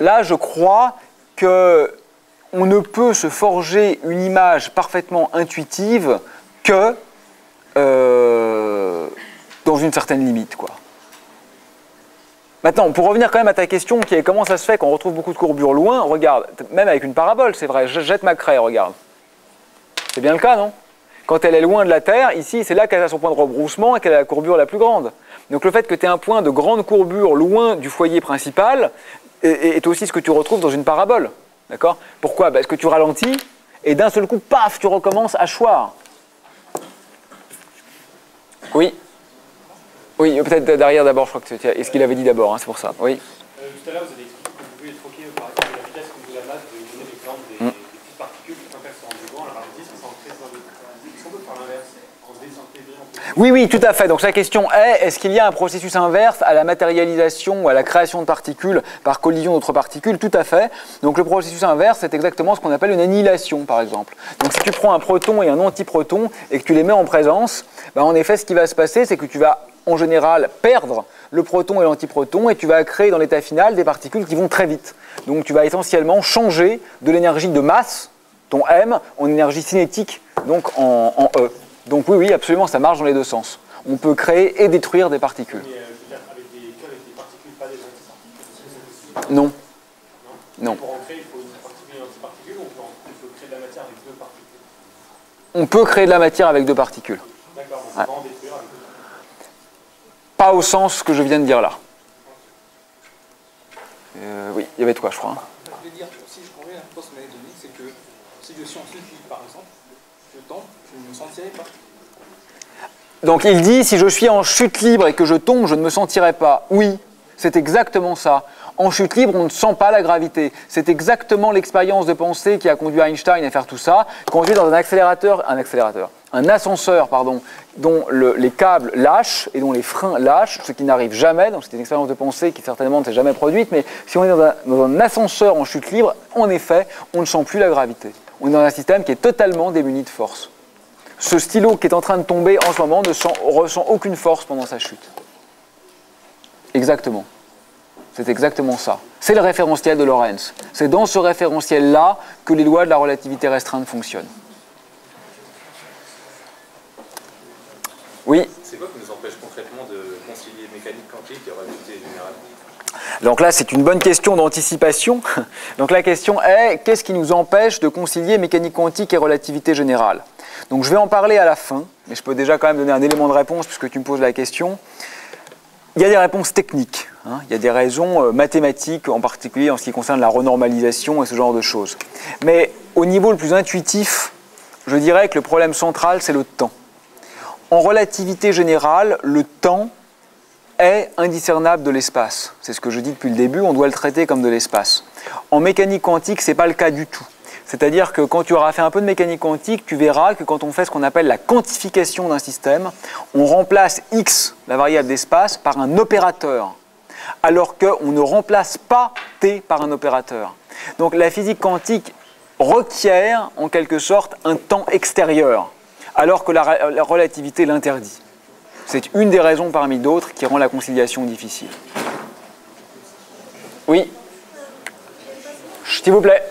là je crois qu'on ne peut se forger une image parfaitement intuitive que dans une certaine limite, quoi. Maintenant, pour revenir quand même à ta question qui est comment ça se fait qu'on retrouve beaucoup de courbures loin, regarde, même avec une parabole, c'est vrai, je jette ma craie, regarde. C'est bien le cas, non? Quand elle est loin de la Terre, ici, c'est là qu'elle a son point de rebroussement et qu'elle a la courbure la plus grande. Donc le fait que tu aies un point de grande courbure loin du foyer principal est aussi ce que tu retrouves dans une parabole. D'accord? Pourquoi? Parce que tu ralentis et d'un seul coup, paf, tu recommences à choir. Oui? Oui, peut-être derrière d'abord, je crois que c'est ce qu'il avait dit d'abord, hein, c'est pour ça. Oui? Tout à l'heure, vous avez expliqué que vous pouvez troquer par exemple la vitesse comme de la masse, de donner l'exemple des petites particules qui quand elles sont en mouvement, elles ralentissent, elles s'ancrent dans le. Sans doute par l'inverse, en se désintégrant. Oui, oui, tout à fait. Donc sa question est-ce qu'il y a un processus inverse à la matérialisation ou à la création de particules par collision d'autres particules? Tout à fait. Donc le processus inverse, c'est exactement ce qu'on appelle une annihilation, par exemple. Donc si tu prends un proton et un antiproton et que tu les mets en présence, ben, en effet, ce qui va se passer, c'est que tu vas en général perdre le proton et l'antiproton et tu vas créer dans l'état final des particules qui vont très vite. Donc tu vas essentiellement changer de l'énergie de masse, ton M, en énergie cinétique, donc en E. Donc oui, oui, absolument, ça marche dans les deux sens. On peut créer et détruire des particules. Mais avec des particules, pas des antiparticules. Non. Non. Pour en créer, il faut une particule et une antiparticule, ou on peut créer de la matière avec deux particules? On peut créer de la matière avec deux particules. D'accord, on peut en détruire avec deux particules. Pas au sens que je viens de dire là. Oui, il y avait de quoi, je crois. Je voulais dire, si je comprends bien la réponse que vous m'avez donnée, c'est que si je suis en suicide, par exemple, je tombe, je ne me sentirai pas. Donc il dit, si je suis en chute libre et que je tombe, je ne me sentirai pas. Oui, c'est exactement ça. En chute libre, on ne sent pas la gravité. C'est exactement l'expérience de pensée qui a conduit Einstein à faire tout ça. Quand tu es dans un ascenseur, dont les câbles lâchent et dont les freins lâchent, ce qui n'arrive jamais. Donc c'est une expérience de pensée qui certainement ne s'est jamais produite. Mais si on est dans un ascenseur en chute libre, en effet, on ne sent plus la gravité. On est dans un système qui est totalement démuni de force. Ce stylo qui est en train de tomber en ce moment ne ressent aucune force pendant sa chute. Exactement. C'est exactement ça. C'est le référentiel de Lorentz. C'est dans ce référentiel-là que les lois de la relativité restreinte fonctionnent. Oui? C'est quoi qui nous empêche concrètement de concilier mécanique quantique et relativité générale? Donc là, c'est une bonne question d'anticipation. Donc la question est, qu'est-ce qui nous empêche de concilier mécanique quantique et relativité générale? Donc je vais en parler à la fin, mais je peux déjà quand même donner un élément de réponse puisque tu me poses la question. Il y a des réponses techniques, hein. Il y a des raisons mathématiques, en particulier en ce qui concerne la renormalisation et ce genre de choses. Mais au niveau le plus intuitif, je dirais que le problème central, c'est le temps. En relativité générale, le temps est indiscernable de l'espace. C'est ce que je dis depuis le début, on doit le traiter comme de l'espace. En mécanique quantique, ce n'est pas le cas du tout. C'est-à-dire que quand tu auras fait un peu de mécanique quantique, tu verras que quand on fait ce qu'on appelle la quantification d'un système, on remplace x, la variable d'espace, par un opérateur. alors qu'on ne remplace pas t par un opérateur. Donc la physique quantique requiert en quelque sorte un temps extérieur, alors que la relativité l'interdit. C'est une des raisons parmi d'autres qui rend la conciliation difficile. Oui. S'il vous plaît.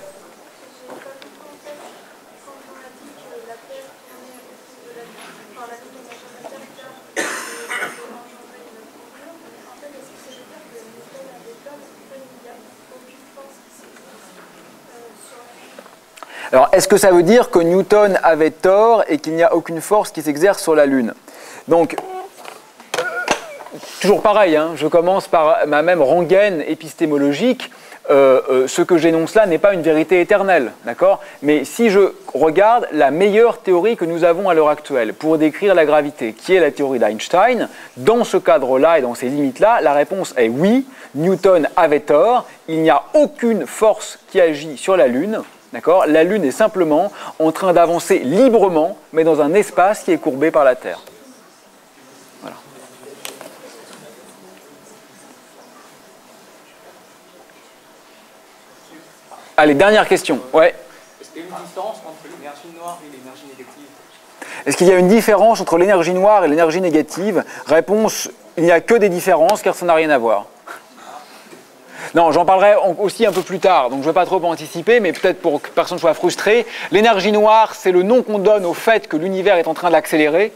Alors, est-ce que ça veut dire que Newton avait tort et qu'il n'y a aucune force qui s'exerce sur la Lune? Donc, toujours pareil, hein, je commence par ma même rengaine épistémologique. Ce que j'énonce là n'est pas une vérité éternelle, d'accord? Mais si je regarde la meilleure théorie que nous avons à l'heure actuelle pour décrire la gravité, qui est la théorie d'Einstein, dans ce cadre-là et dans ces limites-là, la réponse est oui, Newton avait tort, il n'y a aucune force qui agit sur la Lune, d'accord? La Lune est simplement en train d'avancer librement, mais dans un espace qui est courbé par la Terre. Voilà. Allez, dernière question. Ouais. Est-ce qu'il y a une différence entre l'énergie noire et l'énergie négative? Est-ce qu'il y a une différence entre l'énergie noire et l'énergie négative? Réponse, il n'y a que des différences car ça n'a rien à voir. Non, j'en parlerai aussi un peu plus tard, donc je ne vais pas trop anticiper, mais peut-être pour que personne ne soit frustré. L'énergie noire, c'est le nom qu'on donne au fait que l'univers est en train d'accélérer,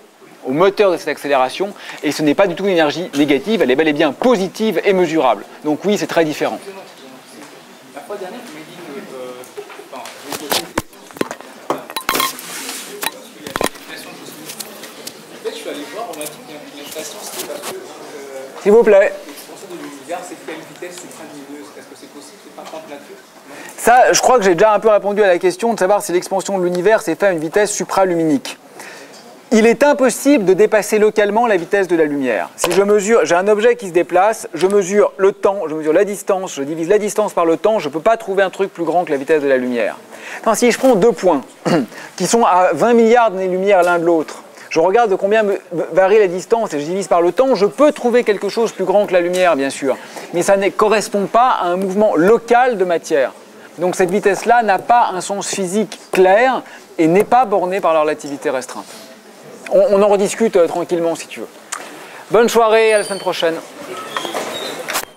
au moteur de cette accélération, et ce n'est pas du tout une énergie négative, elle est bel et bien positive et mesurable. Donc oui, c'est très différent. La fois dernière, tu m'as dit que en fait, je suis allé voir, on m'a dit que l'inflation, c'était parce que S'il vous plaît. l'expansion de l'univers, c'est fait à une vitesse supralumineuse. Est-ce que c'est possible? C'est pas contre nature? Ça, je crois que j'ai déjà un peu répondu à la question de savoir si l'expansion de l'univers s'est faite à une vitesse supraluminique. Il est impossible de dépasser localement la vitesse de la lumière. Si je mesure, j'ai un objet qui se déplace, je mesure le temps, je mesure la distance, je divise la distance par le temps, je ne peux pas trouver un truc plus grand que la vitesse de la lumière. Enfin, si je prends deux points qui sont à 20 milliards d'années-lumière l'un de l'autre, je regarde de combien varie la distance et je divise par le temps, je peux trouver quelque chose de plus grand que la lumière, bien sûr. Mais ça ne correspond pas à un mouvement local de matière. Donc cette vitesse-là n'a pas un sens physique clair et n'est pas bornée par la relativité restreinte. On en rediscute tranquillement si tu veux. Bonne soirée, à la semaine prochaine.